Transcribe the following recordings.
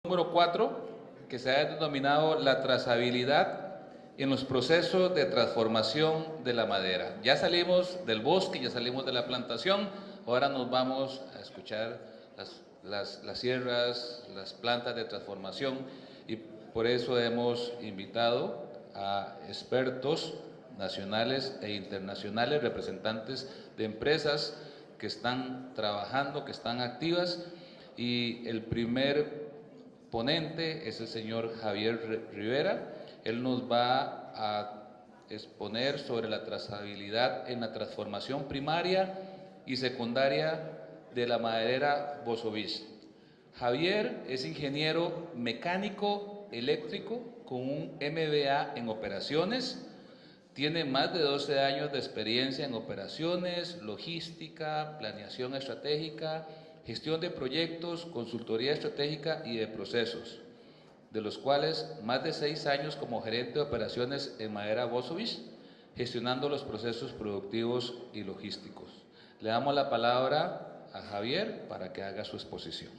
Número 4, que se ha denominado la trazabilidad en los procesos de transformación de la madera. Ya salimos del bosque, ya salimos de la plantación, ahora nos vamos a escuchar las sierras, las plantas de transformación, y por eso hemos invitado a expertos nacionales e internacionales, representantes de empresas que están trabajando, que están activas, y el primer ponente es el señor Javier Rivera. Él nos va a exponer sobre la trazabilidad en la transformación primaria y secundaria de la maderera Bosovich. Javier es ingeniero mecánico eléctrico con un MBA en operaciones. Tiene más de 12 años de experiencia en operaciones, logística, planeación estratégica, gestión de proyectos, consultoría estratégica y de procesos, de los cuales más de 6 años como gerente de operaciones en Madera Bosovich, gestionando los procesos productivos y logísticos. Le damos la palabra a Javier para que haga su exposición.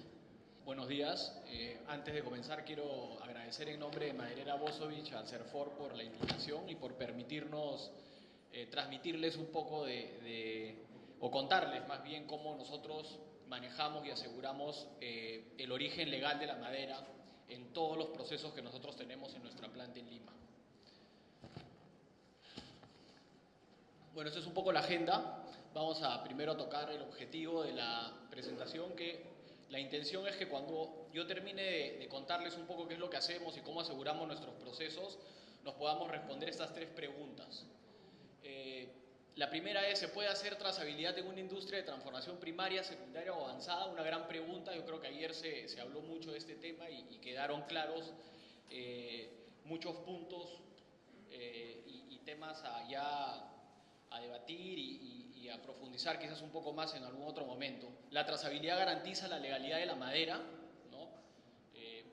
Buenos días. Antes de comenzar quiero agradecer en nombre de Maderera Bosovich al CERFOR por la invitación y por permitirnos transmitirles un poco o contarles más bien cómo nosotros manejamos y aseguramos el origen legal de la madera en todos los procesos que nosotros tenemos en nuestra planta en Lima. Bueno, esta es un poco la agenda. Vamos a primero tocar el objetivo de la presentación, que la intención es que cuando yo termine de contarles un poco qué es lo que hacemos y cómo aseguramos nuestros procesos, nos podamos responder estas tres preguntas. La primera es, ¿se puede hacer trazabilidad en una industria de transformación primaria, secundaria o avanzada? Una gran pregunta. Yo creo que ayer se habló mucho de este tema y quedaron claros muchos puntos y temas a debatir y a profundizar quizás un poco más en algún otro momento. La trazabilidad garantiza la legalidad de la madera, ¿no?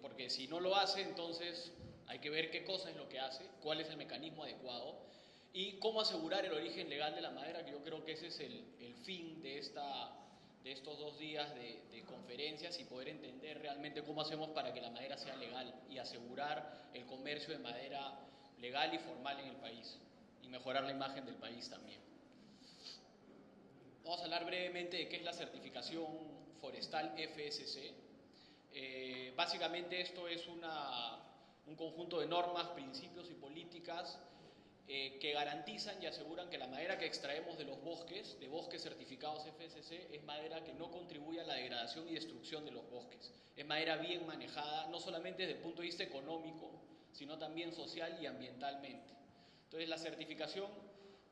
Porque si no lo hace, entonces hay que ver qué cosa es lo que hace, cuál es el mecanismo adecuado y cómo asegurar el origen legal de la madera, que yo creo que ese es el fin de estos 2 días de conferencias, y poder entender realmente cómo hacemos para que la madera sea legal y asegurar el comercio de madera legal y formal en el país y mejorar la imagen del país también. Vamos a hablar brevemente de qué es la certificación forestal FSC. Básicamente esto es un conjunto de normas, principios y políticas que garantizan y aseguran que la madera que extraemos de los bosques, de bosques certificados FSC, es madera que no contribuye a la degradación y destrucción de los bosques. Es madera bien manejada, no solamente desde el punto de vista económico, sino también social y ambientalmente. Entonces la certificación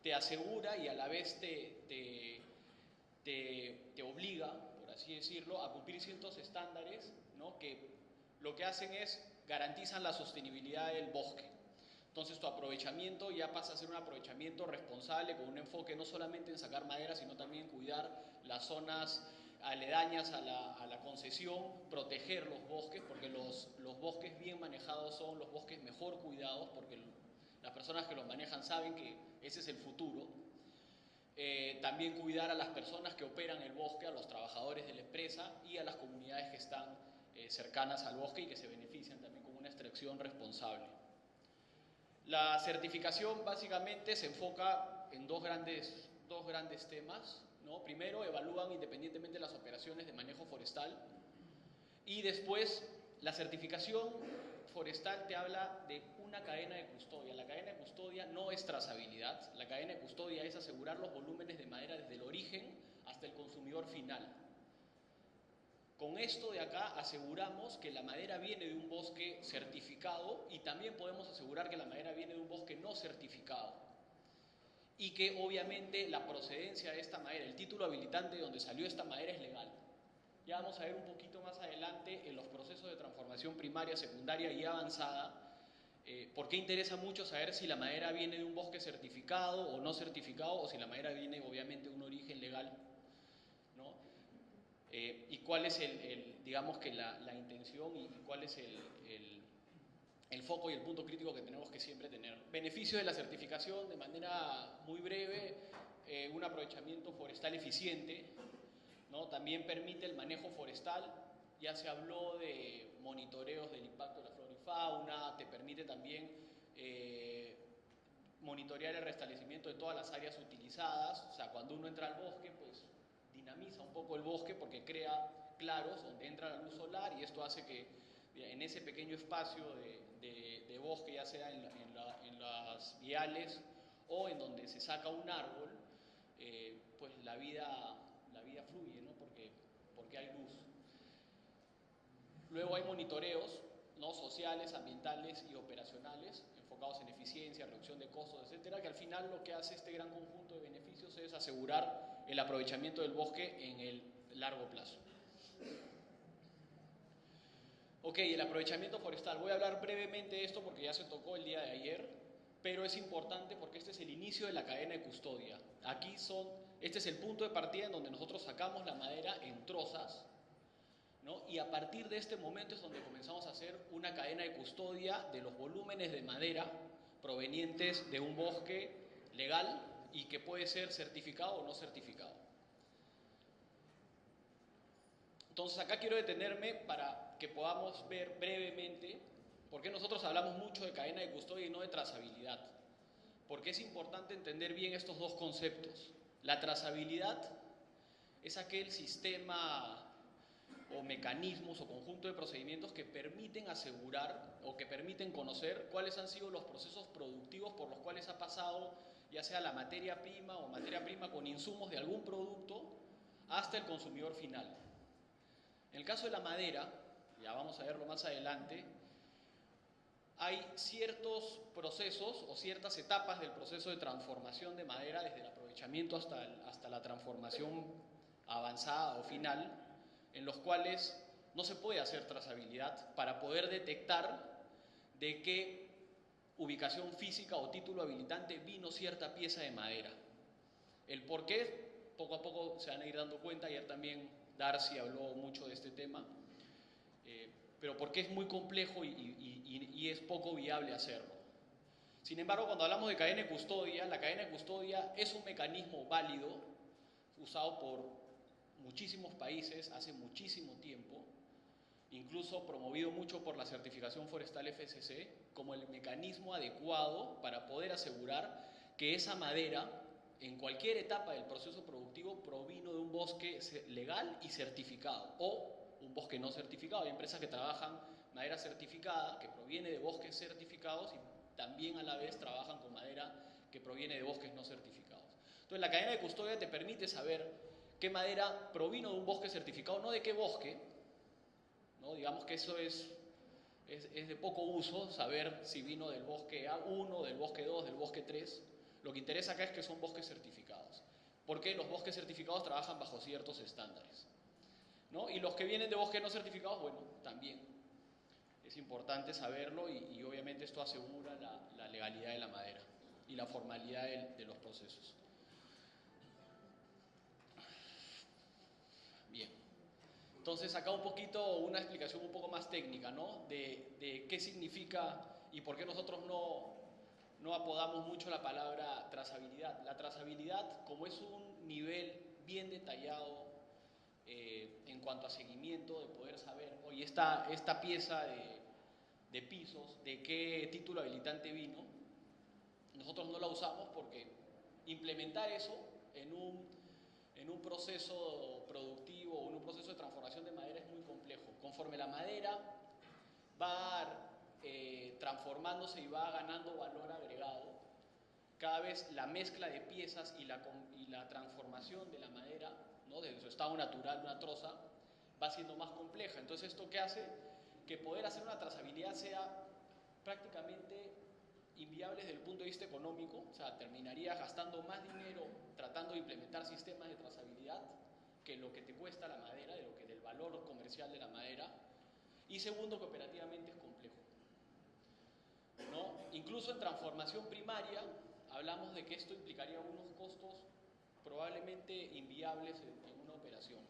te asegura y a la vez te obliga, por así decirlo, a cumplir ciertos estándares, ¿no? Que lo que hacen es garantizan la sostenibilidad del bosque. Entonces tu aprovechamiento ya pasa a ser un aprovechamiento responsable, con un enfoque no solamente en sacar madera, sino también cuidar las zonas aledañas a la concesión, proteger los bosques, porque los bosques bien manejados son los bosques mejor cuidados, porque las personas que los manejan saben que ese es el futuro. También cuidar a las personas que operan el bosque, a los trabajadores de la empresa y a las comunidades que están cercanas al bosque y que se benefician también con una extracción responsable. La certificación básicamente se enfoca en dos grandes temas, ¿no? Primero, evalúan independientemente las operaciones de manejo forestal, y después la certificación forestal te habla de una cadena de custodia. La cadena de custodia no es trazabilidad, la cadena de custodia es asegurar los volúmenes de madera desde el origen hasta el consumidor final. Con esto de acá aseguramos que la madera viene de un bosque certificado, y también podemos asegurar que la madera viene de un bosque no certificado, y que obviamente la procedencia de esta madera, el título habilitante de donde salió esta madera, es legal. Ya vamos a ver un poquito más adelante en los procesos de transformación primaria, secundaria y avanzada, por qué interesa mucho saber si la madera viene de un bosque certificado o no certificado, o si la madera viene obviamente de un origen legal, ¿no? Y cuál es digamos que la intención y cuál es el foco y el punto crítico que tenemos que siempre tener. Beneficios de la certificación, de manera muy breve: un aprovechamiento forestal eficiente, ¿no? También permite el manejo forestal ya se habló de monitoreos del impacto de la flora y fauna, te permite también monitorear el restablecimiento de todas las áreas utilizadas. O sea, cuando uno entra al bosque, pues dinamiza un poco el bosque porque crea claros donde entra la luz solar, y esto hace que en ese pequeño espacio de bosque, ya sea en las viales o en donde se saca un árbol, pues la vida fluye, ¿no? Porque hay luz. Luego hay monitoreos, ¿no?, sociales, ambientales y operacionales, enfocados en eficiencia, reducción de costos, etcétera, que al final lo que hace este gran conjunto de beneficios es asegurar el aprovechamiento del bosque en el largo plazo. Ok, el aprovechamiento forestal. Voy a hablar brevemente de esto porque ya se tocó el día de ayer, pero es importante porque este es el inicio de la cadena de custodia. Este es el punto de partida en donde nosotros sacamos la madera en trozas, ¿no? Y a partir de este momento es donde comenzamos a hacer una cadena de custodia de los volúmenes de madera provenientes de un bosque legal y que puede ser certificado o no certificado. Entonces acá quiero detenerme para que podamos ver brevemente por qué nosotros hablamos mucho de cadena de custodia y no de trazabilidad. Porque es importante entender bien estos dos conceptos. La trazabilidad es aquel sistema o mecanismos o conjunto de procedimientos que permiten asegurar o que permiten conocer cuáles han sido los procesos productivos por los cuales ha pasado, ya sea la materia prima o materia prima con insumos de algún producto, hasta el consumidor final. En el caso de la madera, ya vamos a verlo más adelante, hay ciertos procesos o ciertas etapas del proceso de transformación de madera, desde el aprovechamiento hasta la transformación avanzada o final, en los cuales no se puede hacer trazabilidad para poder detectar de qué ubicación física o título habilitante vino cierta pieza de madera. El por qué, poco a poco se van a ir dando cuenta. Ayer también Darcy habló mucho de este tema, pero porque es muy complejo y es poco viable hacerlo. Sin embargo, cuando hablamos de cadena de custodia, la cadena de custodia es un mecanismo válido, usado por muchísimos países hace muchísimo tiempo, incluso promovido mucho por la certificación forestal FSC, como el mecanismo adecuado para poder asegurar que esa madera, en cualquier etapa del proceso productivo, provino de un bosque legal y certificado, o un bosque no certificado. Hay empresas que trabajan madera certificada, que proviene de bosques certificados, y también a la vez trabajan con madera que proviene de bosques no certificados. Entonces, la cadena de custodia te permite saber qué madera provino de un bosque certificado, no de qué bosque, ¿no? Digamos que eso es de poco uso, saber si vino del bosque A1, del bosque 2, del bosque 3. Lo que interesa acá es que son bosques certificados, porque los bosques certificados trabajan bajo ciertos estándares, ¿no? Y los que vienen de bosques no certificados, bueno, también es importante saberlo, y obviamente esto asegura la legalidad de la madera y la formalidad de los procesos. Bien. Entonces acá un poquito, una explicación un poco más técnica, ¿no? De qué significa y por qué nosotros no apodamos mucho la palabra trazabilidad. La trazabilidad, como es un nivel bien detallado en cuanto a seguimiento, de poder saber, oye, esta pieza de pisos, de qué título habilitante vino, nosotros no la usamos porque implementar eso en un proceso productivo o en un proceso de transformación de madera es muy complejo. Conforme la madera va transformándose y va ganando valor agregado, cada vez la mezcla de piezas y la transformación de la madera, ¿no?, desde su estado natural, una troza, va siendo más compleja. Entonces, ¿esto qué hace? Que poder hacer una trazabilidad sea prácticamente inviable desde el punto de vista económico. O sea, terminarías gastando más dinero tratando de implementar sistemas de trazabilidad que lo que te cuesta la madera, del valor comercial de la madera. Y segundo, que operativamente es complejo, ¿no? Incluso en transformación primaria hablamos de que esto implicaría unos costos probablemente inviables en una operación.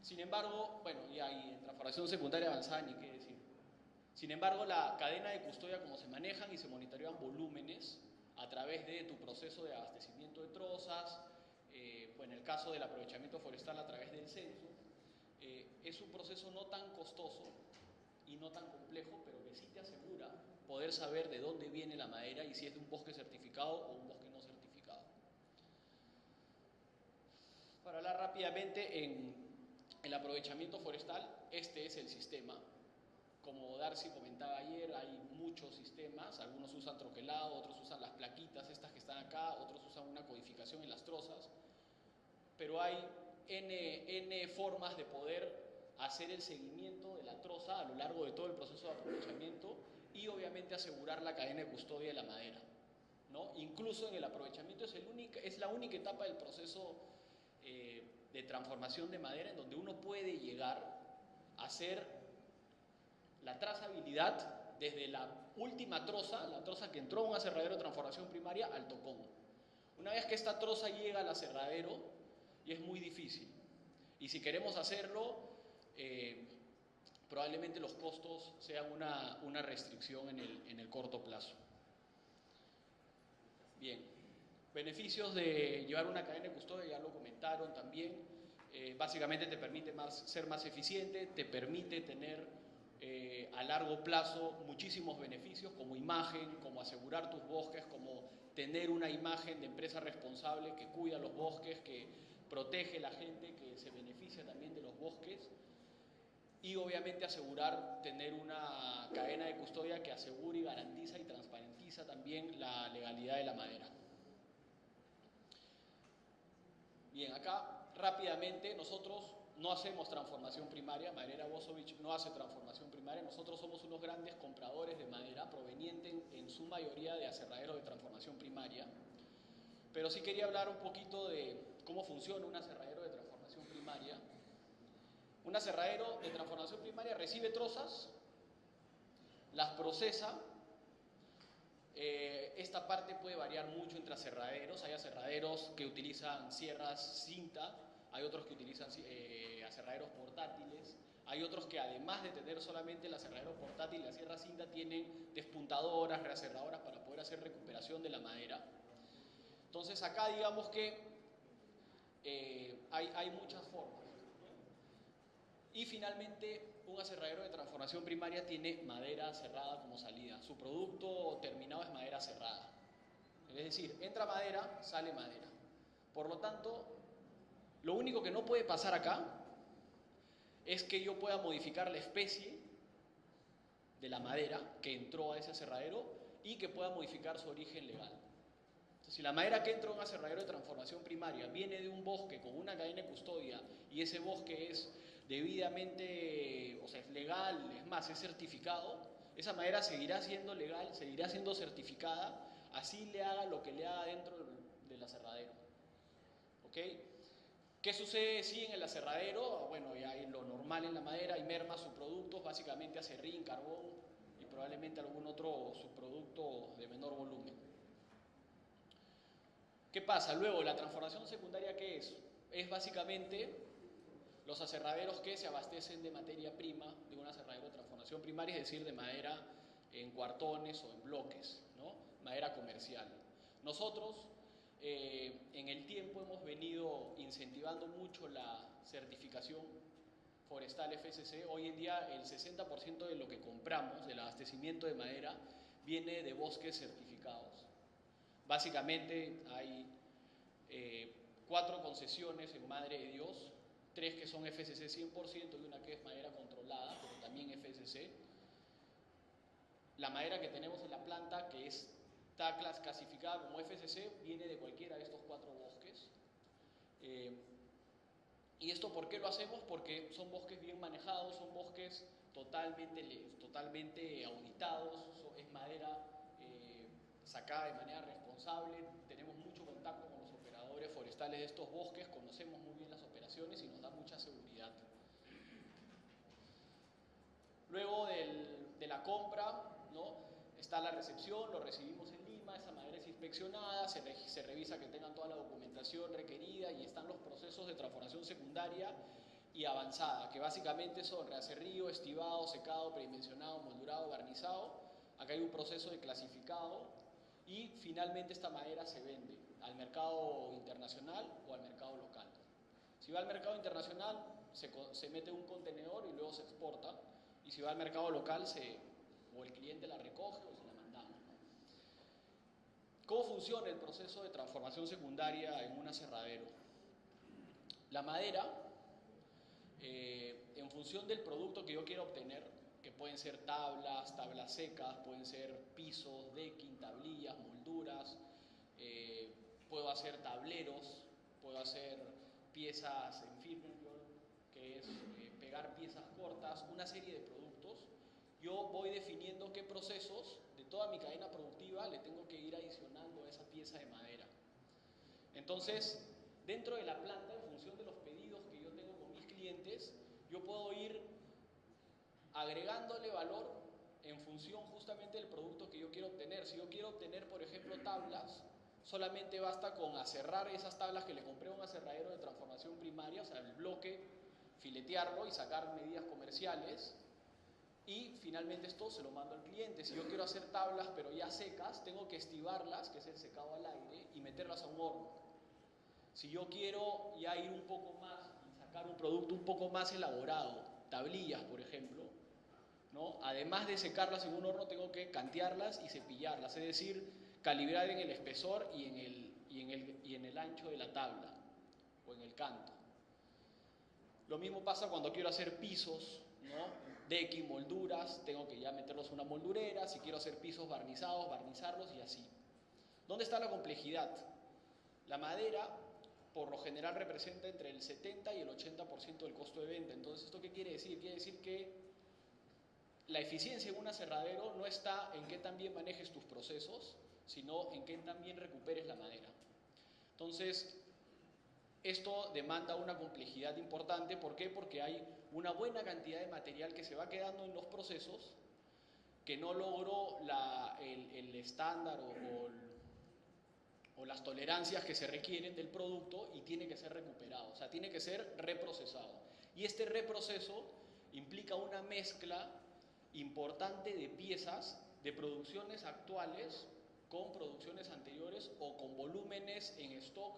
Sin embargo, bueno, y ahí en transformación secundaria avanzada ni qué decir. Sin embargo, la cadena de custodia, como se manejan y se monitorean volúmenes a través de tu proceso de abastecimiento de trozas, pues en el caso del aprovechamiento forestal a través del censo, es un proceso no tan costoso y no tan complejo, pero que sí te asegura poder saber de dónde viene la madera y si es de un bosque certificado o un bosque no certificado. Para hablar rápidamente en el aprovechamiento forestal, este es el sistema. Como Darcy comentaba ayer, hay muchos sistemas, algunos usan troquelado, otros usan las plaquitas, estas que están acá, otros usan una codificación en las trozas, pero hay N formas de poder hacer el seguimiento de la troza a lo largo de todo el proceso de aprovechamiento y obviamente asegurar la cadena de custodia de la madera, ¿no? Incluso en el aprovechamiento es la única etapa del proceso de transformación de madera en donde uno puede llegar a hacer la trazabilidad desde la última troza, la troza que entró a un aserradero de transformación primaria, al tocón. Una vez que esta troza llega al aserradero, y es muy difícil. Y si queremos hacerlo, probablemente los costos sean una restricción en el corto plazo. Bien, beneficios de llevar una cadena de custodia, ya lo comentaron también. Básicamente te permite ser más eficiente, te permite tener a largo plazo muchísimos beneficios como imagen, como asegurar tus bosques, como tener una imagen de empresa responsable que cuida los bosques, que protege a la gente, que se beneficia también de los bosques. Y obviamente asegurar tener una cadena de custodia que asegure y garantiza y transparentiza también la legalidad de la madera. Bien, acá rápidamente nosotros no hacemos transformación primaria, Maderera Bosovich no hace transformación primaria, nosotros somos unos grandes compradores de madera proveniente en su mayoría de aserraderos de transformación primaria, pero sí quería hablar un poquito de cómo funciona un aserradero de transformación primaria. Un aserradero de transformación primaria recibe trozas, las procesa. Esta parte puede variar mucho entre aserraderos. Hay aserraderos que utilizan sierras cinta, hay otros que utilizan aserraderos portátiles, hay otros que además de tener solamente el aserradero portátil y la sierra cinta tienen despuntadoras, reaserradoras para poder hacer recuperación de la madera. Entonces acá digamos que hay muchas formas. Y finalmente, un aserradero de transformación primaria tiene madera cerrada como salida. Su producto terminado es madera cerrada. Es decir, entra madera, sale madera. Por lo tanto, lo único que no puede pasar acá es que yo pueda modificar la especie de la madera que entró a ese aserradero y que pueda modificar su origen legal. Entonces, si la madera que entra a un aserradero de transformación primaria viene de un bosque con una cadena de custodia y ese bosque es debidamente, o sea, es legal, es más, es certificado, esa madera seguirá siendo legal, seguirá siendo certificada, así le haga lo que le haga dentro del aserradero. ¿Ok? ¿Qué sucede si en el aserradero? Bueno, ya hay lo normal en la madera, hay mermas, subproductos, básicamente acerrín, carbón y probablemente algún otro subproducto de menor volumen. ¿Qué pasa? Luego, la transformación secundaria, ¿qué es? Es básicamente los aserraderos que se abastecen de materia prima de un aserradero de transformación primaria, es decir, de madera en cuartones o en bloques, ¿no? Madera comercial. Nosotros, en el tiempo, hemos venido incentivando mucho la certificación forestal FSC. Hoy en día, el 60% de lo que compramos, del abastecimiento de madera, viene de bosques certificados. Básicamente hay 4 concesiones en Madre de Dios, 3 que son FSC 100% y una que es madera controlada, pero también FSC. La madera que tenemos en la planta, que está clasificada como FSC, viene de cualquiera de estos 4 bosques. ¿Y esto por qué lo hacemos? Porque son bosques bien manejados, son bosques totalmente auditados, es madera sacada de manera responsable, tenemos mucho contacto con los operadores forestales de estos bosques, conocemos muy bien las operaciones y nos da mucha seguridad. Luego de la compra, ¿no? Está la recepción, lo recibimos en Lima, esa madera es inspeccionada, se revisa que tengan toda la documentación requerida y están los procesos de transformación secundaria y avanzada, que básicamente son reacerrío, estivado, secado, predimensionado, moldurado, barnizado. Acá hay un proceso de clasificado y finalmente esta madera se vende al mercado internacional o al mercado local. Si va al mercado internacional, se mete en un contenedor y luego se exporta, y si va al mercado local o el cliente la recoge o se la mandamos, ¿no? ¿Cómo funciona el proceso de transformación secundaria en un aserradero? La madera, en función del producto que yo quiero obtener, que pueden ser tablas secas, pueden ser pisos, decking, tablillas, molduras, puedo hacer tableros, puedo hacer piezas en firmware, que es pegar piezas cortas, una serie de productos. Yo voy definiendo qué procesos de toda mi cadena productiva le tengo que ir adicionando a esa pieza de madera. Entonces, dentro de la planta, en función de los pedidos que yo tengo con mis clientes, yo puedo ir agregándole valor en función justamente del producto que yo quiero obtener. Si yo quiero obtener, por ejemplo, tablas, solamente basta con aserrar esas tablas que le compré a un aserradero de transformación primaria, o sea, el bloque, filetearlo y sacar medidas comerciales, y finalmente esto se lo mando al cliente. Si yo quiero hacer tablas pero ya secas, tengo que estibarlas, que es el secado al aire, y meterlas a un horno. Si yo quiero ya ir un poco más y sacar un producto un poco más elaborado, tablillas por ejemplo, ¿no? Además de secarlas en un horno, tengo que cantearlas y cepillarlas, es decir, calibrar en el espesor y en el ancho de la tabla o en el canto. Lo mismo pasa cuando quiero hacer pisos, ¿no? Decking, molduras, tengo que ya meterlos en una moldurera. Si quiero hacer pisos barnizados, barnizarlos y así. ¿Dónde está la complejidad? La madera, por lo general, representa entre el 70 y el 80% del costo de venta. Entonces, ¿esto qué quiere decir? Quiere decir que la eficiencia en un aserradero no está en qué tan bien manejes tus procesos, sino en qué tan bien recuperes la madera. Entonces, esto demanda una complejidad importante. ¿Por qué? Porque hay una buena cantidad de material que se va quedando en los procesos, que no logró el estándar o las tolerancias que se requieren del producto y tiene que ser recuperado, o sea, tiene que ser reprocesado. Y este reproceso implica una mezcla importante de piezas de producciones actuales con producciones anteriores o con volúmenes en stock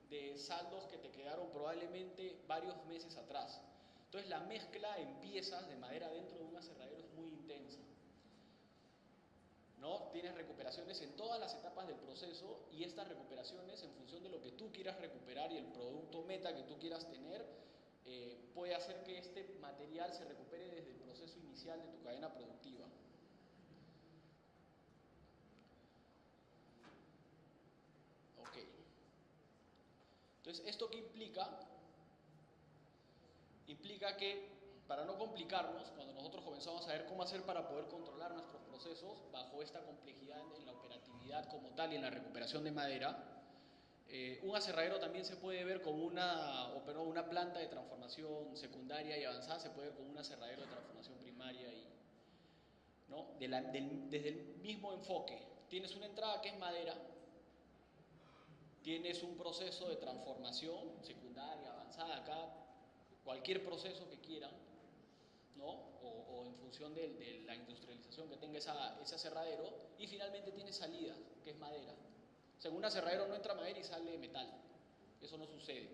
de saldos que te quedaron probablemente varios meses atrás. Entonces la mezcla en piezas de madera dentro de un aserradero es muy intensa, ¿no? Tienes recuperaciones en todas las etapas del proceso, y estas recuperaciones, en función de lo que tú quieras recuperar y el producto meta que tú quieras tener, puede hacer que este material se recupere desde el proceso inicial de tu cadena productiva. Ok. Entonces, ¿esto qué implica? Implica que, para no complicarnos, cuando nosotros comenzamos a ver cómo hacer para poder controlar nuestros procesos bajo esta complejidad en la operatividad como tal y en la recuperación de madera, un aserradero también se puede ver como una planta de transformación secundaria y avanzada, se puede ver como un aserradero de transformación primaria, ¿no? Desde el mismo enfoque. Tienes una entrada que es madera, tienes un proceso de transformación secundaria, avanzada, acá cualquier proceso que quieran, ¿no? O en función de la industrialización que tenga ese aserradero, y finalmente tienes salidas, que es madera. O sea, en un aserradero no entra madera y sale metal, eso no sucede,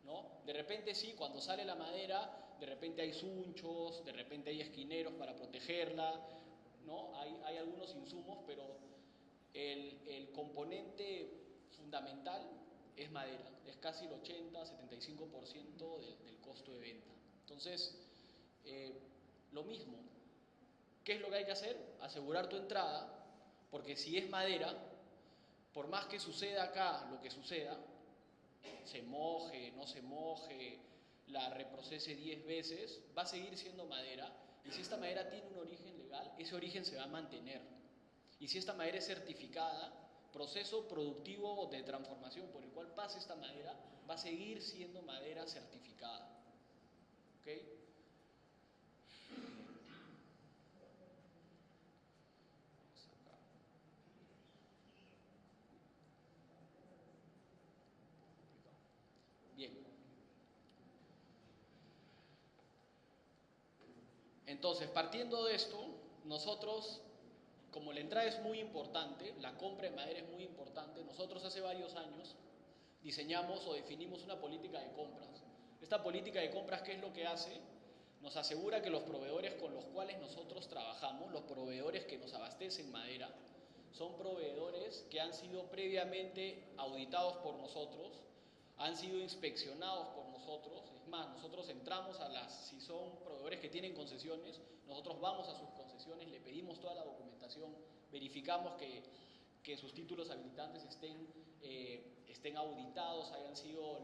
¿no? De repente sí, cuando sale la madera, de repente hay sunchos, de repente hay esquineros para protegerla, ¿no? Hay algunos insumos, pero el componente fundamental es madera, es casi el 80-75% del costo de venta. Entonces, lo mismo, ¿qué es lo que hay que hacer? Asegurar tu entrada, porque si es madera, por más que suceda acá lo que suceda, se moje, no se moje, la reprocese 10 veces, va a seguir siendo madera, y si esta madera tiene un origen legal, ese origen se va a mantener. Y si esta madera es certificada, proceso productivo de transformación por el cual pase esta madera, va a seguir siendo madera certificada. ¿Ok? Bien. Entonces, partiendo de esto, nosotros, como la entrada es muy importante, la compra de madera es muy importante, nosotros hace varios años diseñamos o definimos una política de compras. Esta política de compras, ¿qué es lo que hace? Nos asegura que los proveedores con los cuales nosotros trabajamos, los proveedores que nos abastecen madera, son proveedores que han sido previamente auditados por nosotros, han sido inspeccionados por nosotros. Es más, nosotros entramos a si son proveedores que tienen concesiones, nosotros vamos a sus concesiones, le pedimos toda la documentación, verificamos que sus títulos habilitantes estén auditados, hayan sido,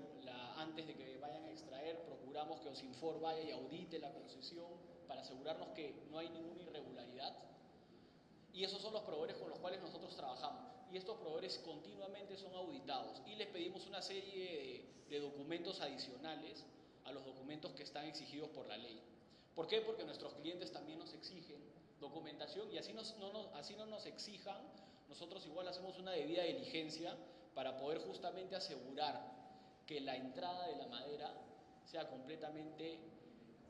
antes de que vayan a extraer, procuramos que Osinfor vaya y audite la concesión para asegurarnos que no hay ninguna irregularidad. Y esos son los proveedores con los cuales nosotros trabajamos. Y estos proveedores continuamente son auditados. Y les pedimos una serie de documentos adicionales a los documentos que están exigidos por la ley. ¿Por qué? Porque nuestros clientes también nos exigen documentación y así no nos exijan, nosotros igual hacemos una debida diligencia para poder justamente asegurar que la entrada de la madera sea completamente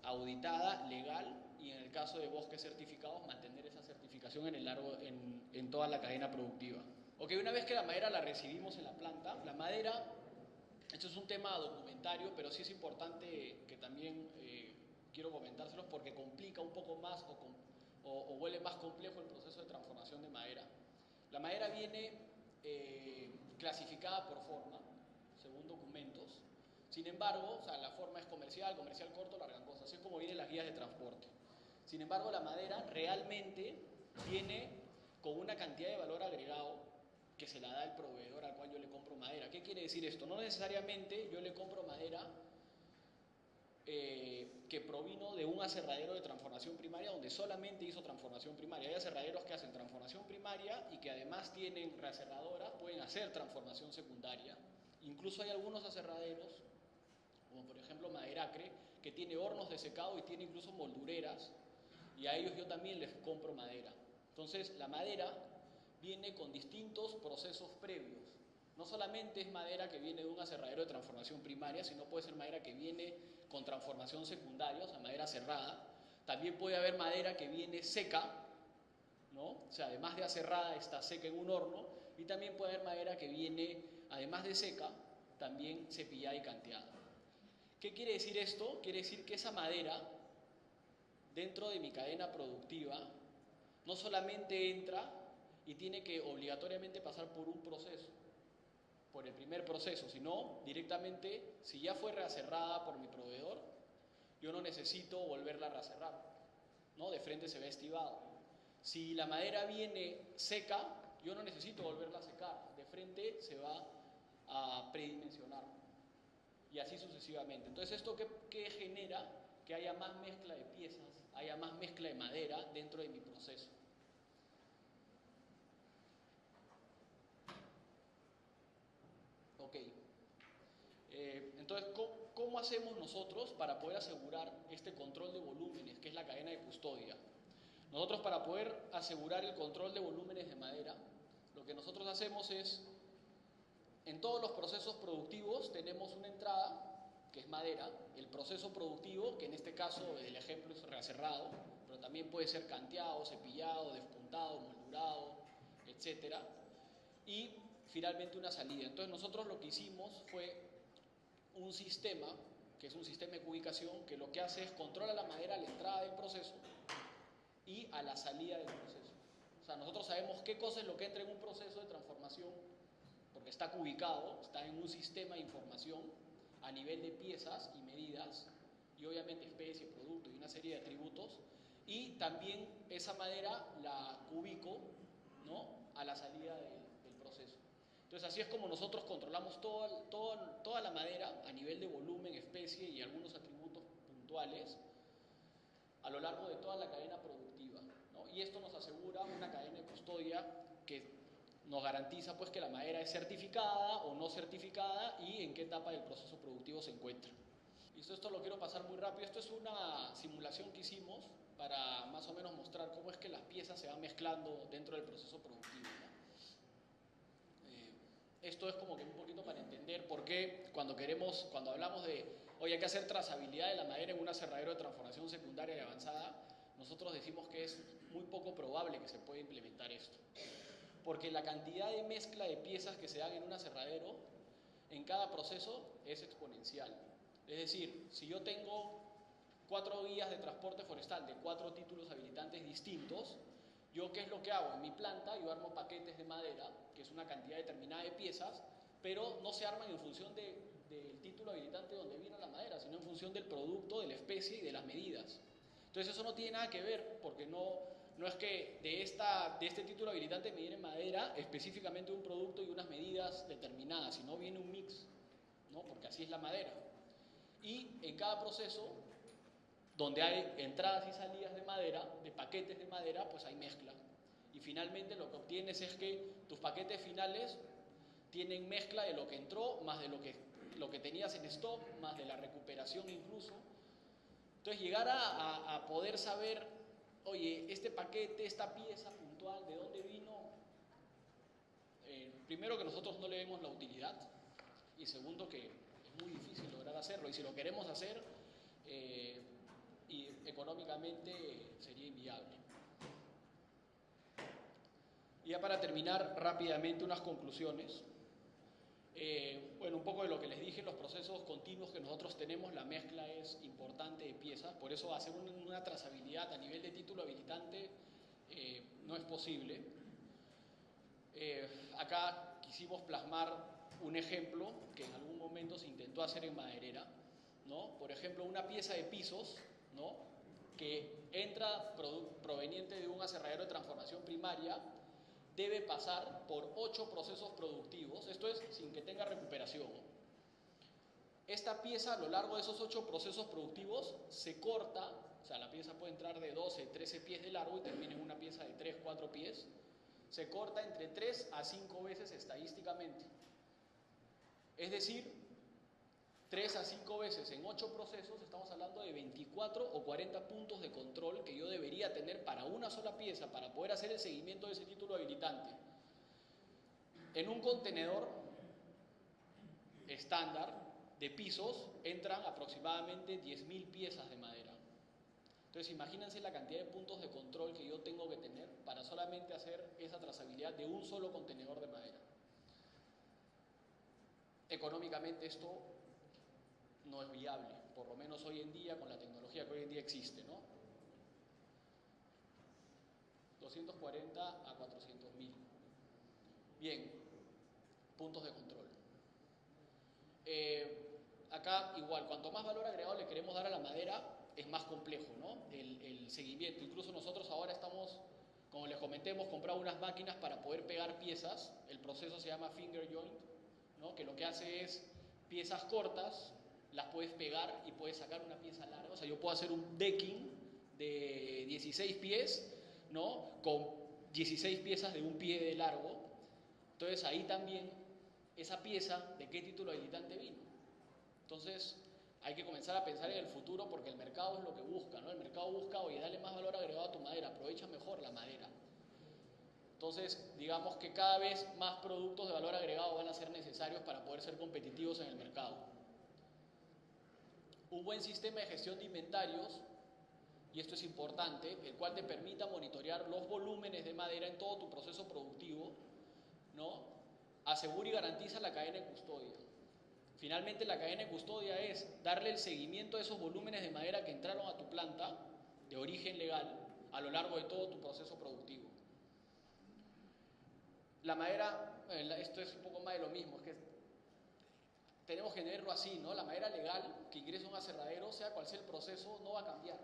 auditada, legal, y en el caso de bosques certificados, mantener esa certificación en toda la cadena productiva. Ok, una vez que la madera la recibimos en la planta, la madera, esto es un tema documentario, pero sí es importante que también quiero comentárselos porque complica un poco más o vuelve más complejo el proceso de transformación de madera. La madera viene clasificada por forma, según documentos. Sin embargo, o sea, la forma es comercial corto, larga angosta, así es como vienen las guías de transporte. Sin embargo, la madera realmente viene con una cantidad de valor agregado que se la da el proveedor al cual yo le compro madera. ¿Qué quiere decir esto? No necesariamente yo le compro madera que provino de un aserradero de transformación primaria donde solamente hizo transformación primaria. Hay aserraderos que hacen transformación primaria y que además tienen reaserradoras, pueden hacer transformación secundaria. Incluso hay algunos aserraderos, como por ejemplo Maderacre, que tiene hornos de secado y tiene incluso moldureras, y a ellos yo también les compro madera. Entonces la madera viene con distintos procesos previos. No solamente es madera que viene de un aserradero de transformación primaria, sino puede ser madera que viene con transformación secundaria, o sea, madera cerrada. También puede haber madera que viene seca, ¿no? O sea, además de aserrada, está seca en un horno. Y también puede haber madera que viene, además de seca, también cepillada y canteada. ¿Qué quiere decir esto? Quiere decir que esa madera, dentro de mi cadena productiva, no solamente entra y tiene que obligatoriamente pasar por un proceso, por el primer proceso, sino directamente, si ya fue reaserrada por mi proveedor, yo no necesito volverla a reaserrar, ¿no? De frente se ve estivado. Si la madera viene seca, yo no necesito volverla a secar, de frente se va a predimensionar y así sucesivamente. Entonces, ¿esto qué genera? Que haya más mezcla de piezas, haya más mezcla de madera dentro de mi proceso. Ok. Entonces, ¿cómo hacemos nosotros para poder asegurar este control de volúmenes, que es la cadena de custodia? Nosotros, para poder asegurar el control de volúmenes de madera, lo que nosotros hacemos es, en todos los procesos productivos tenemos una entrada, que es madera, el proceso productivo, que en este caso el ejemplo es reaserrado, pero también puede ser canteado, cepillado, despuntado, moldurado, etc. Y finalmente una salida. Entonces nosotros lo que hicimos fue un sistema, que es un sistema de cubicación, que lo que hace es controla la madera a la entrada del proceso y a la salida del proceso. O sea, nosotros sabemos qué cosa es lo que entra en un proceso de transformación, porque está cubicado, está en un sistema de información a nivel de piezas y medidas, y obviamente especie, producto y una serie de atributos, y también esa madera la cubico, ¿no?, a la salida del proceso. Entonces así es como nosotros controlamos toda la madera a nivel de volumen, especie y algunos atributos puntuales a lo largo de toda la cadena productiva, ¿no? Y esto nos asegura una cadena de custodia que nos garantiza pues que la madera es certificada o no certificada y en qué etapa del proceso productivo se encuentra. Y esto lo quiero pasar muy rápido. Esto es una simulación que hicimos para más o menos mostrar cómo es que las piezas se van mezclando dentro del proceso productivo, ¿no? Esto es como que un poquito para entender por qué cuando hablamos de, oye, hay que hacer trazabilidad de la madera en un aserradero de transformación secundaria y avanzada, nosotros decimos que es muy poco probable que se pueda implementar esto. Porque la cantidad de mezcla de piezas que se dan en un aserradero en cada proceso es exponencial. Es decir, si yo tengo 4 guías de transporte forestal de 4 títulos habilitantes distintos, yo ¿qué es lo que hago? En mi planta yo armo paquetes de madera, que es una cantidad determinada de piezas, pero no se arman en función del título habilitante donde vino la madera, sino en función del producto, de la especie y de las medidas. Entonces eso no tiene nada que ver, porque no es que de este título habilitante me viene madera, específicamente un producto y unas medidas determinadas, sino viene un mix, ¿no? Porque así es la madera. Y en cada proceso, donde hay entradas y salidas de madera, de paquetes de madera, pues hay mezcla. Y finalmente lo que obtienes es que tus paquetes finales tienen mezcla de lo que entró, más de lo que tenías en stock, más de la recuperación incluso. Entonces llegar a poder saber, oye, este paquete, esta pieza puntual, ¿de dónde vino? Primero que nosotros no le vemos la utilidad y segundo que es muy difícil lograr hacerlo y si lo queremos hacer y económicamente sería inviable. Y ya para terminar rápidamente unas conclusiones. Bueno, un poco de lo que les dije, los procesos continuos que nosotros tenemos, la mezcla es importante de piezas, por eso hacer una trazabilidad a nivel de título habilitante no es posible. Acá quisimos plasmar un ejemplo que en algún momento se intentó hacer en maderera, ¿no? Por ejemplo, una pieza de pisos, ¿no? Que entra proveniente de un aserradero de transformación primaria, debe pasar por 8 procesos productivos, esto es sin que tenga recuperación. Esta pieza a lo largo de esos 8 procesos productivos se corta, o sea, la pieza puede entrar de 12, 13 pies de largo y termina en una pieza de 3, 4 pies, se corta entre 3 a 5 veces estadísticamente. Es decir, 3 a 5 veces en 8 procesos, estamos hablando de 24 o 40 puntos de control que yo debería tener para una sola pieza, para poder hacer el seguimiento de ese título habilitante. En un contenedor estándar de pisos entran aproximadamente 10.000 piezas de madera. Entonces imagínense la cantidad de puntos de control que yo tengo que tener para solamente hacer esa trazabilidad de un solo contenedor de madera. Económicamente esto no es viable, por lo menos hoy en día con la tecnología que hoy en día existe, ¿no? 240 a 400.000. Bien, puntos de control. Acá igual, cuanto más valor agregado le queremos dar a la madera, es más complejo, ¿no? El seguimiento. Incluso nosotros ahora estamos, como les comenté, hemos comprado unas máquinas para poder pegar piezas. El proceso se llama finger joint, ¿no? Que lo que hace es piezas cortas, las puedes pegar y puedes sacar una pieza larga. O sea, yo puedo hacer un decking de 16 pies, ¿no? Con 16 piezas de un pie de largo. Entonces ahí también esa pieza de qué título habilitante vino. Entonces hay que comenzar a pensar en el futuro porque el mercado es lo que busca, ¿no? El mercado busca, oye, dale más valor agregado a tu madera, aprovecha mejor la madera. Entonces, digamos que cada vez más productos de valor agregado van a ser necesarios para poder ser competitivos en el mercado. Un buen sistema de gestión de inventarios, y esto es importante, el cual te permita monitorear los volúmenes de madera en todo tu proceso productivo, ¿no? Asegura y garantiza la cadena de custodia. Finalmente, la cadena de custodia es darle el seguimiento a esos volúmenes de madera que entraron a tu planta de origen legal a lo largo de todo tu proceso productivo. La madera, esto es un poco más de lo mismo, es que tenemos que tenerlo así, ¿no? La madera legal que ingresa a un aserradero, sea cual sea el proceso, no va a cambiar.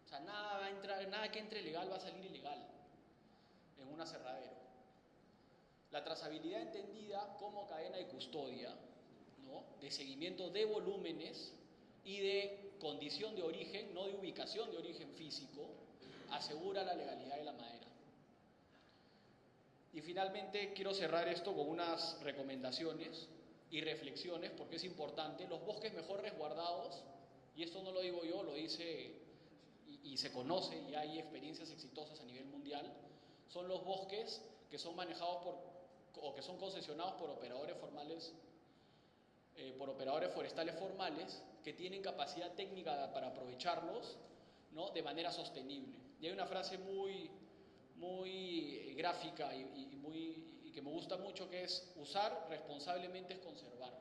O sea, nada va a entrar, nada que entre legal va a salir ilegal en un aserradero. La trazabilidad entendida como cadena de custodia, ¿no? De seguimiento de volúmenes y de condición de origen, no de ubicación de origen físico, asegura la legalidad de la madera. Y finalmente quiero cerrar esto con unas recomendaciones y reflexiones porque es importante. Los bosques mejor resguardados, y esto no lo digo yo, lo dice y se conoce y hay experiencias exitosas a nivel mundial, son los bosques que son manejados o que son concesionados por operadores formales, por operadores forestales formales que tienen capacidad técnica para aprovecharlos, ¿no? De manera sostenible. Y hay una frase muy gráfica y que me gusta mucho que es: usar responsablemente es conservar.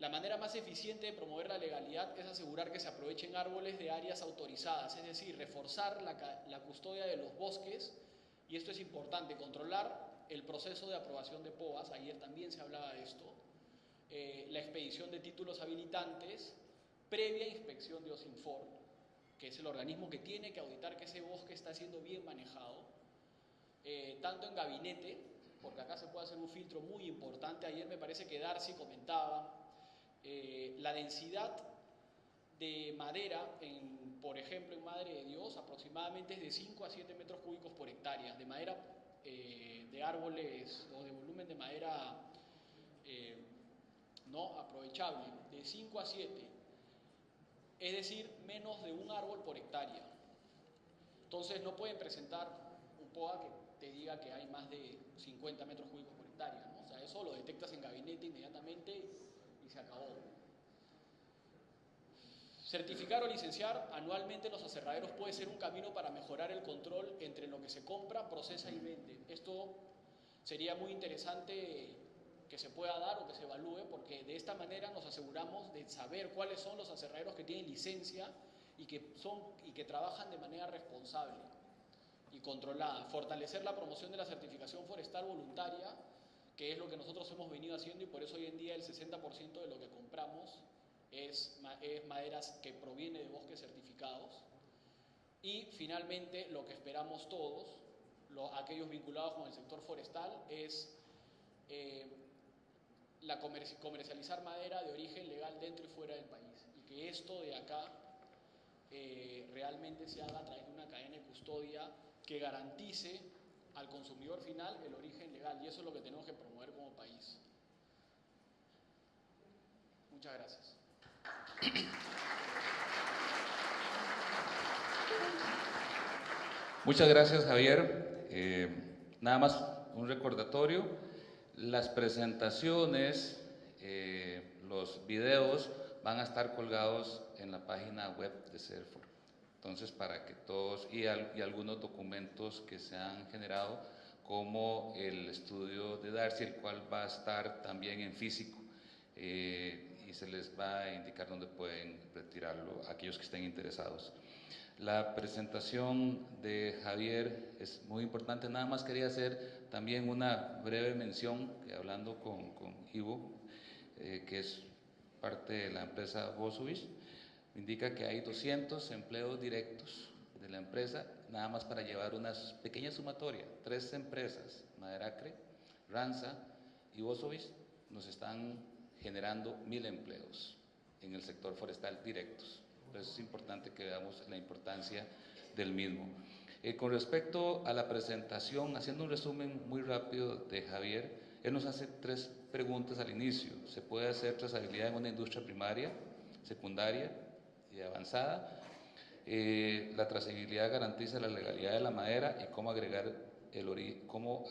La manera más eficiente de promover la legalidad es asegurar que se aprovechen árboles de áreas autorizadas, es decir, reforzar la custodia de los bosques, y esto es importante, controlar el proceso de aprobación de POAs, ayer también se hablaba de esto, la expedición de títulos habilitantes, previa inspección de OSINFOR, que es el organismo que tiene que auditar que ese bosque está siendo bien manejado, tanto en gabinete, porque acá se puede hacer un filtro muy importante. Ayer me parece que Darcy comentaba la densidad de madera, por ejemplo, en Madre de Dios, aproximadamente es de 5 a 7 metros cúbicos por hectárea, de madera, de árboles o de volumen de madera no aprovechable, de 5 a 7, es decir, menos de un árbol por hectárea. Entonces no pueden presentar un POA que te diga que hay más de 50 metros cúbicos por hectárea, ¿no? O sea, eso lo detectas en gabinete inmediatamente y se acabó. Certificar o licenciar anualmente los aserraderos puede ser un camino para mejorar el control entre lo que se compra, procesa y vende. Esto sería muy interesante que se pueda dar o que se evalúe, porque de esta manera nos aseguramos de saber cuáles son los aserraderos que tienen licencia y que trabajan de manera responsable y controlada. Fortalecer la promoción de la certificación forestal voluntaria, que es lo que nosotros hemos venido haciendo, y por eso hoy en día el 60% de lo que compramos es maderas que proviene de bosques certificados. Y finalmente, lo que esperamos todos, aquellos vinculados con el sector forestal, es comercializar madera de origen legal dentro y fuera del país, y que esto de acá realmente se haga a través de una cadena de custodia que garantice al consumidor final el origen legal, y eso es lo que tenemos que promover como país. Muchas gracias. Muchas gracias, Javier. Nada más un recordatorio, las presentaciones, los videos van a estar colgados en la página web de CERFOR. Entonces, para que todos, y algunos documentos que se han generado, como el estudio de Darcy, el cual va a estar también en físico, y se les va a indicar dónde pueden retirarlo a aquellos que estén interesados. La presentación de Javier es muy importante. Nada más quería hacer también una breve mención, que hablando con Ivo, que es parte de la empresa Bosovich, indica que hay 200 empleos directos de la empresa, nada más para llevar una pequeña sumatoria. 3 empresas, Maderacre, Ranza y Bosovich, nos están generando 1000 empleos en el sector forestal directos. Entonces es importante que veamos la importancia del mismo. Con respecto a la presentación, haciendo un resumen muy rápido de Javier, él nos hace 3 preguntas al inicio. ¿Se puede hacer trazabilidad en una industria primaria, secundaria y avanzada? La trazabilidad garantiza la legalidad de la madera y cómo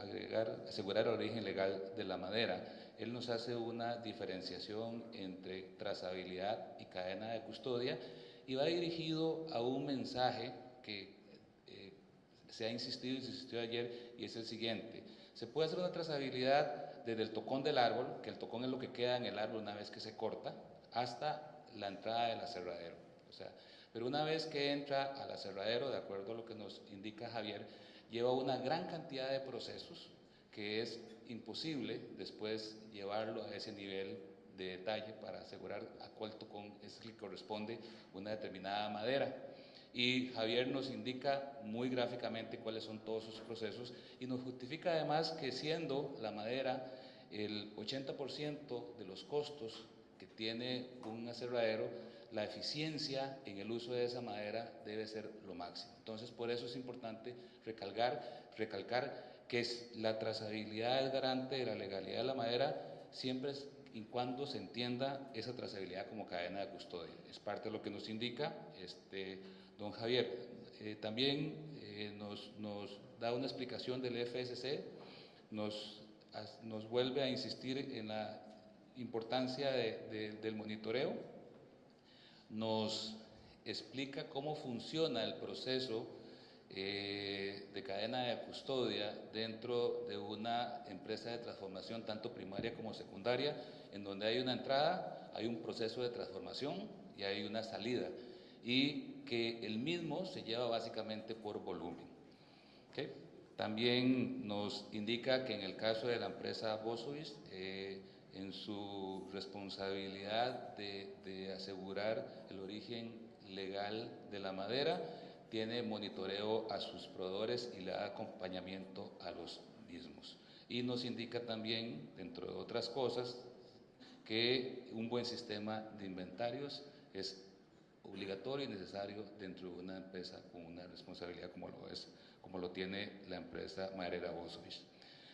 asegurar el origen legal de la madera. Él nos hace una diferenciación entre trazabilidad y cadena de custodia, y va dirigido a un mensaje que se ha insistido ayer, y es el siguiente: se puede hacer una trazabilidad desde el tocón del árbol, que el tocón es lo que queda en el árbol una vez que se corta, hasta la entrada del aserradero. O sea, pero una vez que entra al aserradero, de acuerdo a lo que nos indica Javier, lleva una gran cantidad de procesos que es imposible después llevarlo a ese nivel de detalle para asegurar a cuál tocón es el que corresponde una determinada madera. Y Javier nos indica muy gráficamente cuáles son todos sus procesos, y nos justifica además que, siendo la madera el 80% de los costos que tiene un aserradero, la eficiencia en el uso de esa madera debe ser lo máximo. Entonces, por eso es importante recalcar que la trazabilidad es garante de la legalidad de la madera, siempre y cuando se entienda esa trazabilidad como cadena de custodia. Es parte de lo que nos indica don Javier. También nos da una explicación del FSC, nos vuelve a insistir en la importancia del monitoreo, nos explica cómo funciona el proceso de cadena de custodia dentro de una empresa de transformación, tanto primaria como secundaria, en donde hay una entrada, hay un proceso de transformación y hay una salida, y que el mismo se lleva básicamente por volumen. ¿Okay? También nos indica que en el caso de la empresa Bosovic, en su responsabilidad de asegurar el origen legal de la madera, tiene monitoreo a sus proveedores y le da acompañamiento a los mismos. Y nos indica también, dentro de otras cosas, que un buen sistema de inventarios es obligatorio y necesario dentro de una empresa con una responsabilidad como lo tiene la empresa maderera Bosovic.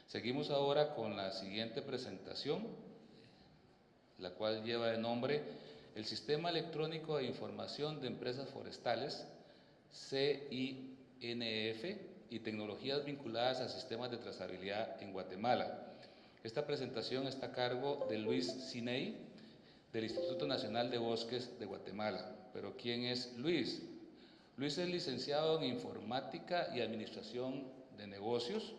Seguimos ahora con la siguiente presentación, la cual lleva de nombre el Sistema Electrónico de Información de Empresas Forestales, CINF, y tecnologías vinculadas a sistemas de trazabilidad en Guatemala. Esta presentación está a cargo de Luis Ciney, del Instituto Nacional de Bosques de Guatemala. Pero ¿quién es Luis? Luis es licenciado en Informática y Administración de Negocios,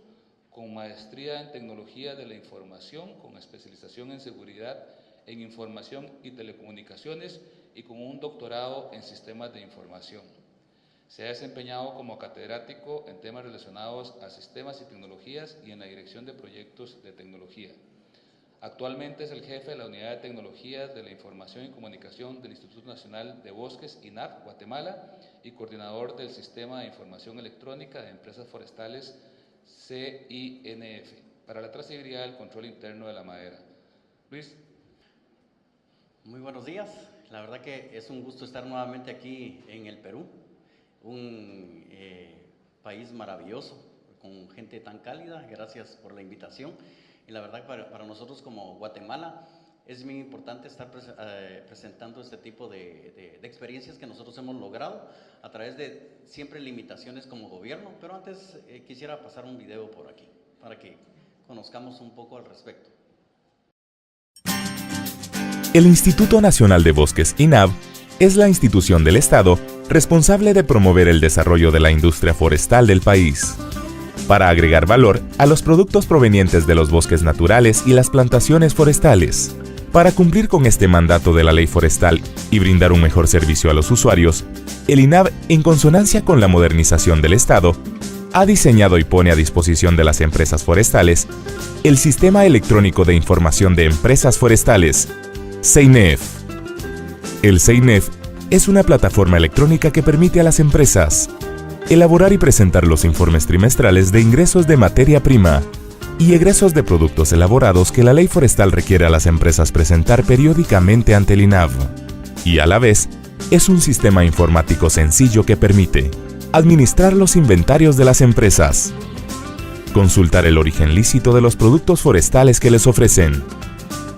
con maestría en Tecnología de la Información, con especialización en Seguridad en Información y Telecomunicaciones y con un doctorado en Sistemas de Información. Se ha desempeñado como catedrático en temas relacionados a sistemas y tecnologías y en la dirección de proyectos de tecnología. Actualmente es el jefe de la Unidad de Tecnologías de la Información y Comunicación del Instituto Nacional de Bosques, INAB, Guatemala, y coordinador del Sistema de Información Electrónica de Empresas Forestales, CINF, para la trazabilidad del control interno de la madera. Luis. Muy buenos días. La verdad que es un gusto estar nuevamente aquí en el Perú, un país maravilloso, con gente tan cálida. Gracias por la invitación. Y la verdad para nosotros como Guatemala es muy importante estar presentando este tipo de experiencias que nosotros hemos logrado a través de siempre limitaciones como gobierno. Pero antes quisiera pasar un video por aquí para que conozcamos un poco al respecto. El Instituto Nacional de Bosques, INAB, es la institución del Estado responsable de promover el desarrollo de la industria forestal del país, para agregar valor a los productos provenientes de los bosques naturales y las plantaciones forestales. Para cumplir con este mandato de la ley forestal y brindar un mejor servicio a los usuarios, el INAB, en consonancia con la modernización del Estado, ha diseñado y pone a disposición de las empresas forestales el Sistema Electrónico de Información de Empresas Forestales, CINEF. El CINEF es una plataforma electrónica que permite a las empresas elaborar y presentar los informes trimestrales de ingresos de materia prima y egresos de productos elaborados que la ley forestal requiere a las empresas presentar periódicamente ante el INAB. Y a la vez, es un sistema informático sencillo que permite administrar los inventarios de las empresas, consultar el origen lícito de los productos forestales que les ofrecen,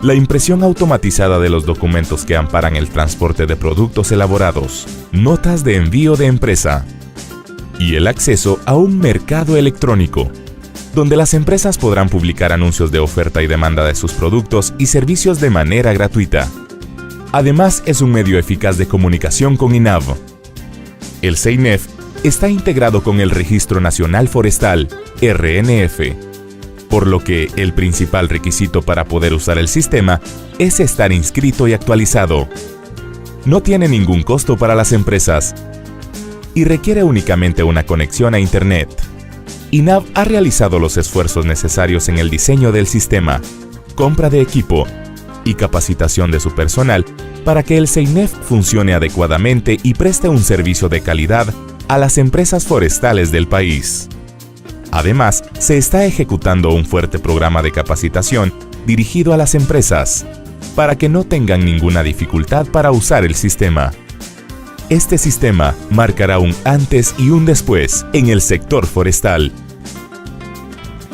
la impresión automatizada de los documentos que amparan el transporte de productos elaborados, notas de envío de empresa, y el acceso a un mercado electrónico, donde las empresas podrán publicar anuncios de oferta y demanda de sus productos y servicios de manera gratuita. Además, es un medio eficaz de comunicación con INAB. El CINEF está integrado con el Registro Nacional Forestal, RNF, por lo que el principal requisito para poder usar el sistema es estar inscrito y actualizado. No tiene ningún costo para las empresas y requiere únicamente una conexión a Internet. INAB ha realizado los esfuerzos necesarios en el diseño del sistema, compra de equipo y capacitación de su personal para que el CINEF funcione adecuadamente y preste un servicio de calidad a las empresas forestales del país. Además, se está ejecutando un fuerte programa de capacitación dirigido a las empresas para que no tengan ninguna dificultad para usar el sistema. Este sistema marcará un antes y un después en el sector forestal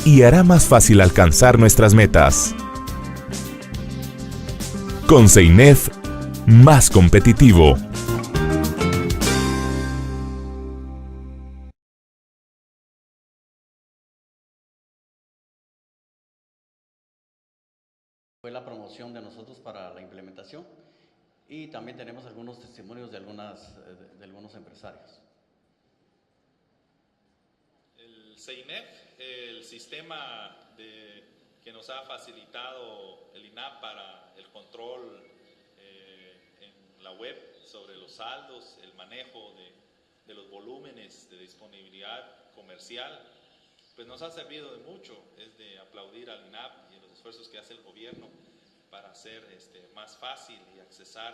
y hará más fácil alcanzar nuestras metas. Con CINEF, más competitivo. Fue la promoción de nosotros para la implementación y también tenemos algunos testimonios de algunos empresarios. El CINEF, el sistema que nos ha facilitado el INAB para el control la web sobre los saldos, el manejo de los volúmenes de disponibilidad comercial, pues nos ha servido de mucho. Es de aplaudir al INAP y los esfuerzos que hace el gobierno para hacer más fácil y accesar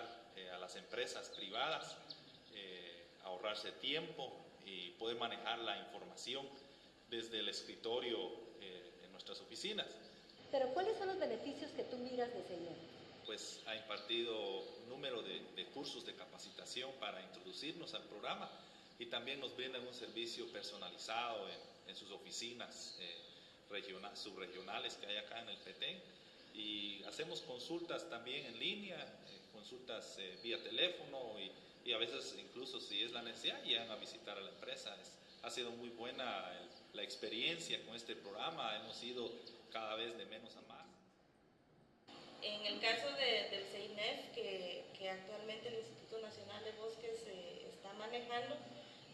a las empresas privadas, ahorrarse tiempo y poder manejar la información desde el escritorio en nuestras oficinas. Pero ¿cuáles son los beneficios que tú miras de CEINEF? Pues ha impartido un número de cursos de capacitación para introducirnos al programa y también nos brindan un servicio personalizado en sus oficinas subregionales que hay acá en el Petén, y hacemos consultas también en línea, consultas vía teléfono y a veces incluso si es la necesidad llegan a visitar a la empresa. Ha sido muy buena la experiencia con este programa, hemos ido cada vez de menos a más. En el caso del CEINEF, que actualmente el Instituto Nacional de Bosques está manejando,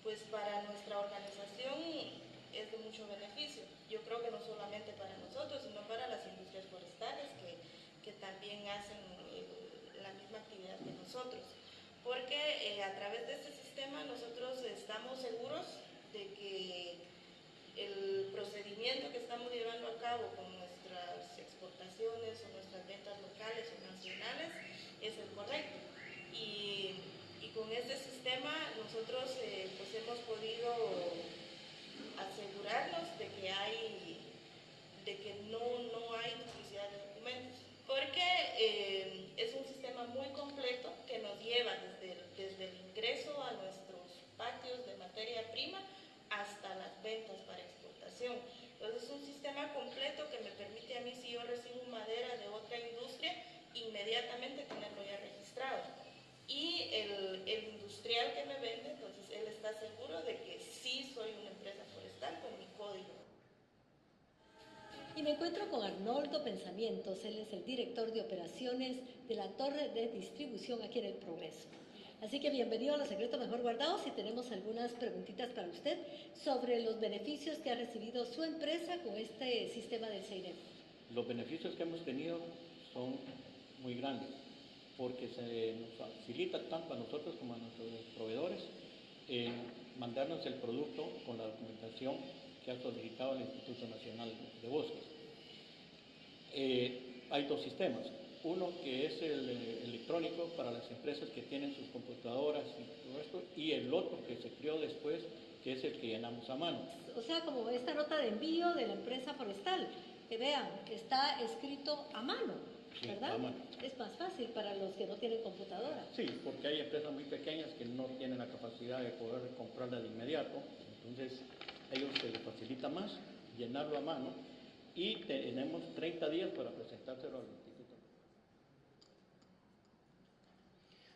pues para nuestra organización es de mucho beneficio. Yo creo que no solamente para nosotros, sino para las industrias forestales que también hacen la misma actividad que nosotros. Porque a través de este sistema nosotros estamos seguros de que el procedimiento que estamos llevando a cabo con nuestras exportaciones o nuestras ventas locales o nacionales es el correcto. Y con este sistema nosotros pues hemos podido asegurarnos de que no hay duplicidad de documentos, porque es un sistema muy completo que nos lleva desde el ingreso a nuestros patios de materia prima hasta las ventas para exportación. Entonces es un sistema completo que me permite a mí, si yo recibo madera de otra industria, inmediatamente tenerlo ya registrado. Y el industrial que me vende, entonces él está seguro de que sí soy una empresa forestal con mi código. Y me encuentro con Arnoldo Pensamientos, él es el director de operaciones de la torre de distribución aquí en El Progreso. Así que bienvenido a Los Secretos Mejor Guardados y tenemos algunas preguntitas para usted sobre los beneficios que ha recibido su empresa con este sistema del CEINEF. Los beneficios que hemos tenido son muy grandes, porque se nos facilita tanto a nosotros como a nuestros proveedores mandarnos el producto con la documentación que ha solicitado el Instituto Nacional de Bosques. Hay dos sistemas, uno que es el electrónico para las empresas que tienen sus computadoras y todo esto, y el otro que se creó después, que es el que llenamos a mano. O sea, como esta nota de envío de la empresa forestal, que vean, está escrito a mano, ¿verdad? Sí, a mano. Es más fácil para los que no tienen computadora. Sí, porque hay empresas muy pequeñas que no tienen la capacidad de poder comprarla de inmediato, entonces a ellos se les facilita más llenarlo a mano y tenemos 30 días para presentárselo al instituto.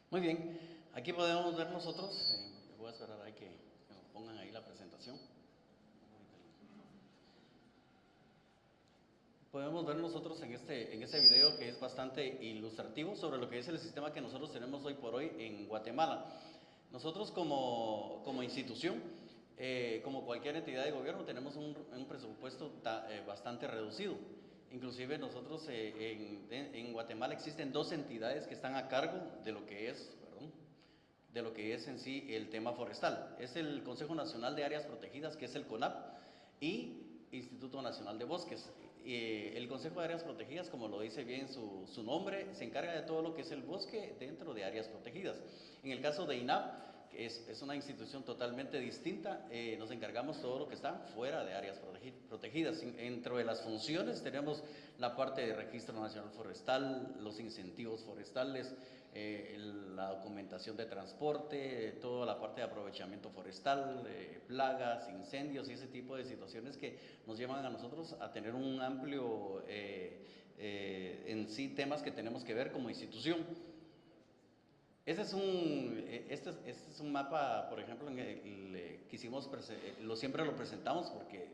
Muy bien, aquí podemos ver nosotros, voy a esperar ahí que nos pongan ahí la presentación. Podemos ver nosotros en este video que es bastante ilustrativo sobre lo que es el sistema que nosotros tenemos hoy por hoy en Guatemala. Nosotros como institución, como cualquier entidad de gobierno, tenemos un presupuesto bastante reducido. Inclusive nosotros en Guatemala existen dos entidades que están a cargo de lo que es en sí el tema forestal. Es el Consejo Nacional de Áreas Protegidas, que es el CONAP, y Instituto Nacional de Bosques. El Consejo de Áreas Protegidas, como lo dice bien su nombre, se encarga de todo lo que es el bosque dentro de áreas protegidas. En el caso de INAP, que es una institución totalmente distinta, nos encargamos todo lo que está fuera de áreas protegidas. Dentro de las funciones tenemos la parte de registro nacional forestal, los incentivos forestales, la documentación de transporte, toda la parte de aprovechamiento forestal, plagas, incendios y ese tipo de situaciones que nos llevan a nosotros a tener un amplio en sí temas que tenemos que ver como institución. Este es un mapa, por ejemplo, en el que siempre lo presentamos porque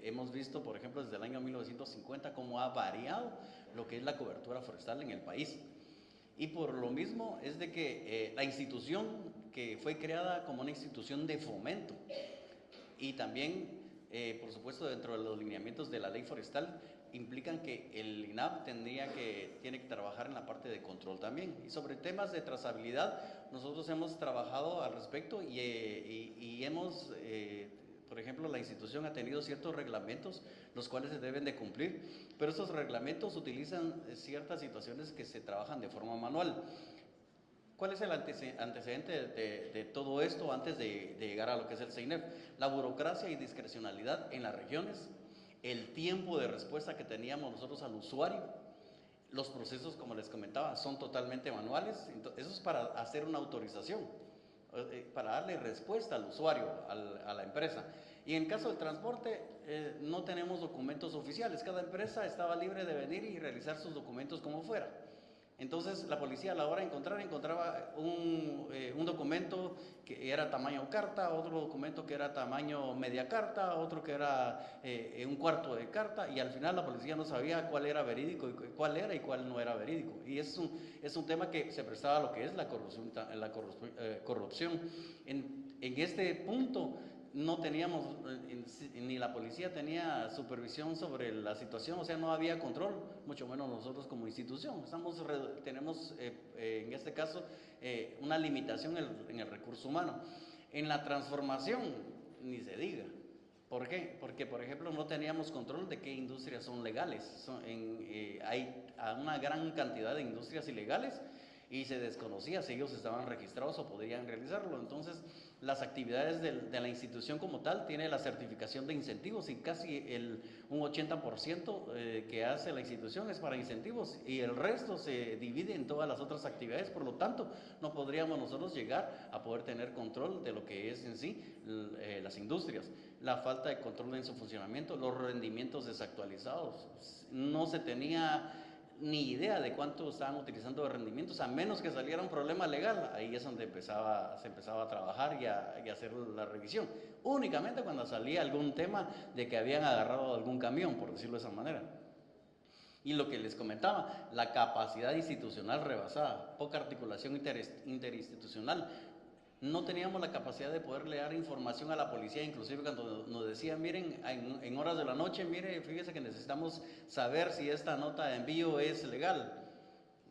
hemos visto, por ejemplo, desde el año 1950 cómo ha variado lo que es la cobertura forestal en el país. Y por lo mismo es de que la institución que fue creada como una institución de fomento y también, por supuesto, dentro de los lineamientos de la ley forestal, implican que el INAV tiene que trabajar en la parte de control también. Y sobre temas de trazabilidad, nosotros hemos trabajado al respecto y hemos, por ejemplo, la institución ha tenido ciertos reglamentos, los cuales se deben de cumplir, pero esos reglamentos utilizan ciertas situaciones que se trabajan de forma manual. ¿Cuál es el antecedente de todo esto antes de llegar a lo que es el CEINEF? La burocracia y discrecionalidad en las regiones, el tiempo de respuesta que teníamos nosotros al usuario, los procesos, como les comentaba, son totalmente manuales. Entonces, eso es para hacer una autorización, para darle respuesta al usuario, a la empresa. Y en caso del transporte, no tenemos documentos oficiales, cada empresa estaba libre de venir y realizar sus documentos como fuera. Entonces la policía a la hora de encontraba un documento que era tamaño carta, otro documento que era tamaño media carta, otro que era un cuarto de carta, y al final la policía no sabía cuál era verídico y cuál no era verídico. Y es un tema que se prestaba a lo que es la corrupción. En este punto no teníamos, ni la policía tenía supervisión sobre la situación, o sea, no había control, mucho menos nosotros como institución. Tenemos en este caso una limitación en el recurso humano. En la transformación, ni se diga. ¿Por qué? Porque, por ejemplo, no teníamos control de qué industrias son legales. Hay una gran cantidad de industrias ilegales y se desconocía si ellos estaban registrados o podrían realizarlo. Entonces, las actividades de la institución como tal tiene la certificación de incentivos y casi un 80% que hace la institución es para incentivos y el resto se divide en todas las otras actividades. Por lo tanto, no podríamos nosotros llegar a poder tener control de lo que es en sí las industrias. La falta de control en su funcionamiento, los rendimientos desactualizados, no se tenía ni idea de cuánto estaban utilizando de rendimientos, a menos que saliera un problema legal. Ahí es donde se empezaba a trabajar y a hacer la revisión, únicamente cuando salía algún tema de que habían agarrado algún camión, por decirlo de esa manera. Y lo que les comentaba, la capacidad institucional rebasada, poca articulación interinstitucional. No teníamos la capacidad de poderle dar información a la policía, inclusive cuando nos decían, miren, en horas de la noche, mire, fíjese que necesitamos saber si esta nota de envío es legal.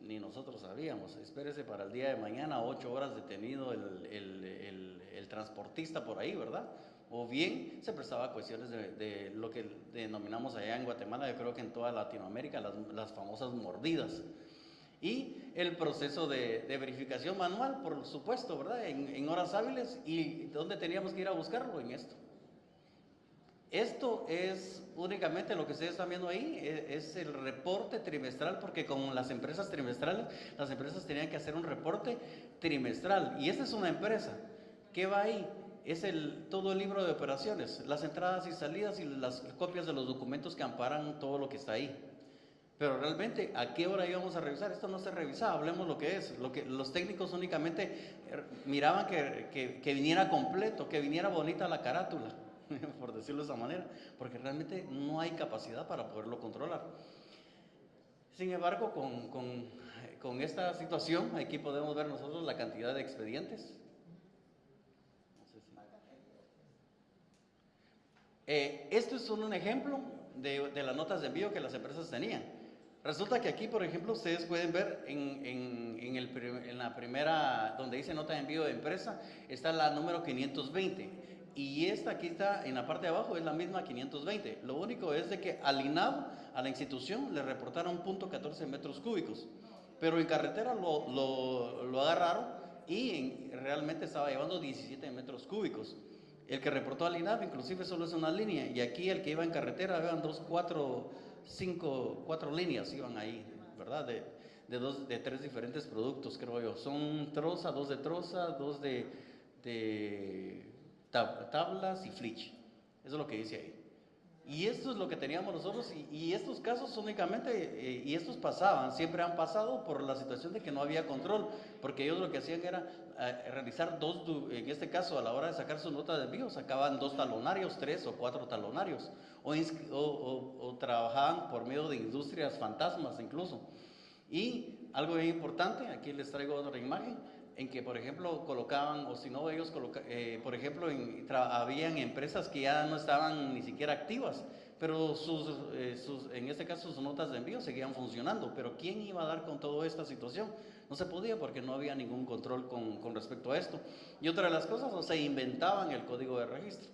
Ni nosotros sabíamos. Espérese para el día de mañana, 8 horas detenido el transportista por ahí, ¿verdad? O bien se prestaba a cuestiones de lo que denominamos allá en Guatemala, yo creo que en toda Latinoamérica, las famosas mordidas. Y el proceso de verificación manual, por supuesto, ¿verdad? En horas hábiles. ¿Y dónde teníamos que ir a buscarlo? En esto. Esto es únicamente lo que ustedes están viendo ahí, es el reporte trimestral, porque con las empresas trimestrales, las empresas tenían que hacer un reporte trimestral. Y esta es una empresa. ¿Qué va ahí? Es todo el libro de operaciones, las entradas y salidas y las copias de los documentos que amparan todo lo que está ahí. Pero realmente, ¿a qué hora íbamos a revisar? Esto no se revisaba, hablemos lo que es. Los técnicos únicamente miraban que viniera completo, que viniera bonita la carátula, por decirlo de esa manera, porque realmente no hay capacidad para poderlo controlar. Sin embargo, con esta situación, aquí podemos ver nosotros la cantidad de expedientes. Esto es solo un ejemplo de las notas de envío que las empresas tenían. Resulta que aquí, por ejemplo, ustedes pueden ver en la primera, donde dice nota de envío de empresa, está la número 520. Y esta aquí está en la parte de abajo, es la misma 520. Lo único es de que al INAV, a la institución, le reportaron 0.14 metros cúbicos. Pero en carretera lo agarraron y realmente estaba llevando 17 metros cúbicos. El que reportó al INAV inclusive solo es una línea. Y aquí el que iba en carretera, vean, 4 líneas iban ahí, ¿verdad? De 3 diferentes productos, creo yo. Son troza, 2 de troza, 2 de tablas y flitch. Eso es lo que dice ahí. Y esto es lo que teníamos nosotros, y estos casos únicamente, y estos pasaban, siempre han pasado por la situación de que no había control, porque ellos lo que hacían era realizar en este caso a la hora de sacar su nota de envío, sacaban 2 talonarios, 3 o 4 talonarios, o trabajaban por medio de industrias fantasmas incluso. Y algo bien importante, aquí les traigo otra imagen, en que, por ejemplo, colocaban, o si no, ellos por ejemplo, habían empresas que ya no estaban ni siquiera activas, pero en este caso sus notas de envío seguían funcionando. Pero ¿quién iba a dar con toda esta situación? No se podía porque no había ningún control con respecto a esto. Y otra de las cosas, o se inventaban el código de registro.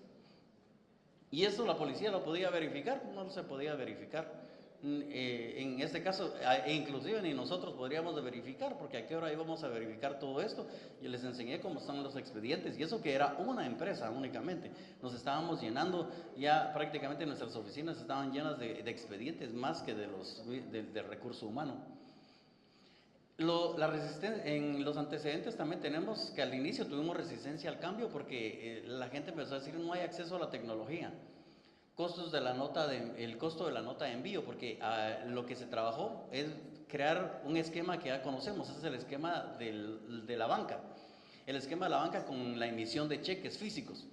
Y eso la policía lo podía verificar, no se podía verificar. En este caso, inclusive ni nosotros podríamos verificar, porque a qué hora íbamos a verificar todo esto. Yo les enseñé cómo son los expedientes, y eso que era una empresa únicamente. Nos estábamos llenando, ya prácticamente nuestras oficinas estaban llenas de expedientes más que del recurso humano. En los antecedentes también tenemos que al inicio tuvimos resistencia al cambio porque la gente empezó a decir no hay acceso a la tecnología. El costo de la nota de envío, porque lo que se trabajó es crear un esquema que ya conocemos, ese es el esquema de la banca. El esquema de la banca con la emisión de cheques físicos.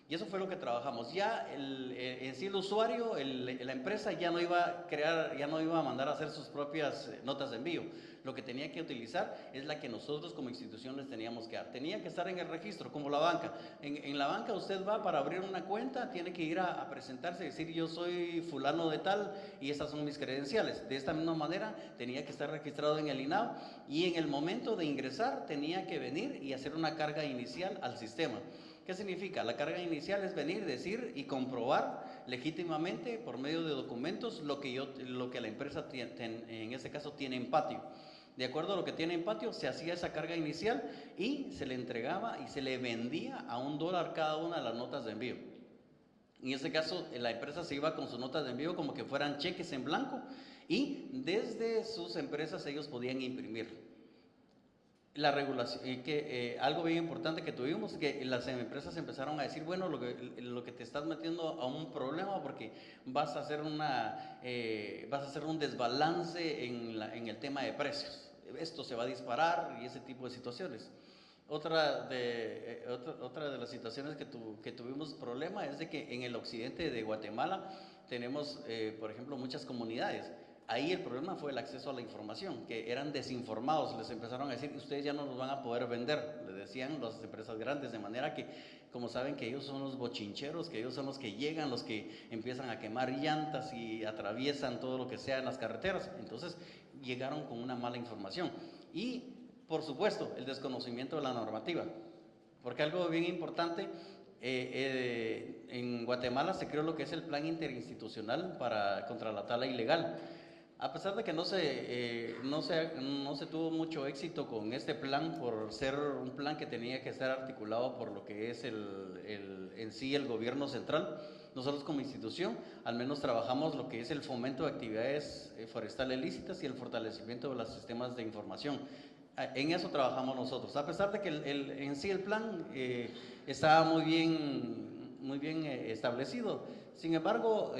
Y eso fue lo que trabajamos. Ya en sí el usuario, la empresa ya no iba a mandar a hacer sus propias notas de envío. Lo que tenía que utilizar es la que nosotros como institución les teníamos que dar. Tenía que estar en el registro, como la banca. En la banca usted va para abrir una cuenta, tiene que ir a presentarse y decir yo soy fulano de tal y estas son mis credenciales. De esta misma manera tenía que estar registrado en el INAV y en el momento de ingresar tenía que venir y hacer una carga inicial al sistema. ¿Qué significa? La carga inicial es venir, decir y comprobar legítimamente por medio de documentos lo que la empresa en este caso tiene en patio. De acuerdo a lo que tiene en patio, se hacía esa carga inicial y se le entregaba y se le vendía a $1 cada una de las notas de envío. En este caso, la empresa se iba con sus notas de envío como que fueran cheques en blanco y desde sus empresas ellos podían imprimir. La regulación, algo bien importante que tuvimos, que las empresas empezaron a decir, bueno, lo que te estás metiendo a un problema porque vas a hacer un desbalance en el tema de precios. Esto se va a disparar y ese tipo de situaciones. Otra de las situaciones que tuvimos problema es de que en el occidente de Guatemala tenemos, por ejemplo, muchas comunidades. Ahí el problema fue el acceso a la información, que eran desinformados, les empezaron a decir, ustedes ya no nos van a poder vender, les decían las empresas grandes, de manera que, como saben que ellos son los bochincheros, que ellos son los que llegan, los que empiezan a quemar llantas y atraviesan todo lo que sea en las carreteras, entonces llegaron con una mala información. Y, por supuesto, el desconocimiento de la normativa, porque algo bien importante, en Guatemala se creó lo que es el Plan Interinstitucional contra la tala ilegal. A pesar de que no se tuvo mucho éxito con este plan por ser un plan que tenía que estar articulado por lo que es en sí el gobierno central, nosotros como institución al menos trabajamos lo que es el fomento de actividades forestales lícitas y el fortalecimiento de los sistemas de información. En eso trabajamos nosotros, a pesar de que en sí el plan estaba muy bien establecido. Sin embargo,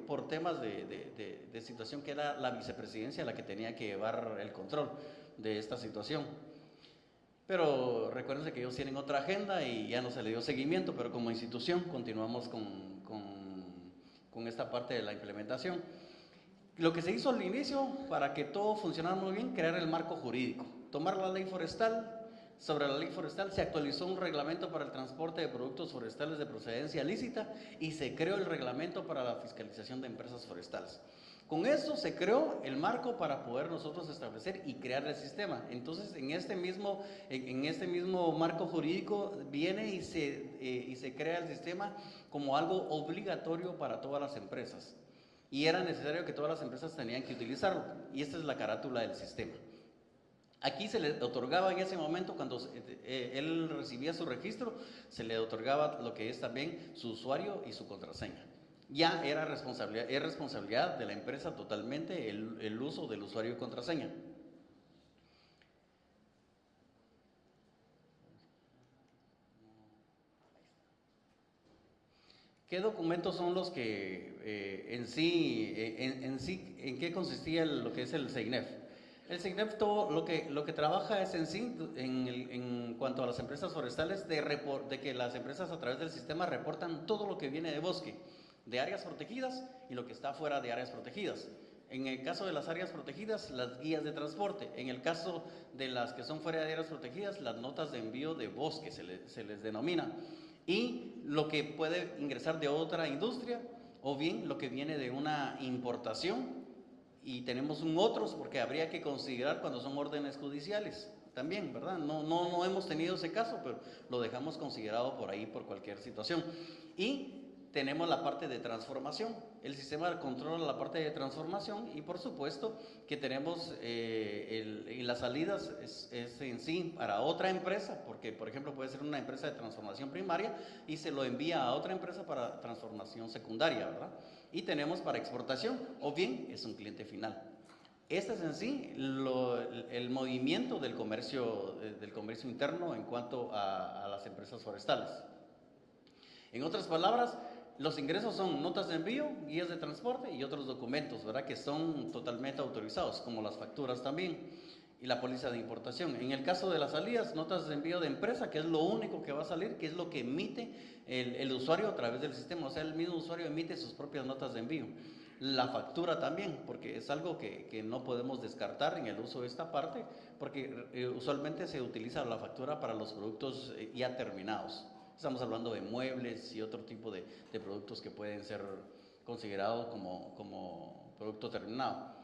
por temas de situación que era la vicepresidencia la que tenía que llevar el control de esta situación. Pero recuérdense que ellos tienen otra agenda y ya no se le dio seguimiento, pero como institución continuamos con esta parte de la implementación. Lo que se hizo al inicio para que todo funcionara muy bien, crear el marco jurídico, tomar la ley forestal. Sobre la ley forestal se actualizó un reglamento para el transporte de productos forestales de procedencia lícita y se creó el reglamento para la fiscalización de empresas forestales. Con eso se creó el marco para poder nosotros establecer y crear el sistema. Entonces, en este mismo marco jurídico viene y se crea el sistema como algo obligatorio para todas las empresas. Y era necesario que todas las empresas tenían que utilizarlo. Y esta es la carátula del sistema. Aquí se le otorgaba en ese momento, cuando él recibía su registro, se le otorgaba lo que es también su usuario y su contraseña. Ya es responsabilidad de la empresa totalmente el uso del usuario y contraseña. ¿Qué documentos son los que en qué consistía lo que es el CEINEF? El CEINEF todo lo que trabaja es en sí, en cuanto a las empresas forestales, de que las empresas a través del sistema reportan todo lo que viene de bosque, de áreas protegidas y lo que está fuera de áreas protegidas. En el caso de las áreas protegidas, las guías de transporte. En el caso de las que son fuera de áreas protegidas, las notas de envío de bosque se les denomina. Y lo que puede ingresar de otra industria, o bien lo que viene de una importación, y tenemos un otros, porque habría que considerar cuando son órdenes judiciales también, ¿verdad? No hemos tenido ese caso, pero lo dejamos considerado por ahí por cualquier situación. Y tenemos la parte de transformación. El sistema controla la parte de transformación y por supuesto que tenemos las salidas es en sí para otra empresa, porque por ejemplo puede ser una empresa de transformación primaria y se lo envía a otra empresa para transformación secundaria, ¿verdad? Y tenemos para exportación, o bien es un cliente final. Este es en sí el movimiento del comercio interno en cuanto a las empresas forestales. En otras palabras, los ingresos son notas de envío, guías de transporte y otros documentos, ¿verdad? Que son totalmente autorizados, como las facturas también, y la póliza de importación. En el caso de las salidas, notas de envío de empresa, que es lo único que va a salir, que es lo que emite el usuario a través del sistema, o sea, el mismo usuario emite sus propias notas de envío. La factura también, porque es algo que no podemos descartar en el uso de esta parte, porque usualmente se utiliza la factura para los productos ya terminados. Estamos hablando de muebles y otro tipo de productos que pueden ser considerados como producto terminado.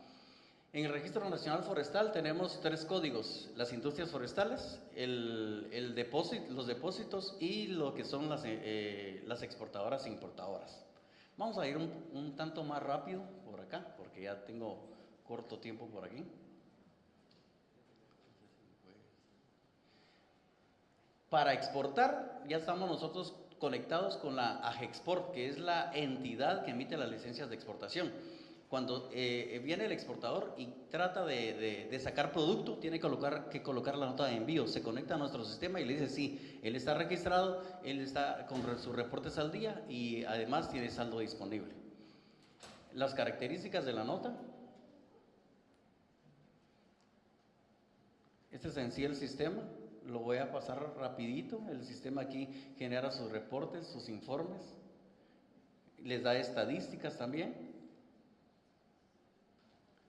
En el Registro Nacional Forestal tenemos 3 códigos: las industrias forestales, los depósitos y lo que son las exportadoras e importadoras. Vamos a ir un tanto más rápido por acá, porque ya tengo corto tiempo por aquí. Para exportar, ya estamos nosotros conectados con la AGEXPORT, que es la entidad que emite las licencias de exportación. Cuando viene el exportador y trata de sacar producto, tiene que colocar la nota de envío. Se conecta a nuestro sistema y le dice, sí, él está registrado, él está con sus reportes al día y además tiene saldo disponible. Las características de la nota. Este es en sí el sistema. Lo voy a pasar rapidito. El sistema aquí genera sus reportes, sus informes, les da estadísticas también.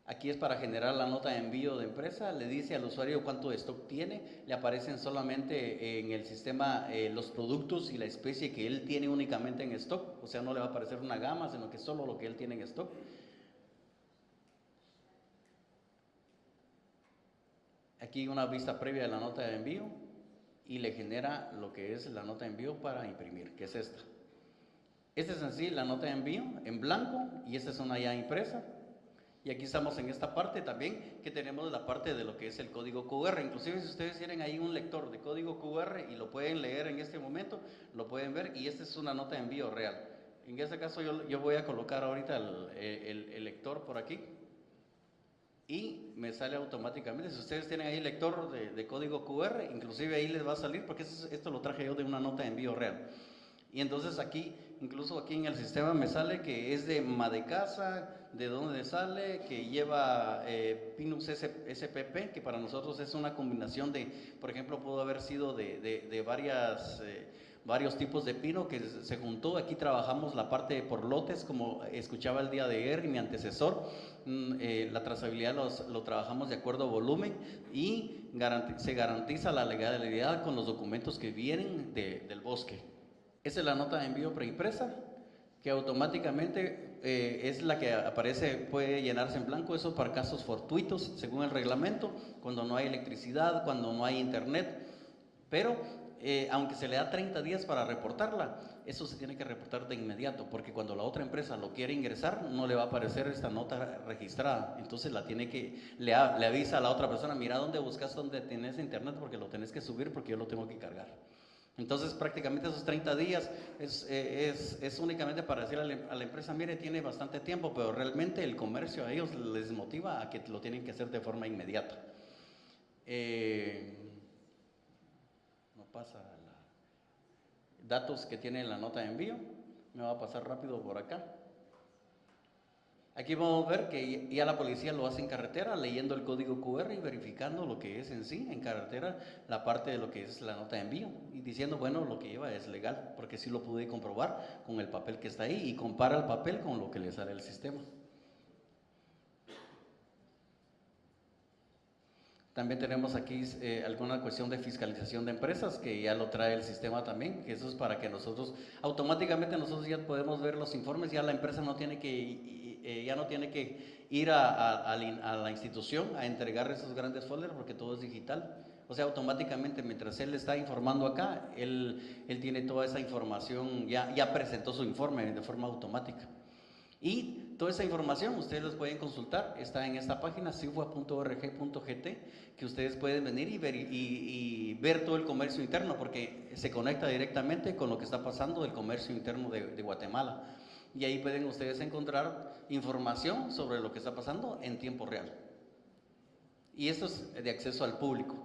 Aquí es para generar la nota de envío de empresa, le dice al usuario cuánto stock tiene, le aparecen solamente en el sistema los productos y la especie que él tiene únicamente en stock, o sea, no le va a aparecer una gama, sino que solo lo que él tiene en stock. Aquí una vista previa de la nota de envío y le genera lo que es la nota de envío para imprimir, que es esta. Esta es en sí la nota de envío en blanco y esta es una ya impresa. Y aquí estamos en esta parte también, que tenemos la parte de lo que es el código QR. Inclusive si ustedes tienen ahí un lector de código QR y lo pueden leer en este momento, lo pueden ver, y esta es una nota de envío real. En este caso yo voy a colocar ahorita el lector por aquí y me sale automáticamente. Si ustedes tienen ahí lector de código QR, inclusive ahí les va a salir, porque esto lo traje yo de una nota de envío real. Y entonces aquí, incluso aquí en el sistema me sale que es de Madecasa, de dónde sale, que lleva Pinus SPP, que para nosotros es una combinación de, por ejemplo, pudo haber sido de varios tipos de pino que se juntó. Aquí trabajamos la parte por lotes, como escuchaba el día de ayer y mi antecesor. La trazabilidad lo trabajamos de acuerdo a volumen y se garantiza la legalidad con los documentos que vienen del bosque. Esa es la nota de envío preimpresa, que automáticamente es la que aparece, puede llenarse en blanco. Eso para casos fortuitos, según el reglamento, cuando no hay electricidad, cuando no hay internet. Pero aunque se le da 30 días para reportarla, eso se tiene que reportar de inmediato, porque cuando la otra empresa lo quiere ingresar, no le va a aparecer esta nota registrada. Entonces le avisa a la otra persona, mira dónde buscas, dónde tienes internet, porque lo tenés que subir, porque yo lo tengo que cargar. Entonces prácticamente esos 30 días es únicamente para decirle a la empresa, mire, tiene bastante tiempo, pero realmente el comercio a ellos les motiva a que lo tienen que hacer de forma inmediata. No pasa datos que tiene la nota de envío, me va a pasar rápido por acá. Aquí vamos a ver que ya la policía lo hace en carretera, leyendo el código QR y verificando lo que es en sí, en carretera, la parte de lo que es la nota de envío, y diciendo, bueno, lo que lleva es legal, porque sí lo pude comprobar con el papel que está ahí, y compara el papel con lo que le sale al sistema. También tenemos aquí alguna cuestión de fiscalización de empresas, que ya lo trae el sistema también, que eso es para que nosotros, automáticamente nosotros ya podemos ver los informes, ya la empresa no tiene que, ya no tiene que ir a la institución a entregar esos grandes folders, porque todo es digital. O sea, automáticamente, mientras él está informando acá, él tiene toda esa información, ya presentó su informe de forma automática. Y toda esa información ustedes los pueden consultar, está en esta página cifua.org.gt, que ustedes pueden venir y ver todo el comercio interno, porque se conecta directamente con lo que está pasando del comercio interno de Guatemala. Y ahí pueden ustedes encontrar información sobre lo que está pasando en tiempo real. Y esto es de acceso al público,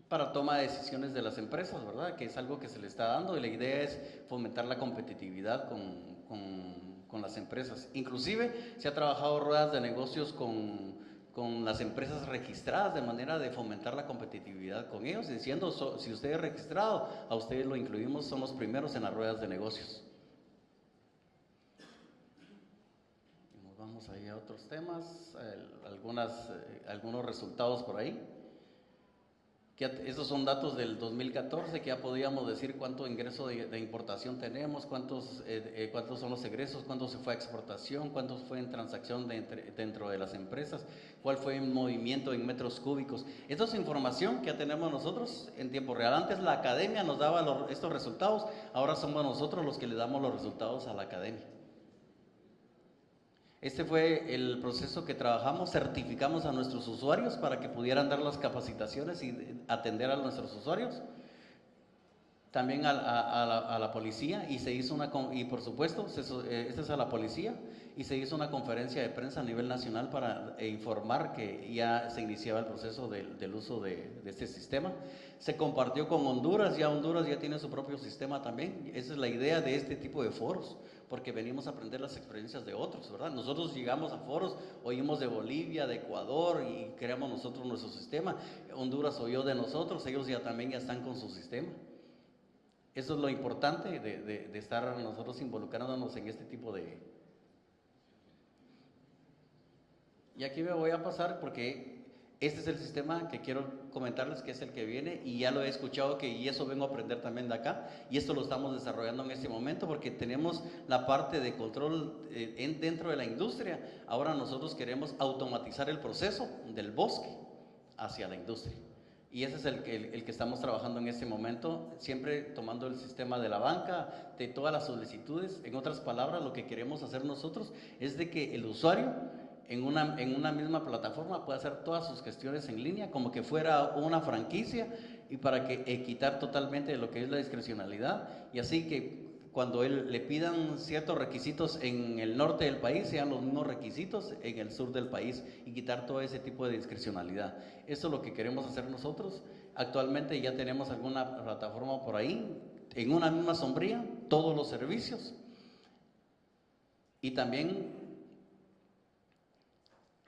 para toma de decisiones de las empresas, ¿verdad? Que es algo que se le está dando, y la idea es fomentar la competitividad con las empresas. Inclusive se ha trabajado ruedas de negocios con las empresas registradas, de manera de fomentar la competitividad con ellos, diciendo, si usted es registrado, a ustedes lo incluimos, son los primeros en las ruedas de negocios. Nos vamos ahí a otros temas, algunos resultados por ahí. Estos son datos del 2014, que ya podíamos decir cuánto ingreso de importación tenemos, cuántos son los egresos, cuánto se fue a exportación, cuánto fue en transacción dentro de las empresas, cuál fue el movimiento en metros cúbicos. Esta es información que ya tenemos nosotros en tiempo real. Antes la academia nos daba estos resultados, ahora somos nosotros los que le damos los resultados a la academia. Este fue el proceso que trabajamos, certificamos a nuestros usuarios para que pudieran dar las capacitaciones y atender a nuestros usuarios, también a la policía, y se hizo y por supuesto, este es a la policía, y se hizo una conferencia de prensa a nivel nacional para informar que ya se iniciaba el proceso del uso de este sistema. Se compartió con Honduras ya tiene su propio sistema también. Esa es la idea de este tipo de foros, porque venimos a aprender las experiencias de otros, ¿verdad? Nosotros llegamos a foros, oímos de Bolivia, de Ecuador, y creamos nosotros nuestro sistema. Honduras oyó de nosotros, ellos ya están con su sistema. Eso es lo importante de estar nosotros involucrándonos en este tipo de... Y aquí me voy a pasar porque este es el sistema que quiero comentarles, que es el que viene, y ya lo he escuchado, y eso vengo a aprender también de acá, y esto lo estamos desarrollando en este momento porque tenemos la parte de control dentro de la industria. Ahora nosotros queremos automatizar el proceso del bosque hacia la industria, y ese es el que estamos trabajando en este momento, siempre tomando el sistema de la banca, de todas las solicitudes. En otras palabras, lo que queremos hacer nosotros es de que el usuario en una misma plataforma puede hacer todas sus gestiones en línea, como que fuera una franquicia, y para que quitar totalmente lo que es la discrecionalidad, y así que cuando le pidan ciertos requisitos en el norte del país, sean los mismos requisitos en el sur del país, y quitar todo ese tipo de discrecionalidad. Eso es lo que queremos hacer nosotros. Actualmente ya tenemos alguna plataforma por ahí, en una misma sombría, todos los servicios. Y también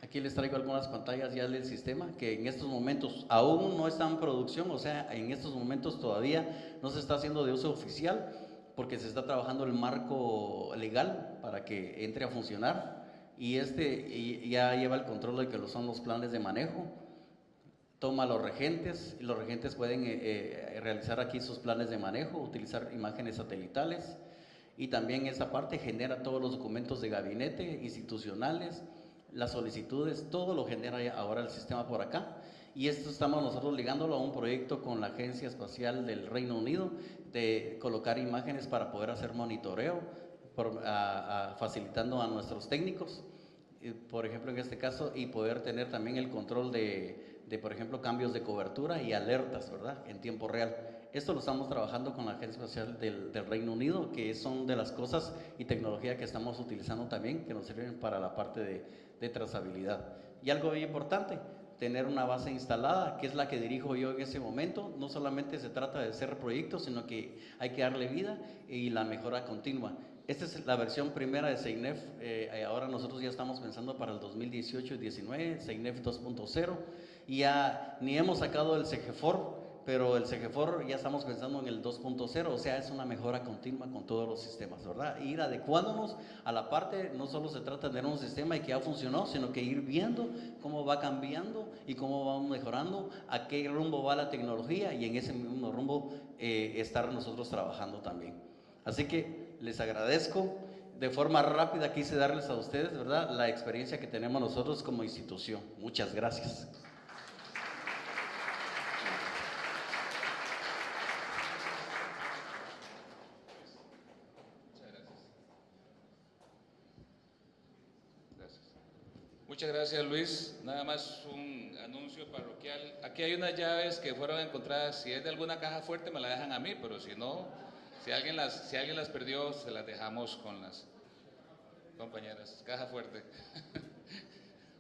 aquí les traigo algunas pantallas ya del sistema, que en estos momentos aún no está en producción, o sea, en estos momentos todavía no se está haciendo de uso oficial, porque se está trabajando el marco legal para que entre a funcionar, y ya lleva el control de que son los planes de manejo, toma los regentes, y los regentes pueden realizar aquí sus planes de manejo, utilizar imágenes satelitales, y también esa parte genera todos los documentos de gabinete, institucionales, las solicitudes, todo lo genera ahora el sistema por acá. Y esto estamos nosotros ligándolo a un proyecto con la Agencia Espacial del Reino Unido, de colocar imágenes para poder hacer monitoreo, facilitando a nuestros técnicos, por ejemplo en este caso, y poder tener también el control de por ejemplo, cambios de cobertura y alertas, ¿verdad?, en tiempo real. Esto lo estamos trabajando con la Agencia Espacial del Reino Unido, que son de las cosas y tecnología que estamos utilizando también, que nos sirven para la parte de trazabilidad. Y algo bien importante, tener una base instalada, que es la que dirijo yo en ese momento. No solamente se trata de hacer proyectos, sino que hay que darle vida y la mejora continua. Esta es la versión primera de SEINEF. Ahora nosotros ya estamos pensando para el 2018 y 19, SEINEF 2.0, y ya ni hemos sacado el CEGEFOR, pero el CEGEFOR ya estamos pensando en el 2.0, o sea, es una mejora continua con todos los sistemas, ¿verdad? Ir adecuándonos a la parte, no solo se trata de tener un sistema y que ya funcionó, sino que ir viendo cómo va cambiando y cómo vamos mejorando, a qué rumbo va la tecnología y en ese mismo rumbo estar nosotros trabajando también. Así que les agradezco. De forma rápida quise darles a ustedes, ¿verdad?, la experiencia que tenemos nosotros como institución. Muchas gracias. Muchas gracias, Luis. Nada más un anuncio parroquial. Aquí hay unas llaves que fueron encontradas. Si es de alguna caja fuerte, me la dejan a mí, pero si no, si alguien las perdió, se las dejamos con las compañeras. Caja fuerte.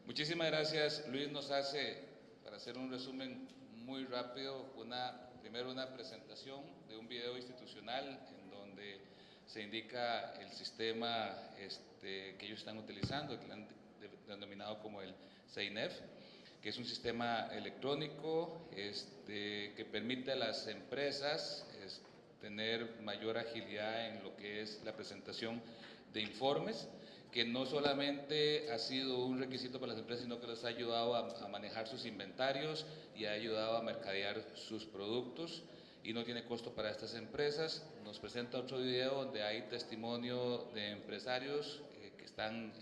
Muchísimas gracias. Luis nos hace, para hacer un resumen muy rápido, primero una presentación de un video institucional en donde se indica el sistema que ellos están utilizando, que han denominado como el CEINEF, que es un sistema electrónico que permite a las empresas tener mayor agilidad en lo que es la presentación de informes, que no solamente ha sido un requisito para las empresas, sino que les ha ayudado a manejar sus inventarios y ha ayudado a mercadear sus productos y no tiene costo para estas empresas. Nos presenta otro video donde hay testimonio de empresarios que están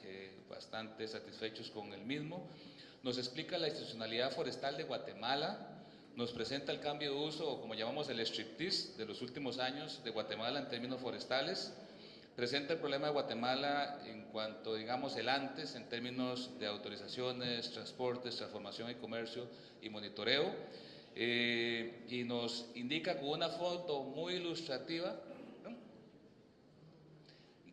bastante satisfechos con el mismo. Nos explica la institucionalidad forestal de Guatemala, nos presenta el cambio de uso, o como llamamos el striptease de los últimos años de Guatemala en términos forestales, presenta el problema de Guatemala en cuanto, digamos, el antes en términos de autorizaciones, transportes, transformación y comercio y monitoreo, y nos indica con una foto muy ilustrativa, ¿no?,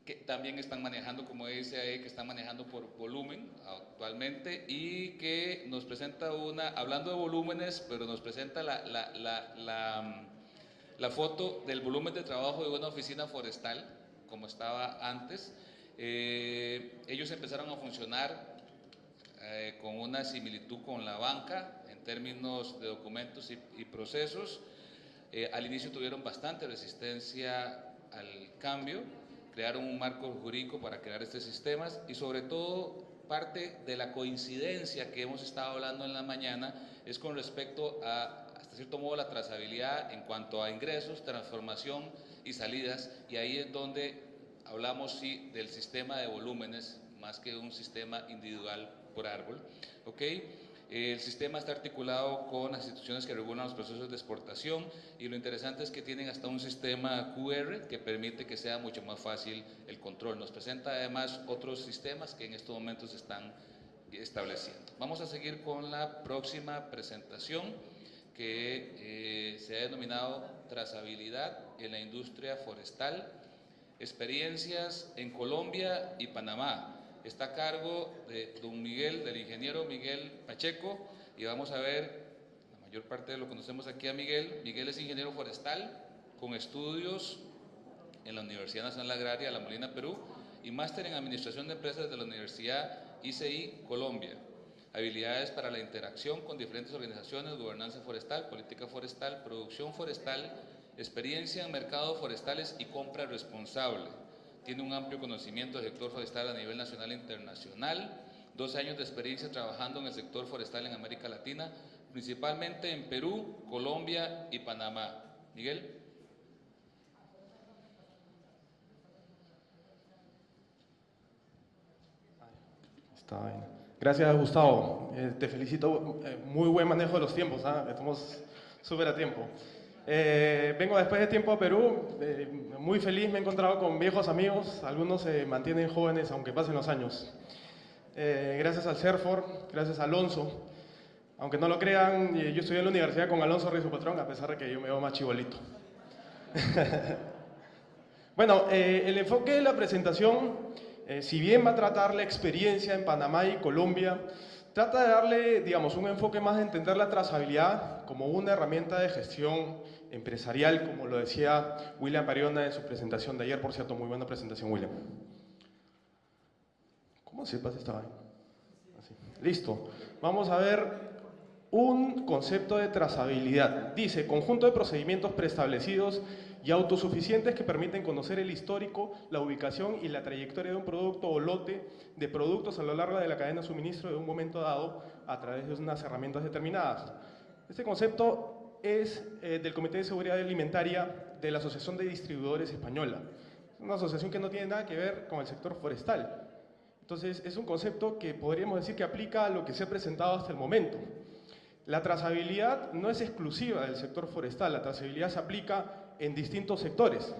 que también están manejando, como dice ahí, que están manejando por volumen actualmente, y que nos presenta hablando de volúmenes, pero nos presenta la foto del volumen de trabajo de una oficina forestal, como estaba antes. Ellos empezaron a funcionar con una similitud con la banca en términos de documentos y procesos. Al inicio tuvieron bastante resistencia al cambio, crearon un marco jurídico para crear estos sistemas y sobre todo parte de la coincidencia que hemos estado hablando en la mañana es con respecto a, hasta cierto modo, la trazabilidad en cuanto a ingresos, transformación y salidas, y ahí es donde hablamos sí del sistema de volúmenes más que un sistema individual por árbol, ¿ok? El sistema está articulado con las instituciones que regulan los procesos de exportación y lo interesante es que tienen hasta un sistema QR que permite que sea mucho más fácil el control. Nos presenta además otros sistemas que en estos momentos se están estableciendo. Vamos a seguir con la próxima presentación que se ha denominado Trazabilidad en la industria forestal, experiencias en Colombia y Panamá. Está a cargo de del ingeniero Miguel Pacheco, y vamos a ver, la mayor parte de lo conocemos aquí a Miguel. Miguel es ingeniero forestal con estudios en la Universidad Nacional Agraria La Molina, Perú, y máster en Administración de Empresas de la Universidad ICI Colombia. Habilidades para la interacción con diferentes organizaciones, gobernanza forestal, política forestal, producción forestal, experiencia en mercados forestales y compra responsable. Tiene un amplio conocimiento del sector forestal a nivel nacional e internacional, 12 años de experiencia trabajando en el sector forestal en América Latina, principalmente en Perú, Colombia y Panamá. Miguel. Está bien. Gracias, Gustavo. Te felicito, muy buen manejo de los tiempos, ¿eh? Estamos súper a tiempo. Vengo después de tiempo a Perú, muy feliz, me he encontrado con viejos amigos, algunos se mantienen jóvenes aunque pasen los años. Gracias al CERFOR, gracias a Alonso, aunque no lo crean, yo estudié en la universidad con Alonso Rizzo Patrón, a pesar de que yo me veo más chibolito. Bueno, el enfoque de la presentación, si bien va a tratar la experiencia en Panamá y Colombia, trata de darle, digamos, un enfoque más de entender la trazabilidad como una herramienta de gestión empresarial, como lo decía William Pariona en su presentación de ayer. Por cierto, muy buena presentación, William. ¿Cómo se pasa esta vaina? Así. Listo. Vamos a ver un concepto de trazabilidad. Dice, conjunto de procedimientos preestablecidos y autosuficientes que permiten conocer el histórico, la ubicación y la trayectoria de un producto o lote de productos a lo largo de la cadena de suministro de un momento dado a través de unas herramientas determinadas. Este concepto es del Comité de Seguridad Alimentaria de la Asociación de Distribuidores Española. Es una asociación que no tiene nada que ver con el sector forestal. Entonces, es un concepto que podríamos decir que aplica a lo que se ha presentado hasta el momento. La trazabilidad no es exclusiva del sector forestal, la trazabilidad se aplica en distintos sectores,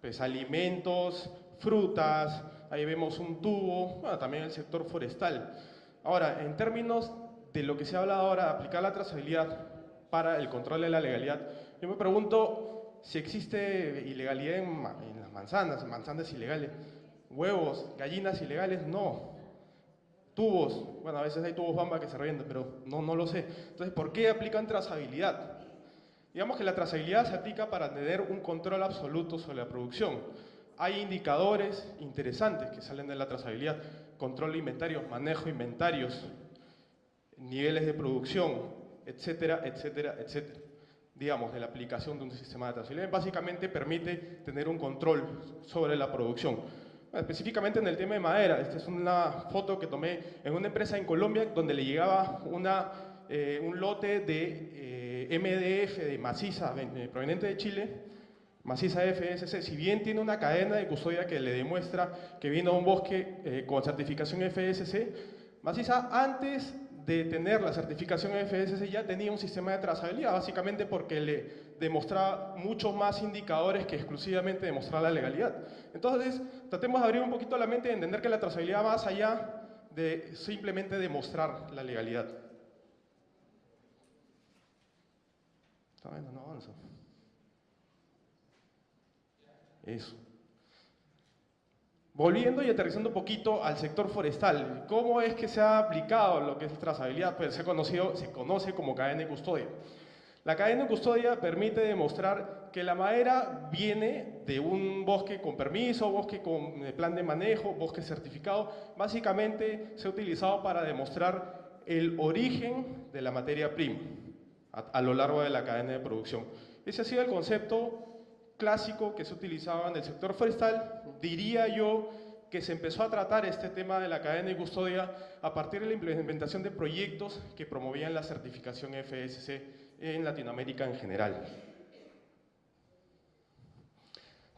pues alimentos, frutas, ahí vemos un tubo, bueno, también el sector forestal. Ahora, en términos de lo que se ha hablado ahora, de aplicar la trazabilidad para el control de la legalidad, yo me pregunto si existe ilegalidad en las manzanas ilegales, huevos, gallinas ilegales, no. Tubos, bueno, a veces hay tubos Bamba que se revientan, pero no lo sé. Entonces, ¿por qué aplican trazabilidad? Digamos que la trazabilidad se aplica para tener un control absoluto sobre la producción. Hay indicadores interesantes que salen de la trazabilidad: control de inventarios, manejo de inventarios, niveles de producción, etcétera, etcétera, etcétera. Digamos, de la aplicación de un sistema de trazabilidad. Básicamente permite tener un control sobre la producción. Específicamente en el tema de madera, esta es una foto que tomé en una empresa en Colombia donde le llegaba un lote de MDF de maciza proveniente de Chile, maciza FSC. Si bien tiene una cadena de custodia que le demuestra que vino a un bosque con certificación FSC, maciza antes de tener la certificación FSC ya tenía un sistema de trazabilidad, básicamente porque le demostraba muchos más indicadores que exclusivamente demostrar la legalidad. Entonces, tratemos de abrir un poquito la mente y entender que la trazabilidad va más allá de simplemente demostrar la legalidad. Está bien, no avanza. Eso. Volviendo y aterrizando un poquito al sector forestal, ¿cómo es que se ha aplicado lo que es trazabilidad? Pues se conoce como cadena de custodia. La cadena de custodia permite demostrar que la madera viene de un bosque con permiso, bosque con plan de manejo, bosque certificado. Básicamente se ha utilizado para demostrar el origen de la materia prima a lo largo de la cadena de producción. Ese ha sido el concepto clásico que se utilizaba en el sector forestal. Diría yo que se empezó a tratar este tema de la cadena de custodia a partir de la implementación de proyectos que promovían la certificación FSC en Latinoamérica en general.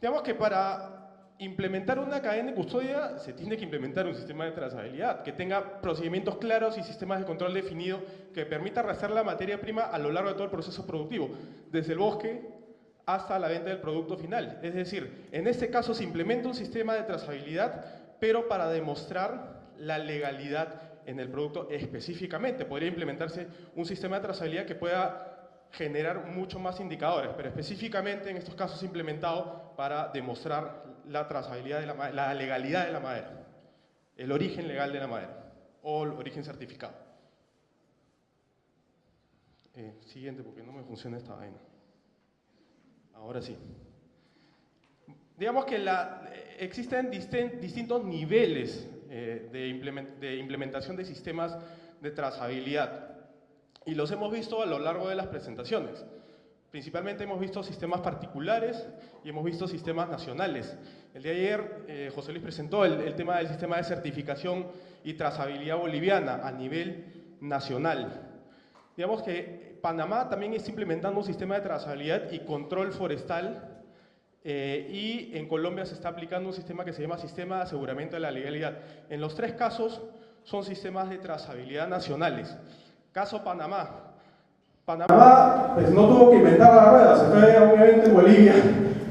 Digamos que para implementar una cadena de custodia se tiene que implementar un sistema de trazabilidad que tenga procedimientos claros y sistemas de control definido que permita rastrear la materia prima a lo largo de todo el proceso productivo, desde el bosque hasta la venta del producto final. Es decir, en este caso se implementa un sistema de trazabilidad, pero para demostrar la legalidad en el producto específicamente. Podría implementarse un sistema de trazabilidad que pueda generar mucho más indicadores, pero específicamente en estos casos implementado para demostrar la trazabilidad de la legalidad de la madera, el origen legal de la madera o el origen certificado. Siguiente, porque no me funciona esta vaina. Ahora sí. Digamos que existen distintos niveles de implementación de sistemas de trazabilidad y los hemos visto a lo largo de las presentaciones. Principalmente hemos visto sistemas particulares y hemos visto sistemas nacionales. El de ayer José Luis presentó el tema del sistema de certificación y trazabilidad boliviana a nivel nacional. Digamos que Panamá también está implementando un sistema de trazabilidad y control forestal y en Colombia se está aplicando un sistema que se llama Sistema de Aseguramiento de la Legalidad. En los tres casos son sistemas de trazabilidad nacionales. Caso Panamá. Panamá pues, no tuvo que inventar la rueda, se fue a un evento en Bolivia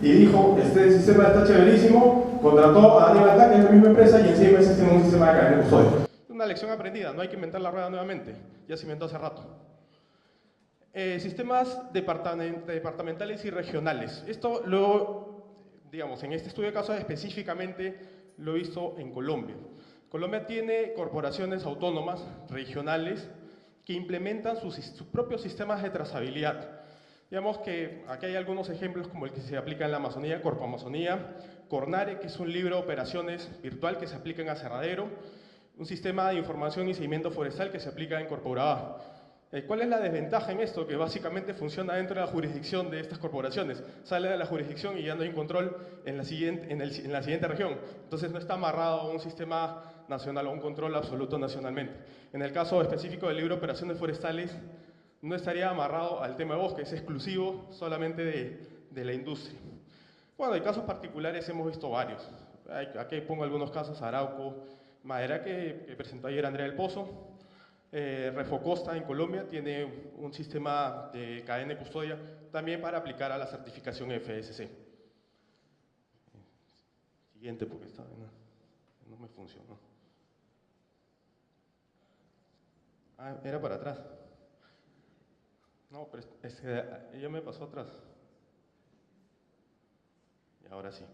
y dijo, este sistema está chéverísimo, contrató a Daniel Altán, que es la misma empresa, y en 6 meses tiene un sistema de cadena de custodia. Una lección aprendida, no hay que inventar la rueda nuevamente, ya se inventó hace rato. Sistemas departamentales y regionales. Esto luego, digamos, en este estudio de casos específicamente lo he visto en Colombia. Colombia tiene corporaciones autónomas regionales que implementan sus propios sistemas de trazabilidad. Digamos que aquí hay algunos ejemplos como el que se aplica en la Amazonía, Corpo Amazonía, Cornare, que es un libro de operaciones virtual que se aplica en Aserradero, un sistema de información y seguimiento forestal que se aplica en Corpo Urabá. ¿Cuál es la desventaja en esto? Que básicamente funciona dentro de la jurisdicción de estas corporaciones. Sale de la jurisdicción y ya no hay un control en la siguiente región. Entonces no está amarrado a un sistema nacional o un control absoluto nacionalmente. En el caso específico del libro de operaciones forestales, no estaría amarrado al tema de bosque, es exclusivo solamente de la industria. Bueno, hay casos particulares, hemos visto varios. Aquí pongo algunos casos: Arauco, Madera, que presentó ayer Andrea del Pozo. Refocosta en Colombia tiene un sistema de cadena de custodia también para aplicar a la certificación FSC. Siguiente, porque esta no me funcionó. Ah, era para atrás. No, pero es que ella me pasó atrás. Y ahora sí.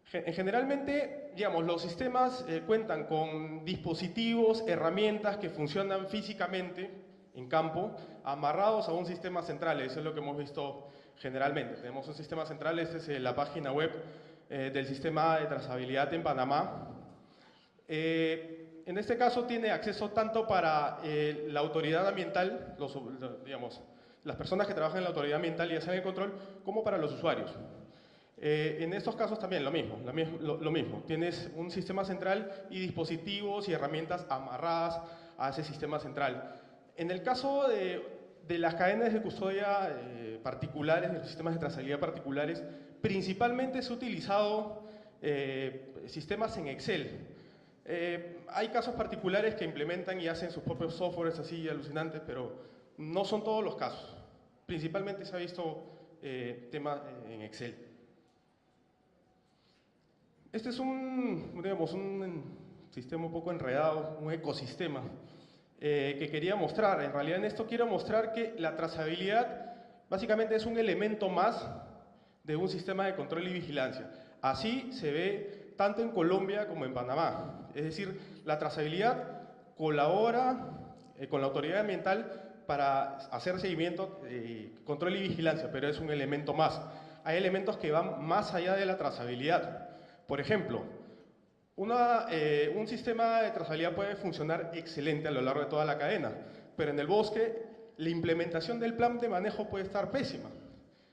Generalmente, digamos, los sistemas cuentan con dispositivos, herramientas que funcionan físicamente en campo, amarrados a un sistema central. Eso es lo que hemos visto generalmente. Tenemos un sistema central, esta es la página web del sistema de trazabilidad en Panamá. En este caso tiene acceso tanto para la autoridad ambiental, digamos, las personas que trabajan en la autoridad ambiental y hacen el control, como para los usuarios. En estos casos también lo mismo. Tienes un sistema central y dispositivos y herramientas amarradas a ese sistema central. En el caso de las cadenas de custodia particulares, de los sistemas de trazabilidad particulares, principalmente se ha utilizado sistemas en Excel. Hay casos particulares que implementan y hacen sus propios softwares así alucinantes, pero no son todos los casos. Principalmente se ha visto temas en Excel. Este es un sistema un poco enredado, un ecosistema que quería mostrar. En realidad en esto quiero mostrar que la trazabilidad básicamente es un elemento más de un sistema de control y vigilancia. Así se ve tanto en Colombia como en Panamá. Es decir, la trazabilidad colabora con la autoridad ambiental para hacer seguimiento, control y vigilancia, pero es un elemento más. Hay elementos que van más allá de la trazabilidad. Por ejemplo, un sistema de trazabilidad puede funcionar excelente a lo largo de toda la cadena, pero en el bosque la implementación del plan de manejo puede estar pésima.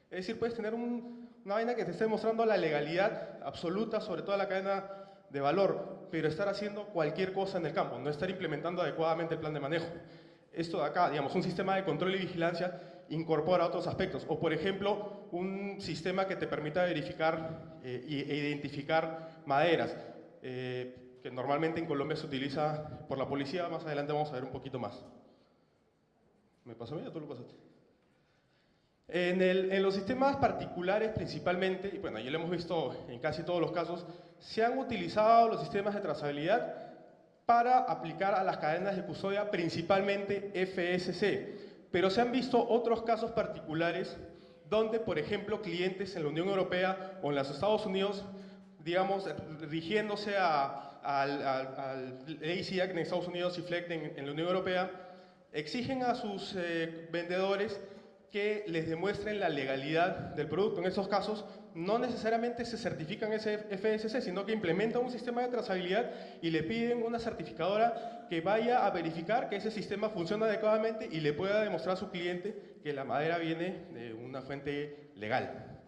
Es decir, puedes tener una vaina que te esté mostrando la legalidad absoluta sobre toda la cadena de valor, pero estar haciendo cualquier cosa en el campo, no estar implementando adecuadamente el plan de manejo. Esto de acá, digamos, un sistema de control y vigilancia incorpora otros aspectos. O, por ejemplo, un sistema que te permita verificar e identificar maderas, que normalmente en Colombia se utiliza por la policía. Más adelante vamos a ver un poquito más. ¿Me pasó a mí o tú lo pasaste? En los sistemas particulares principalmente, y bueno, ya lo hemos visto en casi todos los casos, se han utilizado los sistemas de trazabilidad para aplicar a las cadenas de custodia, principalmente FSC. Pero se han visto otros casos particulares donde, por ejemplo, clientes en la Unión Europea o en los Estados Unidos, digamos, rigiéndose al AC Act en Estados Unidos y FLEGT en la Unión Europea, exigen a sus vendedores que les demuestren la legalidad del producto. En esos casos, no necesariamente se certifican ese FSC, sino que implementan un sistema de trazabilidad y le piden una certificadora que vaya a verificar que ese sistema funciona adecuadamente y le pueda demostrar a su cliente que la madera viene de una fuente legal.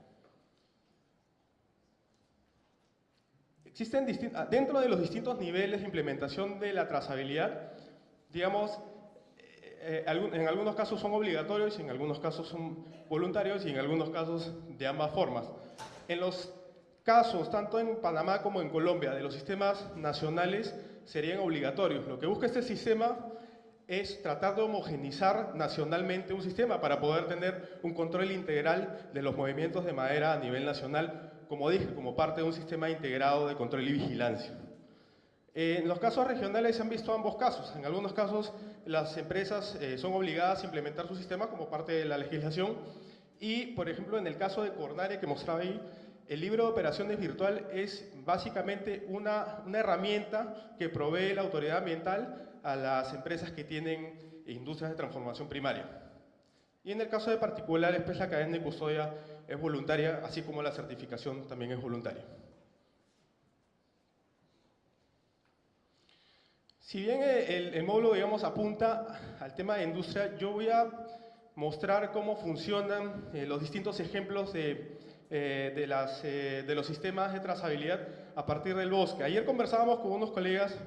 Existen dentro de los distintos niveles de implementación de la trazabilidad, digamos, en algunos casos son obligatorios, en algunos casos son voluntarios y en algunos casos de ambas formas. En los casos, tanto en Panamá como en Colombia, de los sistemas nacionales serían obligatorios. Lo que busca este sistema es tratar de homogenizar nacionalmente un sistema para poder tener un control integral de los movimientos de madera a nivel nacional, como dije, como parte de un sistema integrado de control y vigilancia. En los casos regionales se han visto ambos casos. En algunos casos las empresas son obligadas a implementar su sistema como parte de la legislación y, por ejemplo, en el caso de Cornare que mostraba ahí, el libro de operaciones virtual es básicamente una herramienta que provee la autoridad ambiental a las empresas que tienen industrias de transformación primaria. Y en el caso de particulares, pues la cadena de custodia es voluntaria, así como la certificación también es voluntaria. Si bien el módulo, digamos, apunta al tema de industria, yo voy a mostrar cómo funcionan los distintos ejemplos de los sistemas de trazabilidad a partir del bosque. Ayer conversábamos con unos colegas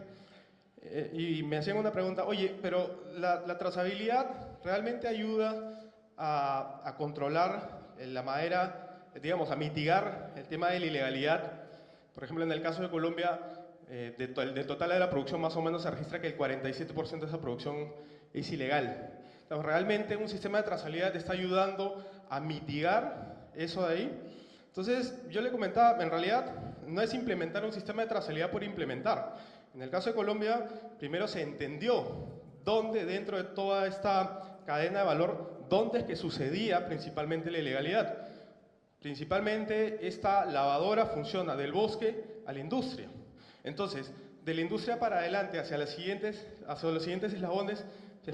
y me hacían una pregunta, oye, pero la trazabilidad realmente ayuda a controlar la madera, digamos, a mitigar el tema de la ilegalidad. Por ejemplo, en el caso de Colombia, del total de la producción más o menos se registra que el 47% de esa producción es ilegal. Entonces, realmente un sistema de trazabilidad te está ayudando a mitigar eso de ahí. Entonces, yo le comentaba, en realidad no es implementar un sistema de trazabilidad por implementar. En el caso de Colombia, primero se entendió dónde dentro de toda esta cadena de valor, dónde es que sucedía principalmente la ilegalidad. Principalmente esta lavadora funciona del bosque a la industria. Entonces, de la industria para adelante hacia los siguientes eslabones,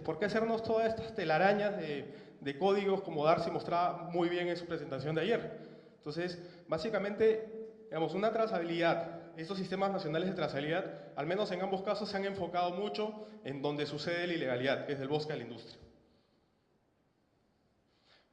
¿por qué hacernos todas estas telarañas de códigos como Darcy mostraba muy bien en su presentación de ayer? Entonces, básicamente, digamos, una trazabilidad, estos sistemas nacionales de trazabilidad, al menos en ambos casos se han enfocado mucho en donde sucede la ilegalidad, que es del bosque a la industria.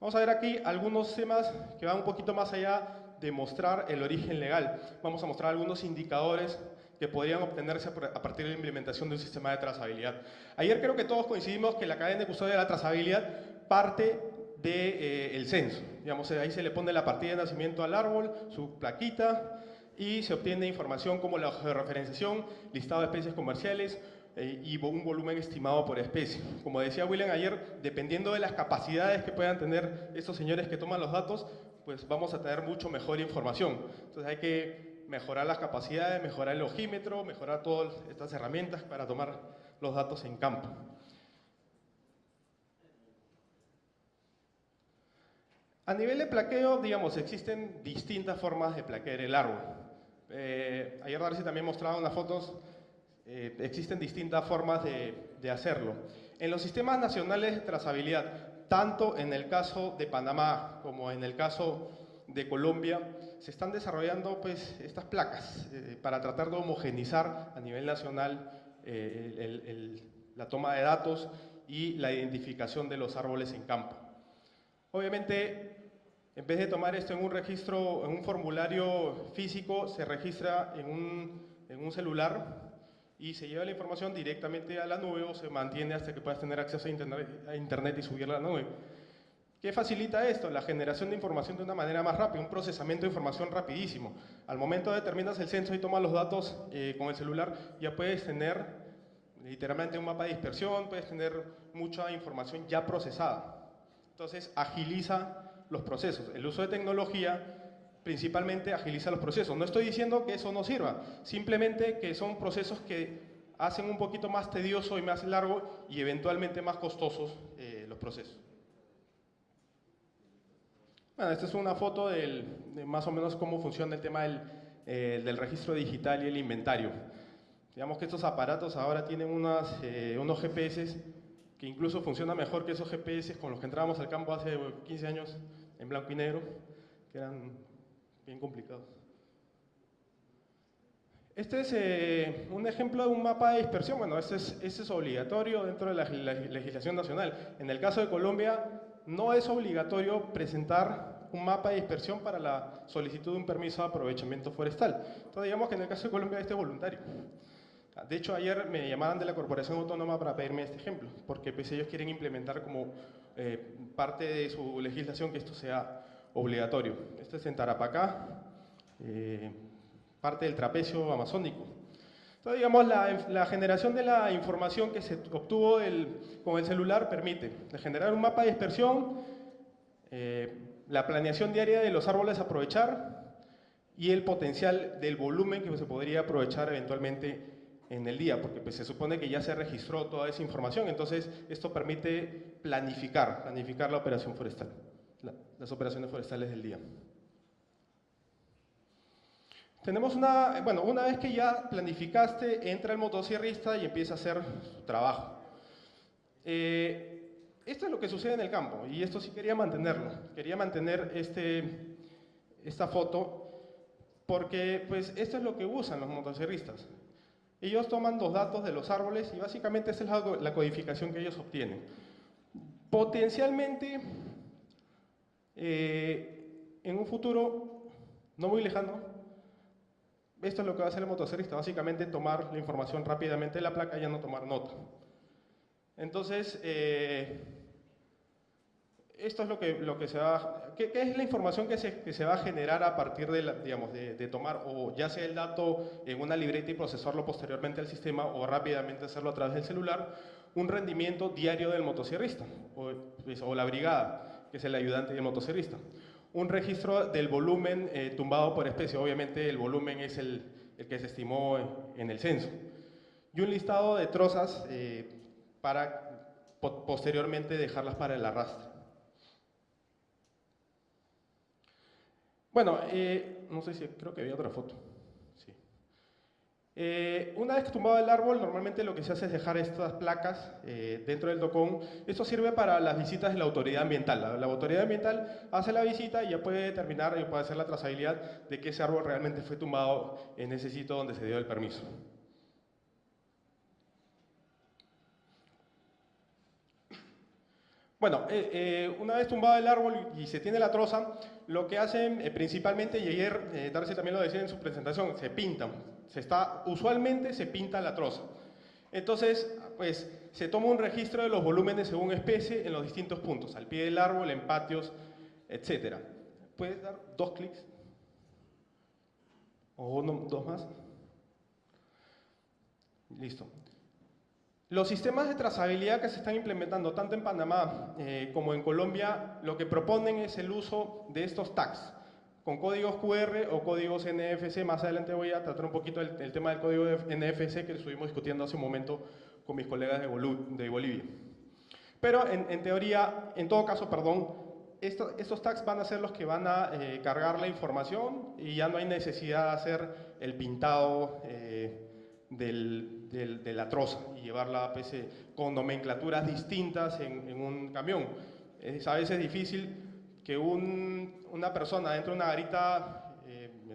Vamos a ver aquí algunos temas que van un poquito más allá de mostrar el origen legal. Vamos a mostrar algunos indicadores que podrían obtenerse a partir de la implementación de un sistema de trazabilidad. Ayer creo que todos coincidimos que la cadena de custodia de la trazabilidad parte del censo. Digamos, ahí se le pone la partida de nacimiento al árbol, su plaquita, y se obtiene información como la georreferenciación, listado de especies comerciales y un volumen estimado por especie. Como decía William ayer, dependiendo de las capacidades que puedan tener estos señores que toman los datos, pues vamos a tener mucho mejor información. Entonces hay que mejorar las capacidades, mejorar el ojímetro, mejorar todas estas herramientas para tomar los datos en campo. A nivel de plaqueo, digamos, existen distintas formas de plaquear el árbol. Ayer Darcy también mostraba unas fotos, existen distintas formas de hacerlo. En los sistemas nacionales de trazabilidad, tanto en el caso de Panamá como en el caso de Colombia, se están desarrollando pues, estas placas para tratar de homogenizar a nivel nacional la toma de datos y la identificación de los árboles en campo. Obviamente, en vez de tomar esto en un registro, en un formulario físico, se registra en un celular y se lleva la información directamente a la nube o se mantiene hasta que puedas tener acceso a internet y subirla a la nube. ¿Qué facilita esto? La generación de información de una manera más rápida, un procesamiento de información rapidísimo. Al momento de terminas el censo y tomas los datos con el celular, ya puedes tener literalmente un mapa de dispersión, puedes tener mucha información ya procesada. Entonces, agiliza los procesos. El uso de tecnología principalmente agiliza los procesos. No estoy diciendo que eso no sirva, simplemente que son procesos que hacen un poquito más tedioso y más largo y eventualmente más costosos los procesos. Bueno, esta es una foto de más o menos cómo funciona el tema del registro digital y el inventario. Digamos que estos aparatos ahora tienen unos GPS que incluso funcionan mejor que esos GPS con los que entrábamos al campo hace 15 años en blanco y negro, que eran bien complicados. Este es un ejemplo de un mapa de dispersión. Bueno, este es obligatorio dentro de la legislación nacional. En el caso de Colombia, no es obligatorio presentar un mapa de dispersión para la solicitud de un permiso de aprovechamiento forestal. Entonces, digamos que en el caso de Colombia este es voluntario. De hecho, ayer me llamaron de la Corporación Autónoma para pedirme este ejemplo, porque pues, ellos quieren implementar como parte de su legislación que esto sea obligatorio. Esto es en Tarapacá, parte del trapecio amazónico. Entonces, digamos, la generación de la información que se obtuvo con el celular permite generar un mapa de dispersión, la planeación diaria de los árboles a aprovechar y el potencial del volumen que se podría aprovechar eventualmente en el día, porque pues, se supone que ya se registró toda esa información, entonces esto permite planificar la operación forestal, las operaciones forestales del día. Tenemos una vez que ya planificaste, entra el motosierrista y empieza a hacer su trabajo. Esto es lo que sucede en el campo, y esto sí quería mantenerlo. Quería mantener esta foto, porque pues esto es lo que usan los motosierristas. Ellos toman los datos de los árboles y básicamente esa es la codificación que ellos obtienen. Potencialmente, en un futuro no muy lejano, esto es lo que va a hacer el motosierrista, básicamente tomar la información rápidamente de la placa y ya no tomar nota. Entonces, esto es lo que se va, ¿qué es la información que se va a generar a partir de, de tomar, o ya sea el dato en una libreta y procesarlo posteriormente al sistema, o rápidamente hacerlo a través del celular? Un rendimiento diario del motosierrista, o la brigada, que es el ayudante del motosierrista. Un registro del volumen tumbado por especie, obviamente el volumen es el que se estimó en el censo. Y un listado de trozas para posteriormente dejarlas para el arrastre. Bueno, no sé si, creo que había otra foto. Sí. Una vez que tumbado el árbol, normalmente lo que se hace es dejar estas placas dentro del docón. Esto sirve para las visitas de la autoridad ambiental. La autoridad ambiental hace la visita y ya puede determinar y puede hacer la trazabilidad de que ese árbol realmente fue tumbado en ese sitio donde se dio el permiso. Bueno, una vez tumbado el árbol y se tiene la troza, lo que hacen principalmente, y ayer Darcy también lo decía en su presentación, se pintan. Usualmente se pinta la troza. Entonces, pues, se toma un registro de los volúmenes según especie en los distintos puntos, al pie del árbol, en patios, etc. ¿Puedes dar 2 clics? ¿O dos más? Listo. Los sistemas de trazabilidad que se están implementando tanto en Panamá como en Colombia, lo que proponen es el uso de estos tags, con códigos QR o códigos NFC. Más adelante voy a tratar un poquito el tema del código NFC que estuvimos discutiendo hace un momento con mis colegas de Bolivia. Pero en teoría, en todo caso, perdón, estos tags van a ser los que van a cargar la información y ya no hay necesidad de hacer el pintado de la troza y llevarla pues, con nomenclaturas distintas en un camión. Es a veces difícil que una persona dentro de una garita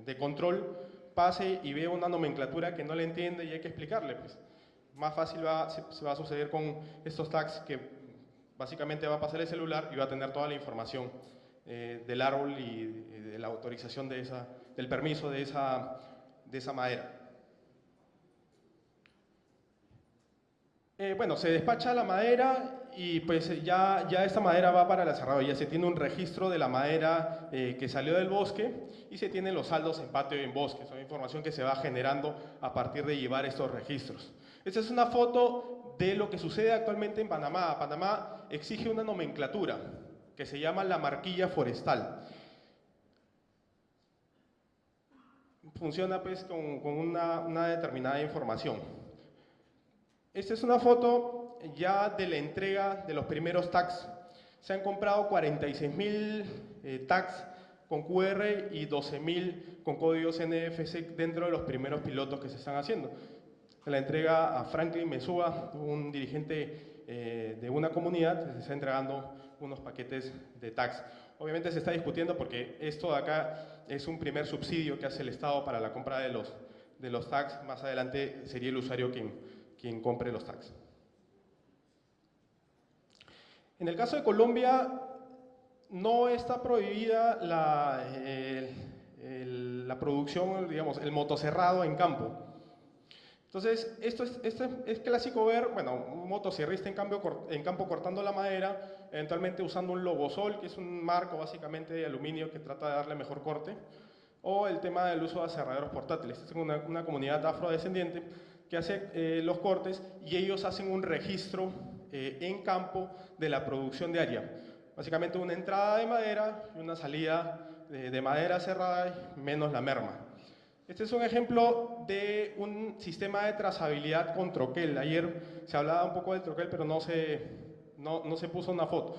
de control pase y vea una nomenclatura que no le entiende y hay que explicarle. Pues. Más fácil se va a suceder con estos tags que básicamente va a pasar el celular y va a tener toda la información del árbol y de la autorización del permiso de esa madera. Bueno, se despacha la madera y pues ya esta madera va para el aserradero. Ya se tiene un registro de la madera que salió del bosque y se tienen los saldos en patio y en bosque. Son información que se va generando a partir de llevar estos registros. Esta es una foto de lo que sucede actualmente en Panamá. Panamá exige una nomenclatura que se llama la marquilla forestal. Funciona pues con una determinada información. Esta es una foto ya de la entrega de los primeros tags. Se han comprado 46.000 tags con QR y 12.000 con códigos NFC dentro de los primeros pilotos que se están haciendo. La entrega a Franklin Mesúa, un dirigente de una comunidad, se está entregando unos paquetes de tags. Obviamente se está discutiendo porque esto de acá es un primer subsidio que hace el Estado para la compra de los tags. Más adelante sería el usuario quien compre los tags. En el caso de Colombia, no está prohibida la producción, digamos, el motocerrado en campo. Entonces, esto es clásico ver, bueno, un motosierrista en campo cortando la madera, eventualmente usando un lobosol, que es un marco básicamente de aluminio que trata de darle mejor corte, o el tema del uso de aserraderos portátiles. Esta es una comunidad afrodescendiente que hace los cortes y ellos hacen un registro en campo de la producción diaria. Básicamente una entrada de madera y una salida de madera cerrada menos la merma. Este es un ejemplo de un sistema de trazabilidad con troquel. Ayer se hablaba un poco del troquel, pero no se puso una foto.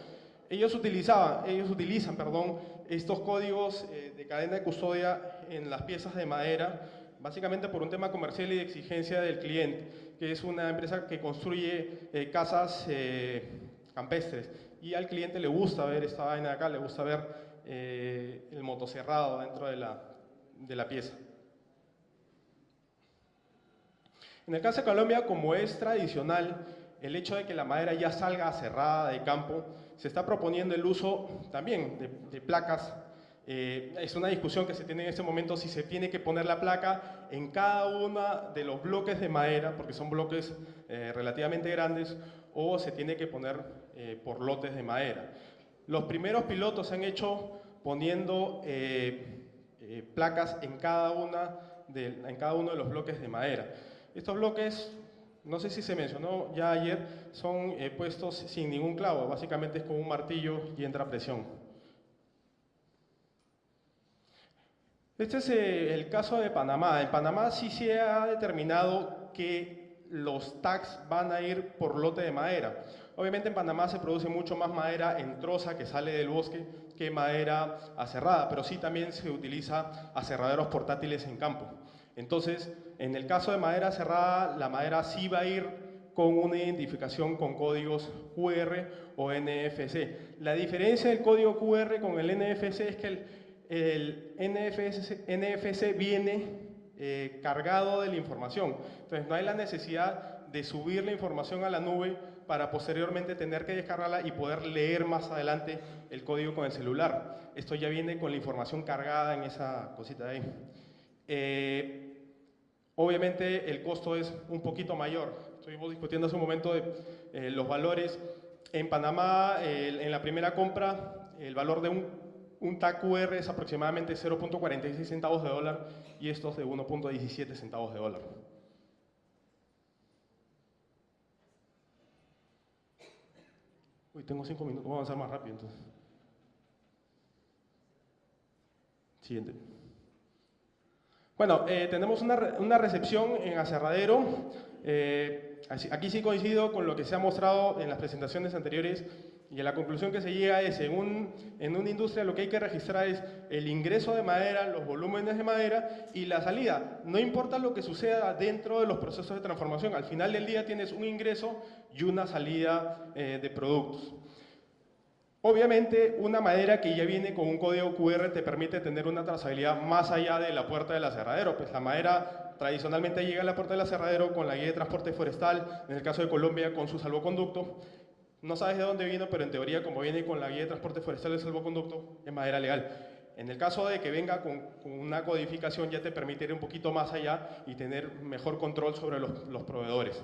Ellos utilizan estos códigos de cadena de custodia en las piezas de madera, básicamente por un tema comercial y de exigencia del cliente, que es una empresa que construye casas campestres. Y al cliente le gusta ver esta vaina de acá, le gusta ver el motocerrado dentro de la pieza. En el caso de Colombia, como es tradicional, el hecho de que la madera ya salga cerrada de campo, se está proponiendo el uso también de placas. Es una discusión que se tiene en este momento si se tiene que poner la placa en cada uno de los bloques de madera, porque son bloques relativamente grandes, o se tiene que poner por lotes de madera. Los primeros pilotos se han hecho poniendo placas en cada uno de los bloques de madera. Estos bloques, no sé si se mencionó ya ayer, son puestos sin ningún clavo, básicamente es con un martillo y entra presión. Este es el caso de Panamá. En Panamá sí se ha determinado que los tags van a ir por lote de madera. Obviamente en Panamá se produce mucho más madera en troza que sale del bosque que madera aserrada, pero sí también se utiliza aserraderos portátiles en campo. Entonces, en el caso de madera aserrada, la madera sí va a ir con una identificación con códigos QR o NFC. La diferencia del código QR con el NFC es que el NFC viene cargado de la información. Entonces, no hay la necesidad de subir la información a la nube para posteriormente tener que descargarla y poder leer más adelante el código con el celular. Esto ya viene con la información cargada en esa cosita de ahí. Obviamente el costo es un poquito mayor. Estuvimos discutiendo hace un momento de los valores. En Panamá, en la primera compra, el valor de un tag QR es aproximadamente 0.46 centavos de dólar y estos de 1.17 centavos de dólar. Uy, tengo 5 minutos, vamos a avanzar más rápido entonces. Siguiente. Bueno, tenemos una recepción en aserradero. Aquí sí coincido con lo que se ha mostrado en las presentaciones anteriores y la conclusión que se llega es en una industria lo que hay que registrar es el ingreso de madera, los volúmenes de madera y la salida. No importa lo que suceda dentro de los procesos de transformación, al final del día tienes un ingreso y una salida de productos. Obviamente, una madera que ya viene con un código QR te permite tener una trazabilidad más allá de la puerta del aserradero. Pues la madera tradicionalmente llega a la puerta del aserradero con la guía de transporte forestal, en el caso de Colombia con su salvoconducto. No sabes de dónde vino, pero en teoría como viene con la guía de transporte forestal del salvoconducto, es madera legal. En el caso de que venga con una codificación ya te permite ir un poquito más allá y tener mejor control sobre los proveedores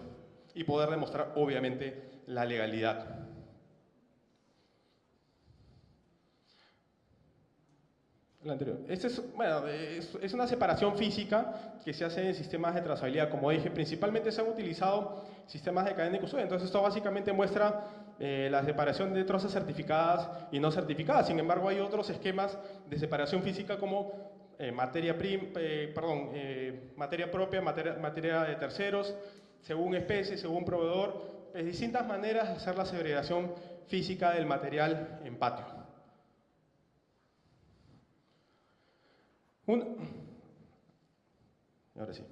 y poder demostrar obviamente la legalidad. La anterior. Es una separación física que se hace en sistemas de trazabilidad. Como dije, principalmente se han utilizado sistemas de cadena de custodia. Entonces, esto básicamente muestra la separación de trozas certificadas y no certificadas. Sin embargo, hay otros esquemas de separación física como materia propia, materia de terceros, según especie, según proveedor. Distintas maneras de hacer la segregación física del material en patio. Ahora sí.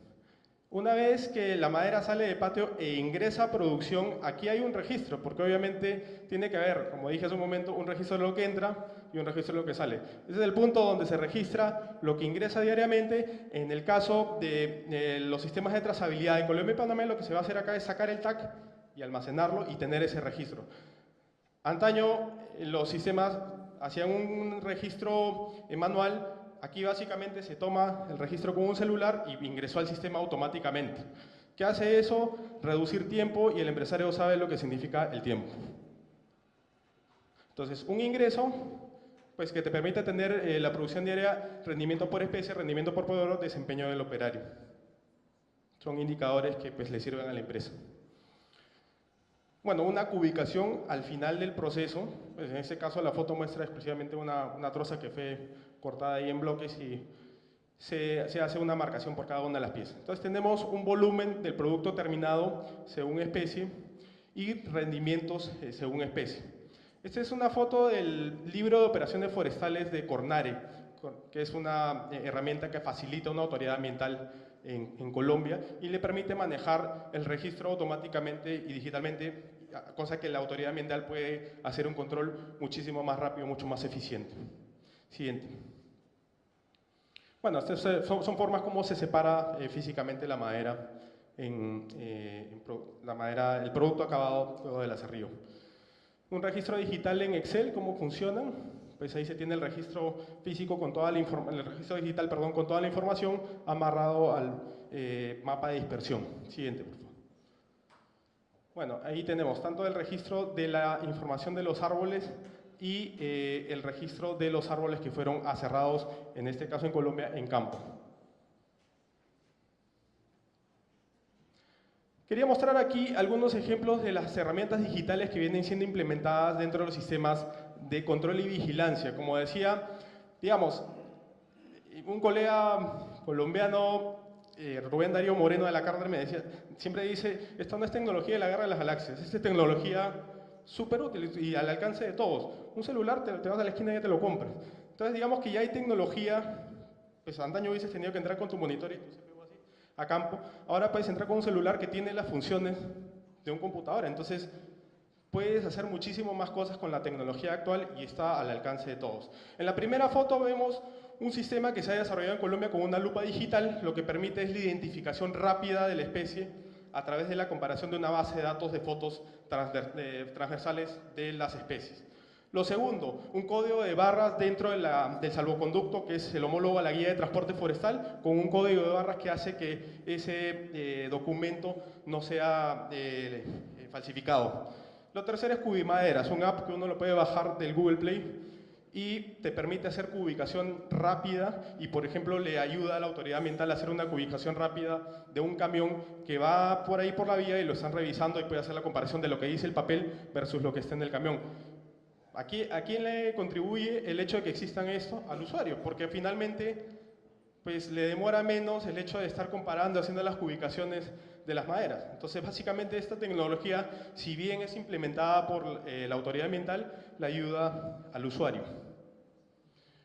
Una vez que la madera sale de patio e ingresa a producción, aquí hay un registro, porque obviamente tiene que haber, como dije hace un momento, un registro de lo que entra y un registro de lo que sale. Ese es el punto donde se registra lo que ingresa diariamente. En el caso de los sistemas de trazabilidad en Colombia y Panamá, lo que se va a hacer acá es sacar el tag y almacenarlo y tener ese registro. Antaño los sistemas hacían un registro manual. Aquí básicamente se toma el registro con un celular y ingresó al sistema automáticamente. ¿Qué hace eso? Reducir tiempo y el empresario sabe lo que significa el tiempo. Entonces, un ingreso pues, que te permite tener la producción diaria, rendimiento por especie, rendimiento por proveedor, desempeño del operario. Son indicadores que pues, le sirven a la empresa. Bueno, una cubicación al final del proceso, pues en este caso la foto muestra exclusivamente una troza que fue cortada ahí en bloques y se hace una marcación por cada una de las piezas. Entonces tenemos un volumen del producto terminado según especie y rendimientos según especie. Esta es una foto del libro de operaciones forestales de Cornare, que es una herramienta que facilita una autoridad ambiental en Colombia y le permite manejar el registro automáticamente y digitalmente, cosa que la autoridad ambiental puede hacer un control muchísimo más rápido, mucho más eficiente. Siguiente. Bueno, estas son formas como se separa físicamente la madera la madera, el producto acabado luego del aserrío. Un registro digital en Excel, ¿cómo funcionan? Pues ahí se tiene el registro físico con toda la el registro digital, perdón, con toda la información amarrado al mapa de dispersión. Siguiente, por favor. Bueno, ahí tenemos tanto el registro de la información de los árboles y el registro de los árboles que fueron aserrados, en este caso en Colombia, en campo. Quería mostrar aquí algunos ejemplos de las herramientas digitales que vienen siendo implementadas dentro de los sistemas de control y vigilancia. Como decía, digamos, un colega colombiano, Rubén Darío Moreno de la Cárdenas, me decía, siempre dice, esto no es tecnología de la guerra de las galaxias, es tecnología súper útil y al alcance de todos. Un celular, te vas a la esquina y ya te lo compras. Entonces, digamos que ya hay tecnología, pues antaño hubieses tenido que entrar con tu monitor y tu CPU así, a campo. Ahora puedes entrar con un celular que tiene las funciones de un computador. Entonces, puedes hacer muchísimo más cosas con la tecnología actual y está al alcance de todos. En la primera foto vemos un sistema que se ha desarrollado en Colombia con una lupa digital. Lo que permite es la identificación rápida de la especie a través de la comparación de una base de datos de fotos transversales de las especies. Lo segundo, un código de barras dentro del salvoconducto, que es el homólogo a la guía de transporte forestal, con un código de barras que hace que ese documento no sea falsificado. Lo tercero es Cubimadera, es una app que uno lo puede bajar del Google Play y te permite hacer cubicación rápida y, por ejemplo, le ayuda a la autoridad ambiental a hacer una cubicación rápida de un camión que va por ahí por la vía y lo están revisando y puede hacer la comparación de lo que dice el papel versus lo que está en el camión. ¿A quién le contribuye el hecho de que existan esto? Al usuario, porque finalmente pues, le demora menos el hecho de estar comparando, haciendo las cubicaciones de las maderas. Entonces, básicamente, esta tecnología, si bien es implementada por la autoridad ambiental, le ayuda al usuario.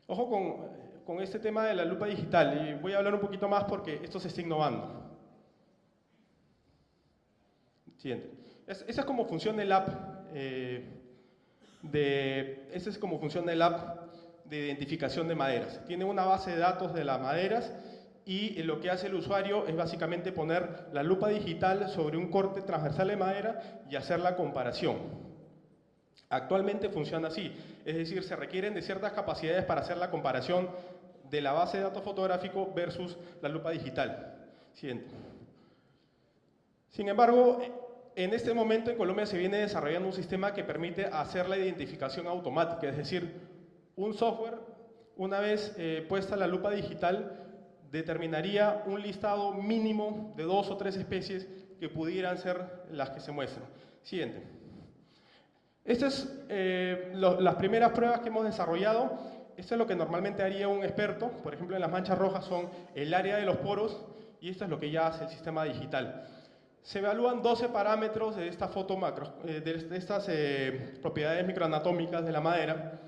Ojo con este tema de la lupa digital, y voy a hablar un poquito más porque esto se está innovando. Siguiente. Esa es como funciona el app de identificación de maderas. Tiene una base de datos de las maderas y lo que hace el usuario es básicamente poner la lupa digital sobre un corte transversal de madera y hacer la comparación. Actualmente funciona así, es decir, se requieren de ciertas capacidades para hacer la comparación de la base de datos fotográfico versus la lupa digital. Siguiente. Sin embargo, en este momento en Colombia se viene desarrollando un sistema que permite hacer la identificación automática, es decir, un software, una vez puesta la lupa digital, determinaría un listado mínimo de 2 o 3 especies que pudieran ser las que se muestran. Siguiente. Estas son las primeras pruebas que hemos desarrollado. Esto es lo que normalmente haría un experto. Por ejemplo, en las manchas rojas son el área de los poros y esto es lo que ya hace el sistema digital. Se evalúan 12 parámetros de esta foto macro, de estas propiedades microanatómicas de la madera.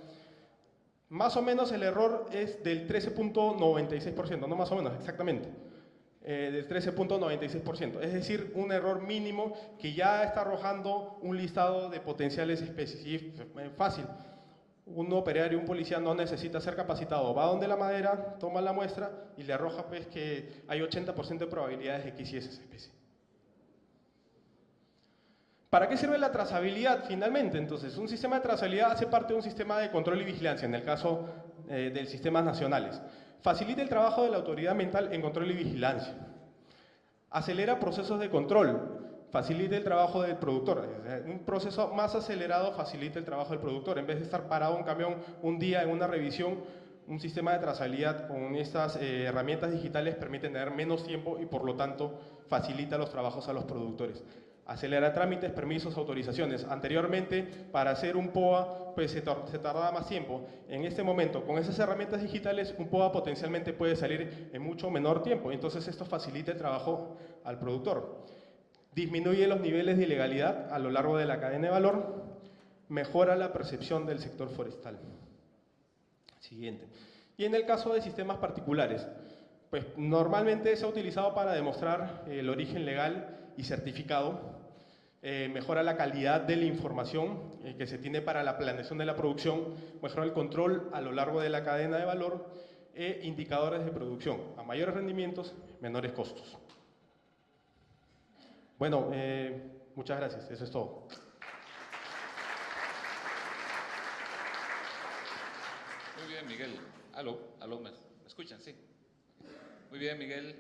Más o menos el error es del 13.96%, no más o menos, exactamente. Del 13.96%, es decir, un error mínimo que ya está arrojando un listado de potenciales especies. Y es fácil, un operario, un policía no necesita ser capacitado, va donde la madera, toma la muestra y le arroja pues, que hay 80% de probabilidades de que sí es esa especie. ¿Para qué sirve la trazabilidad finalmente? Entonces, un sistema de trazabilidad hace parte de un sistema de control y vigilancia, en el caso de sistemas nacionales. Facilita el trabajo de la autoridad ambiental en control y vigilancia. Acelera procesos de control, facilita el trabajo del productor. Un proceso más acelerado facilita el trabajo del productor. En vez de estar parado un camión un día en una revisión, un sistema de trazabilidad con estas herramientas digitales permite tener menos tiempo y por lo tanto facilita los trabajos a los productores. Acelera trámites, permisos, autorizaciones. Anteriormente, para hacer un POA, pues se tardaba más tiempo. En este momento, con esas herramientas digitales, un POA potencialmente puede salir en mucho menor tiempo. Entonces, esto facilita el trabajo al productor. Disminuye los niveles de ilegalidad a lo largo de la cadena de valor. Mejora la percepción del sector forestal. Siguiente. Y en el caso de sistemas particulares, pues normalmente se ha utilizado para demostrar el origen legal y certificado. Mejora la calidad de la información que se tiene para la planeación de la producción, mejora el control a lo largo de la cadena de valor e indicadores de producción, a mayores rendimientos, menores costos. Bueno, muchas gracias, eso es todo. Muy bien, Miguel. Aló, ¿me escuchan? Sí. Muy bien, Miguel.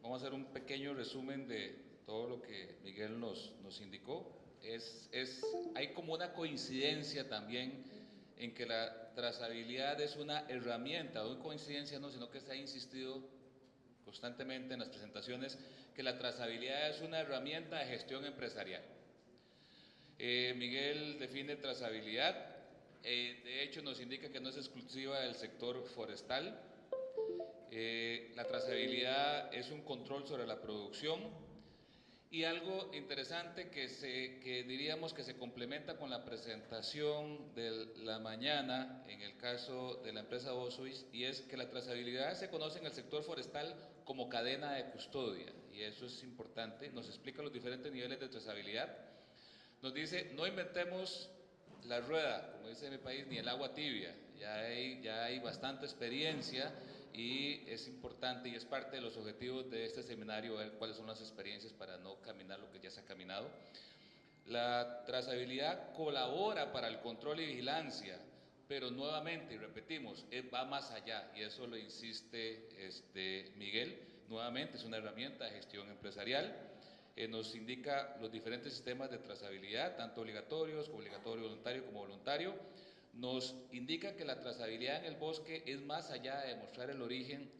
Vamos a hacer un pequeño resumen de todo lo que Miguel nos indicó. Hay como una coincidencia también en que la trazabilidad es una herramienta, no coincidencia no, sino que se ha insistido constantemente en las presentaciones que la trazabilidad es una herramienta de gestión empresarial. Miguel define trazabilidad, de hecho nos indica que no es exclusiva del sector forestal. La trazabilidad es un control sobre la producción y algo interesante que diríamos que se complementa con la presentación de la mañana en el caso de la empresa Bosuis, y es que la trazabilidad se conoce en el sector forestal como cadena de custodia, y eso es importante. Nos explica los diferentes niveles de trazabilidad. Nos dice, no inventemos la rueda, como dice en mi país, ni el agua tibia, ya hay bastante experiencia y es importante y es parte de los objetivos de este seminario ver cuáles son las experiencias para no caminar lo que ya se ha caminado. La trazabilidad colabora para el control y vigilancia, pero nuevamente, y repetimos, va más allá, y eso lo insiste Miguel, nuevamente es una herramienta de gestión empresarial. Nos indica los diferentes sistemas de trazabilidad, tanto obligatorios, voluntario como voluntario. Nos indica que la trazabilidad en el bosque es más allá de demostrar el origen,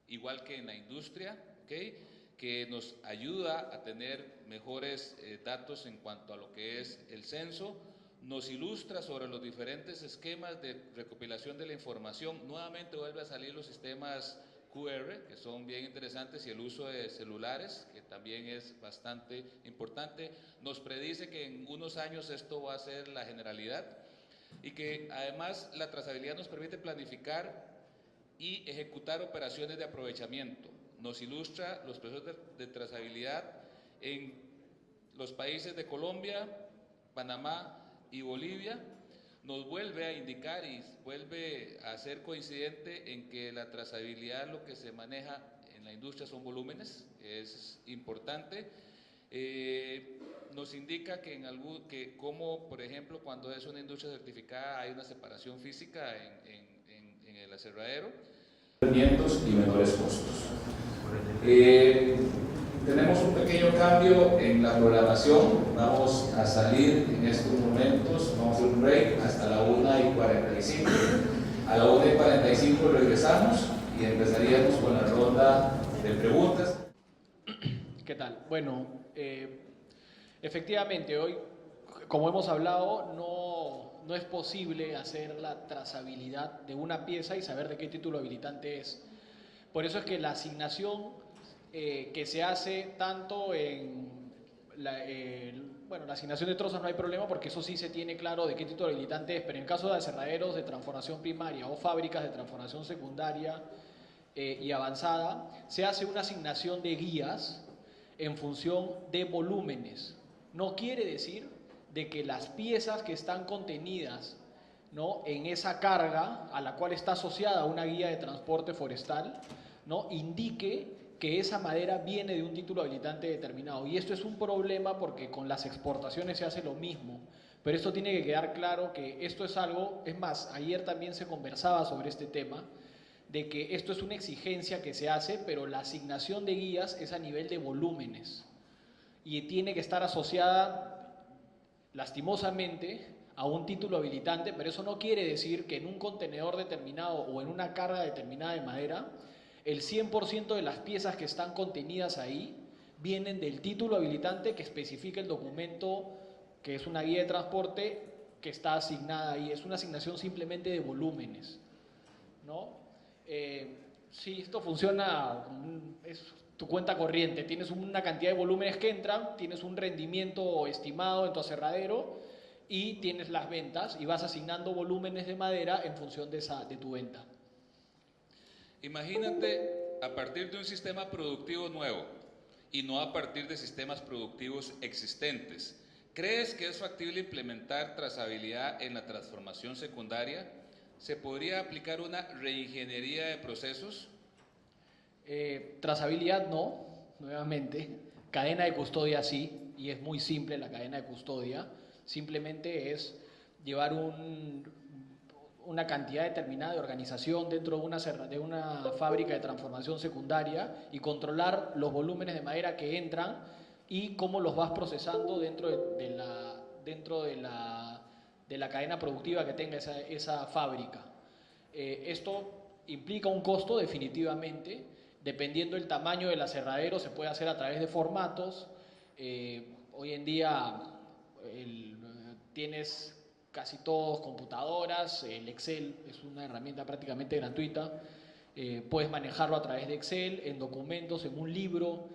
igual que en la industria, ¿okay? Que nos ayuda a tener mejores datos en cuanto a lo que es el censo. Nos ilustra sobre los diferentes esquemas de recopilación de la información. Nuevamente vuelve a salir los sistemas QR, que son bien interesantes, y el uso de celulares, que también es bastante importante. Nos predice que en unos años esto va a ser la generalidad y que además la trazabilidad nos permite planificar y ejecutar operaciones de aprovechamiento. Nos ilustra los procesos de trazabilidad en los países de Colombia, Panamá y Bolivia. Nos vuelve a indicar y vuelve a ser coincidente en que la trazabilidad, lo que se maneja en la industria son volúmenes, es importante. Nos indica que como por ejemplo cuando es una industria certificada hay una separación física en el aserradero. Y menores costos. Tenemos un pequeño cambio en la programación, vamos a salir en estos momentos, vamos a hacer un break hasta la 1:45, a la 1:45 regresamos y empezaríamos con la ronda de preguntas. ¿Qué tal? Bueno, efectivamente hoy, como hemos hablado, no es posible hacer la trazabilidad de una pieza y saber de qué título habilitante es. Por eso es que la asignación que se hace tanto en la asignación de trozos no hay problema porque eso sí se tiene claro de qué título habilitante es, pero en caso de aserraderos de transformación primaria o fábricas de transformación secundaria y avanzada, se hace una asignación de guías en función de volúmenes. No quiere decir de que las piezas que están contenidas, ¿no?, en esa carga a la cual está asociada una guía de transporte forestal, ¿no?, indique que esa madera viene de un título habilitante determinado. Y esto es un problema porque con las exportaciones se hace lo mismo. Pero esto tiene que quedar claro que esto es algo, es más, ayer también se conversaba sobre este tema, de que esto es una exigencia que se hace, pero la asignación de guías es a nivel de volúmenes. Y tiene que estar asociada, lastimosamente, a un título habilitante, pero eso no quiere decir que en un contenedor determinado o en una carga determinada de madera, el 100% de las piezas que están contenidas ahí vienen del título habilitante que especifica el documento, que es una guía de transporte que está asignada ahí. Es una asignación simplemente de volúmenes, ¿no? Si esto funciona, es tu cuenta corriente, tienes una cantidad de volúmenes que entran, tienes un rendimiento estimado en tu aserradero y tienes las ventas y vas asignando volúmenes de madera en función de tu venta. Imagínate a partir de un sistema productivo nuevo y no a partir de sistemas productivos existentes. ¿Crees que es factible implementar trazabilidad en la transformación secundaria? ¿Se podría aplicar una reingeniería de procesos? Trazabilidad no, nuevamente. Cadena de custodia sí, y es muy simple la cadena de custodia. Simplemente es llevar una cantidad determinada de organización dentro de una fábrica de transformación secundaria y controlar los volúmenes de madera que entran y cómo los vas procesando dentro de la cadena productiva que tenga esa fábrica. Esto implica un costo definitivamente. Dependiendo del tamaño del aserradero, se puede hacer a través de formatos. Hoy en día tienes casi todos computadoras, el Excel es una herramienta prácticamente gratuita. Puedes manejarlo a través de Excel, en documentos, en un libro.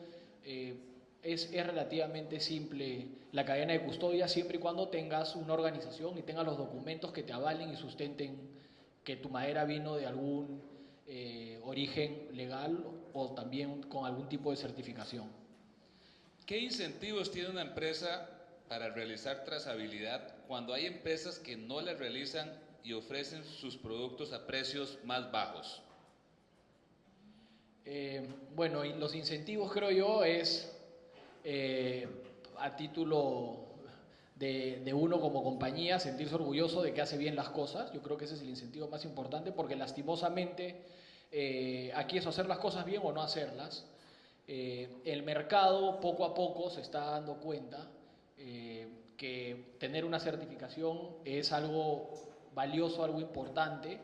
Es relativamente simple la cadena de custodia, siempre y cuando tengas una organización y tengas los documentos que te avalen y sustenten que tu madera vino de algún origen legal o también con algún tipo de certificación. ¿Qué incentivos tiene una empresa para realizar trazabilidad cuando hay empresas que no la realizan y ofrecen sus productos a precios más bajos? Bueno, y los incentivos creo yo es a título de uno como compañía sentirse orgulloso de que hace bien las cosas. Yo creo que ese es el incentivo más importante, porque lastimosamente aquí es hacer las cosas bien o no hacerlas. El mercado poco a poco se está dando cuenta que tener una certificación es algo valioso, algo importante.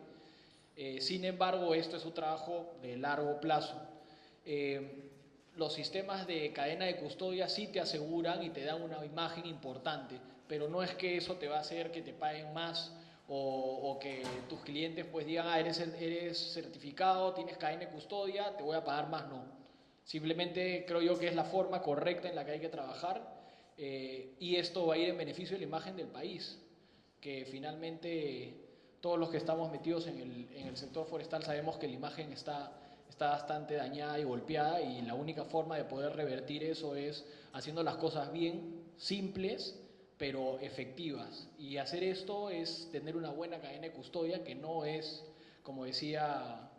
Sin embargo, esto es un trabajo de largo plazo. Los sistemas de cadena de custodia sí te aseguran y te dan una imagen importante, pero no es que eso te va a hacer que te paguen más o que tus clientes pues digan, eres certificado, tienes cadena de custodia, te voy a pagar más. No. Simplemente creo yo que es la forma correcta en la que hay que trabajar y esto va a ir en beneficio de la imagen del país, que finalmente todos los que estamos metidos en el sector forestal sabemos que la imagen está bastante dañada y golpeada, y la única forma de poder revertir eso es haciendo las cosas bien, simples, pero efectivas. Y hacer esto es tener una buena cadena de custodia, que no es, como decía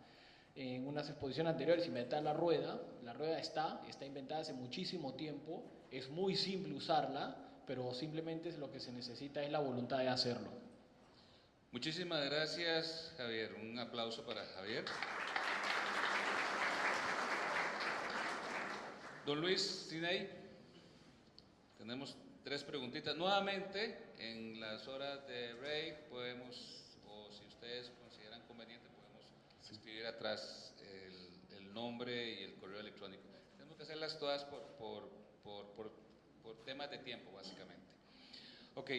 en unas exposiciones anteriores, inventar la rueda. La rueda está inventada hace muchísimo tiempo, es muy simple usarla, pero simplemente lo que se necesita es la voluntad de hacerlo. Muchísimas gracias, Javier. Un aplauso para Javier. Don Luis Siney, tenemos 3 preguntitas. Nuevamente, en las horas de break podemos, o si ustedes consideran conveniente, podemos escribir atrás el nombre y el correo electrónico. Tenemos que hacerlas todas por temas de tiempo, básicamente. Ok,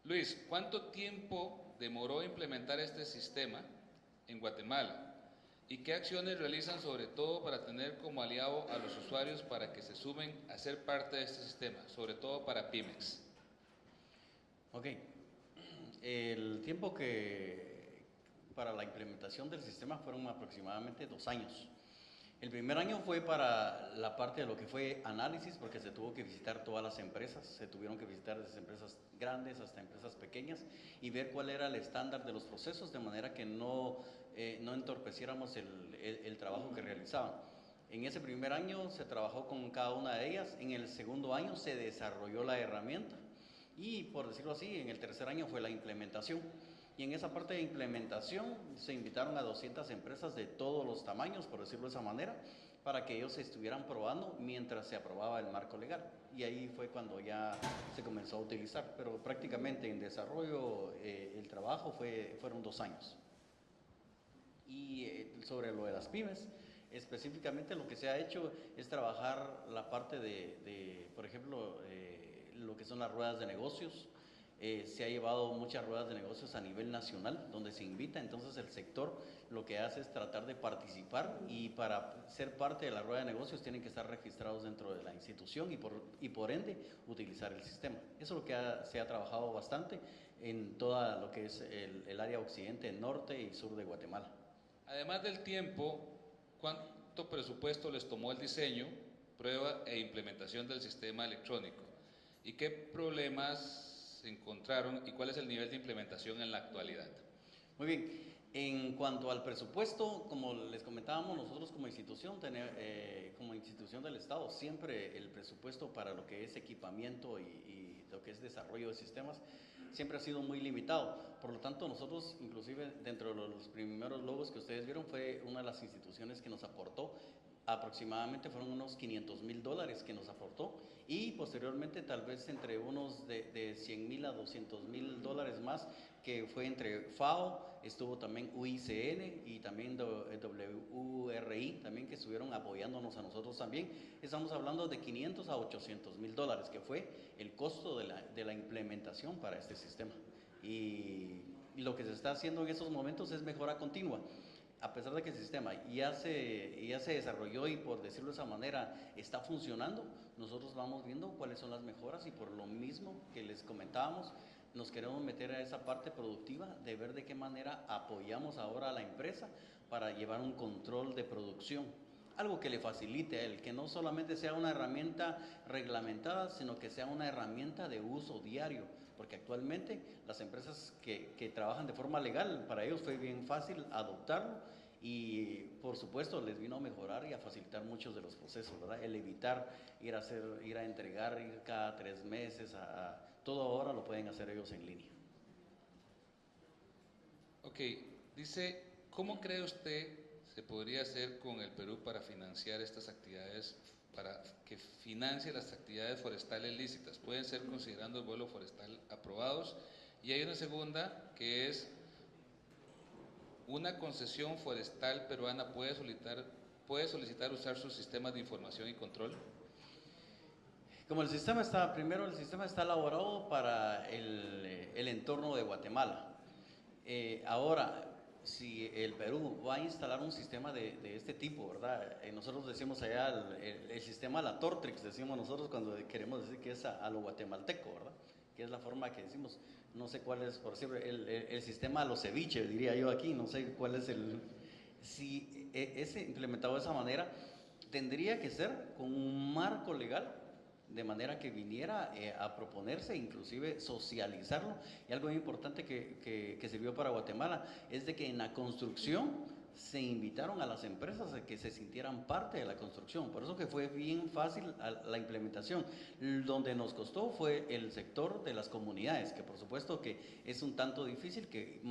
Luis, ¿cuánto tiempo demoró implementar este sistema en Guatemala? ¿Y qué acciones realizan sobre todo para tener como aliado a los usuarios para que se sumen a ser parte de este sistema, sobre todo para pymes? Ok, el tiempo para la implementación del sistema fueron aproximadamente 2 años. El primer año fue para la parte de lo que fue análisis, porque se tuvo que visitar todas las empresas, se tuvieron que visitar desde empresas grandes hasta empresas pequeñas y ver cuál era el estándar de los procesos, de manera que no entorpeciéramos el trabajo que realizaban. En ese primer año se trabajó con cada una de ellas, en el segundo año se desarrolló la herramienta y, por decirlo así, en el tercer año fue la implementación. Y en esa parte de implementación se invitaron a 200 empresas de todos los tamaños, por decirlo de esa manera, para que ellos estuvieran probando mientras se aprobaba el marco legal. Y ahí fue cuando ya se comenzó a utilizar, pero prácticamente en desarrollo el trabajo fueron 2 años. Y sobre lo de las pymes, específicamente lo que se ha hecho es trabajar la parte por ejemplo, lo que son las ruedas de negocios. Se ha llevado muchas ruedas de negocios a nivel nacional, donde se invita, entonces el sector lo que hace es tratar de participar, y para ser parte de la rueda de negocios tienen que estar registrados dentro de la institución y por ende utilizar el sistema. Eso es lo que se ha trabajado bastante en toda lo que es el área occidente, norte y sur de Guatemala. Además del tiempo, ¿cuánto presupuesto les tomó el diseño, prueba e implementación del sistema electrónico? ¿Y qué problemas se encontraron y cuál es el nivel de implementación en la actualidad? Muy bien, En cuanto al presupuesto, como les comentábamos, nosotros como institución del Estado, siempre el presupuesto para lo que es equipamiento y lo que es desarrollo de sistemas siempre ha sido muy limitado. Por lo tanto, nosotros, inclusive dentro de los primeros logos que ustedes vieron, fue una de las instituciones que nos aportó. Aproximadamente fueron unos $500,000 que nos aportó, y posteriormente tal vez entre unos de $100,000 a $200,000 más, que fue entre FAO, estuvo también UICN y también WRI, también, que estuvieron apoyándonos a nosotros también. Estamos hablando de $500,000 a $800,000, que fue el costo de la implementación para este sistema. Y lo que se está haciendo en estos momentos es mejora continua. A pesar de que el sistema ya se desarrolló y, por decirlo de esa manera, está funcionando, nosotros vamos viendo cuáles son las mejoras, y por lo mismo que les comentábamos, nos queremos meter a esa parte productiva de ver de qué manera apoyamos ahora a la empresa para llevar un control de producción. Algo que le facilite a él, que no solamente sea una herramienta reglamentada, sino que sea una herramienta de uso diario, porque actualmente las empresas que trabajan de forma legal, para ellos fue bien fácil adoptarlo, y por supuesto les vino a mejorar y a facilitar muchos de los procesos, ¿verdad? El evitar ir a entregar, ir cada 3 meses, todo ahora lo pueden hacer ellos en línea. Ok, dice, ¿cómo cree usted se podría hacer con el Perú para financiar estas actividades, para que financie las actividades forestales lícitas? Pueden ser considerando el vuelo forestal aprobados. Y hay una segunda, que es: una concesión forestal peruana puede solicitar usar sus sistemas de información y control. Como el sistema está elaborado para el entorno de Guatemala. Ahora, si el Perú va a instalar un sistema de este tipo, ¿verdad? Nosotros decimos allá el sistema la Tortrix, decimos nosotros cuando queremos decir que es a lo guatemalteco, ¿verdad? Que es la forma que decimos, no sé cuál es, por decir, el sistema a lo ceviche, diría yo aquí, no sé cuál es si es implementado de esa manera, tendría que ser con un marco legal, de manera que viniera a proponerse, inclusive socializarlo. Y algo muy importante que sirvió para Guatemala es de que en la construcción se invitaron a las empresas a que se sintieran parte de la construcción. Por eso que fue bien fácil la implementación. Donde nos costó fue el sector de las comunidades, que por supuesto que es un tanto difícil, que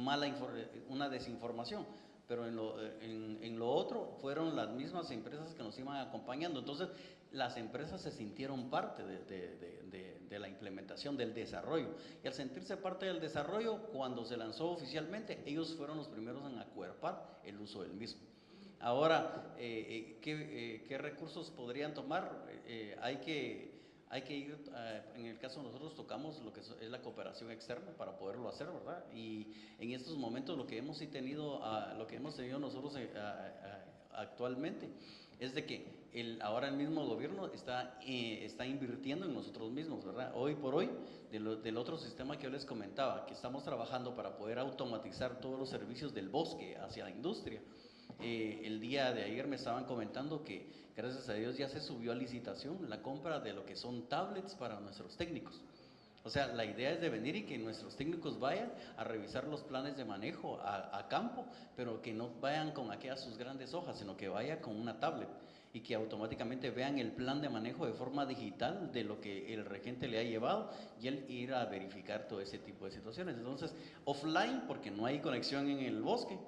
una desinformación. Pero en lo otro fueron las mismas empresas que nos iban acompañando. Entonces las empresas se sintieron parte de la implementación, del desarrollo. Y al sentirse parte del desarrollo, cuando se lanzó oficialmente, ellos fueron los primeros en acuerpar el uso del mismo. Ahora, ¿qué recursos podrían tomar? Hay que ir, en el caso de nosotros tocamos lo que es la cooperación externa para poderlo hacer, ¿verdad? Y en estos momentos lo que hemos tenido nosotros actualmente es de que ahora el mismo gobierno está invirtiendo en nosotros mismos, ¿verdad? Hoy por hoy, del otro sistema que yo les comentaba, que estamos trabajando para poder automatizar todos los servicios del bosque hacia la industria. El día de ayer me estaban comentando que gracias a Dios ya se subió a licitación la compra de lo que son tablets para nuestros técnicos. O sea, la idea es de venir y que nuestros técnicos vayan a revisar los planes de manejo a campo, pero que no vayan con aquellas sus grandes hojas, sino que vaya con una tablet y que automáticamente vean el plan de manejo de forma digital de lo que el regente le ha llevado, y él ir a verificar todo ese tipo de situaciones. Entonces, offline, porque no hay conexión en el bosque,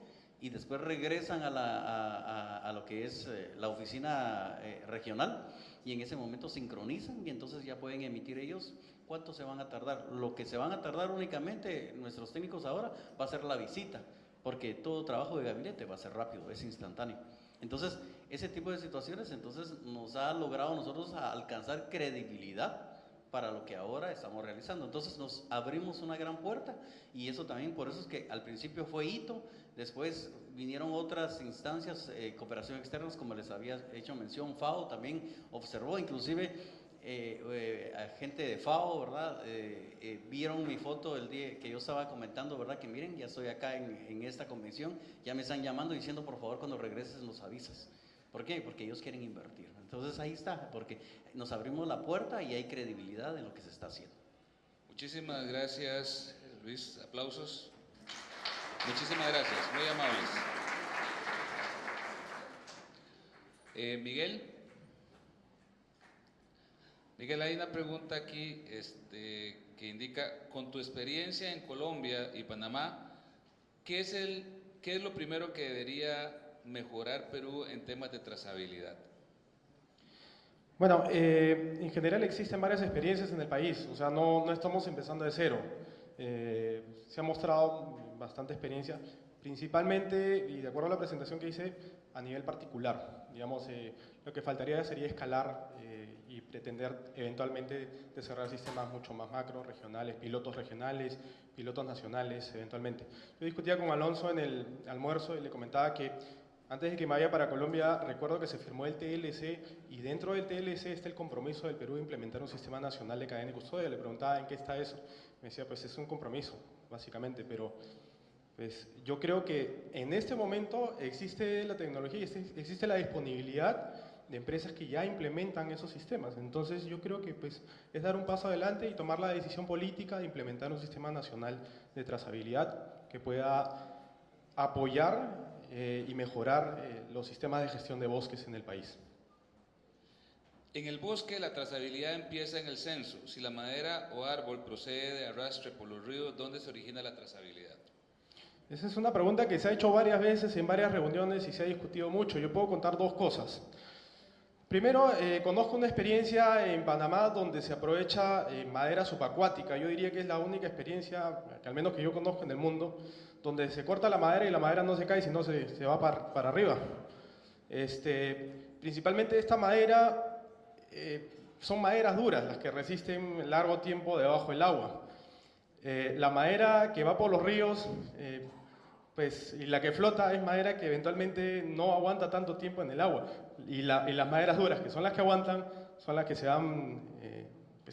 y después regresan a lo que es la oficina regional, y en ese momento sincronizan, y entonces ya pueden emitir ellos cuánto se van a tardar. Lo que se van a tardar únicamente nuestros técnicos ahora va a ser la visita, porque todo trabajo de gabinete va a ser rápido, es instantáneo. Entonces, ese tipo de situaciones entonces nos ha logrado nosotros alcanzar credibilidad para lo que ahora estamos realizando. Entonces nos abrimos una gran puerta, y eso también, por eso es que al principio fue hito, después vinieron otras instancias, cooperación externas, como les había hecho mención, FAO también observó, inclusive gente de FAO, ¿verdad? Vieron mi foto el día que yo estaba comentando, ¿verdad? Que miren, ya estoy acá en esta convención, ya me están llamando diciendo, por favor, cuando regreses nos avisas. ¿Por qué? Porque ellos quieren invertir. Entonces ahí está, porque nos abrimos la puerta y hay credibilidad en lo que se está haciendo. Muchísimas gracias, Luis. Aplausos. Muchísimas gracias, muy amables. Miguel. Miguel, hay una pregunta aquí que indica, con tu experiencia en Colombia y Panamá, ¿qué es lo primero que debería mejorar Perú en temas de trazabilidad? Bueno, en general existen varias experiencias en el país, o sea, no estamos empezando de cero. Se ha mostrado bastante experiencia, principalmente, y de acuerdo a la presentación que hice, a nivel particular. Digamos, lo que faltaría sería escalar y pretender eventualmente desarrollar sistemas mucho más macro, regionales, pilotos nacionales, eventualmente. Yo discutía con Alonso en el almuerzo y le comentaba que antes de que me vaya para Colombia, recuerdo que se firmó el TLC y dentro del TLC está el compromiso del Perú de implementar un sistema nacional de cadena y custodia. Le preguntaba en qué está eso. Me decía, pues es un compromiso, básicamente, pero pues, yo creo que en este momento existe la tecnología y existe la disponibilidad de empresas que ya implementan esos sistemas. Entonces yo creo que pues, es dar un paso adelante y tomar la decisión política de implementar un sistema nacional de trazabilidad que pueda apoyar y mejorar los sistemas de gestión de bosques en el país. En el bosque la trazabilidad empieza en el censo. Si la madera o árbol procede de arrastre por los ríos, ¿dónde se origina la trazabilidad? Esa es una pregunta que se ha hecho varias veces en varias reuniones y se ha discutido mucho. Yo puedo contar dos cosas. Primero, conozco una experiencia en Panamá donde se aprovecha madera subacuática. Yo diría que es la única experiencia, que al menos que yo conozco en el mundo, donde se corta la madera y la madera no se cae, sino se va para arriba. Principalmente esta madera son maderas duras, las que resisten largo tiempo debajo del agua. La madera que va por los ríos, y la que flota es madera que eventualmente no aguanta tanto tiempo en el agua. Y las maderas duras, que son las que aguantan, son las que se van,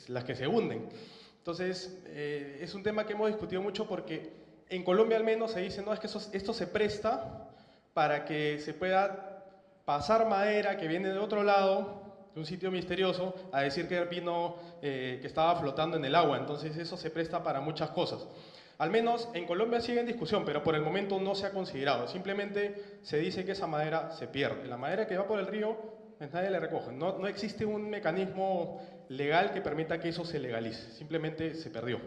las que se hunden. Entonces, es un tema que hemos discutido mucho porque en Colombia al menos se dice, no, es que esto se presta para que se pueda pasar madera que viene de otro lado, de un sitio misterioso, a decir que vino, que estaba flotando en el agua. Entonces eso se presta para muchas cosas. Al menos en Colombia sigue en discusión, pero por el momento no se ha considerado. Simplemente se dice que esa madera se pierde. La madera que va por el río, pues nadie la recoge. No existe un mecanismo legal que permita que eso se legalice. Simplemente se perdió.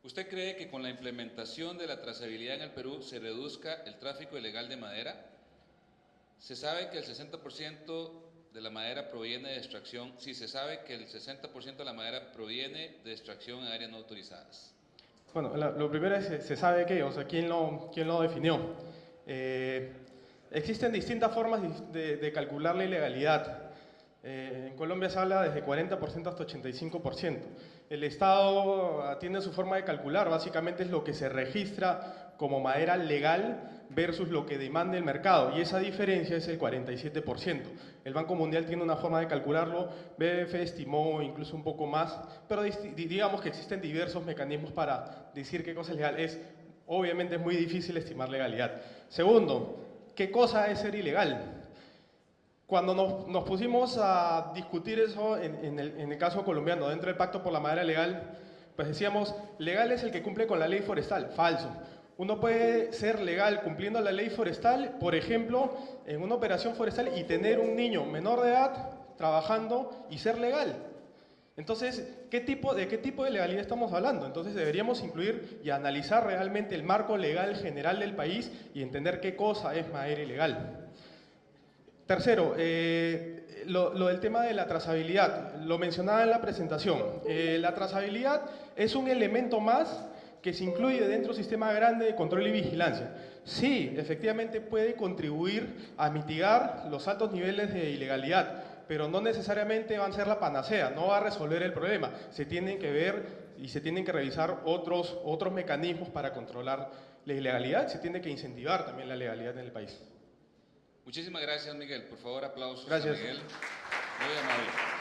¿Usted cree que con la implementación de la trazabilidad en el Perú se reduzca el tráfico ilegal de madera? Se sabe que el 60% de la madera proviene de extracción, si se sabe que el 60% de la madera proviene de extracción en áreas no autorizadas. Bueno, lo primero es, ¿se sabe qué? O sea, ¿quién lo definió? Existen distintas formas de calcular la ilegalidad. En Colombia se habla desde 40% hasta 85%. El Estado tiene su forma de calcular, básicamente es lo que se registra como madera legal versus lo que demanda el mercado, y esa diferencia es el 47%. El Banco Mundial tiene una forma de calcularlo, BBF estimó incluso un poco más, pero digamos que existen diversos mecanismos para decir qué cosa es legal. Obviamente es muy difícil estimar legalidad. Segundo, ¿qué cosa es ser ilegal? Cuando nos pusimos a discutir eso en el caso colombiano, dentro del Pacto por la Madera Legal, pues decíamos, legal es el que cumple con la ley forestal. Falso. Uno puede ser legal cumpliendo la ley forestal, por ejemplo, en una operación forestal y tener un niño menor de edad trabajando y ser legal. Entonces, ¿de qué tipo de legalidad estamos hablando? Entonces deberíamos incluir y analizar realmente el marco legal general del país y entender qué cosa es madera ilegal. Tercero, lo del tema de la trazabilidad, lo mencionaba en la presentación. La trazabilidad es un elemento más que se incluye dentro del sistema grande de control y vigilancia. Sí, efectivamente puede contribuir a mitigar los altos niveles de ilegalidad, pero no necesariamente van a ser la panacea, no va a resolver el problema. Se tienen que ver y se tienen que revisar otros mecanismos para controlar la ilegalidad, se tiene que incentivar también la legalidad en el país. Muchísimas gracias, Miguel. Por favor, aplausos Gracias. a Miguel. Muy amable.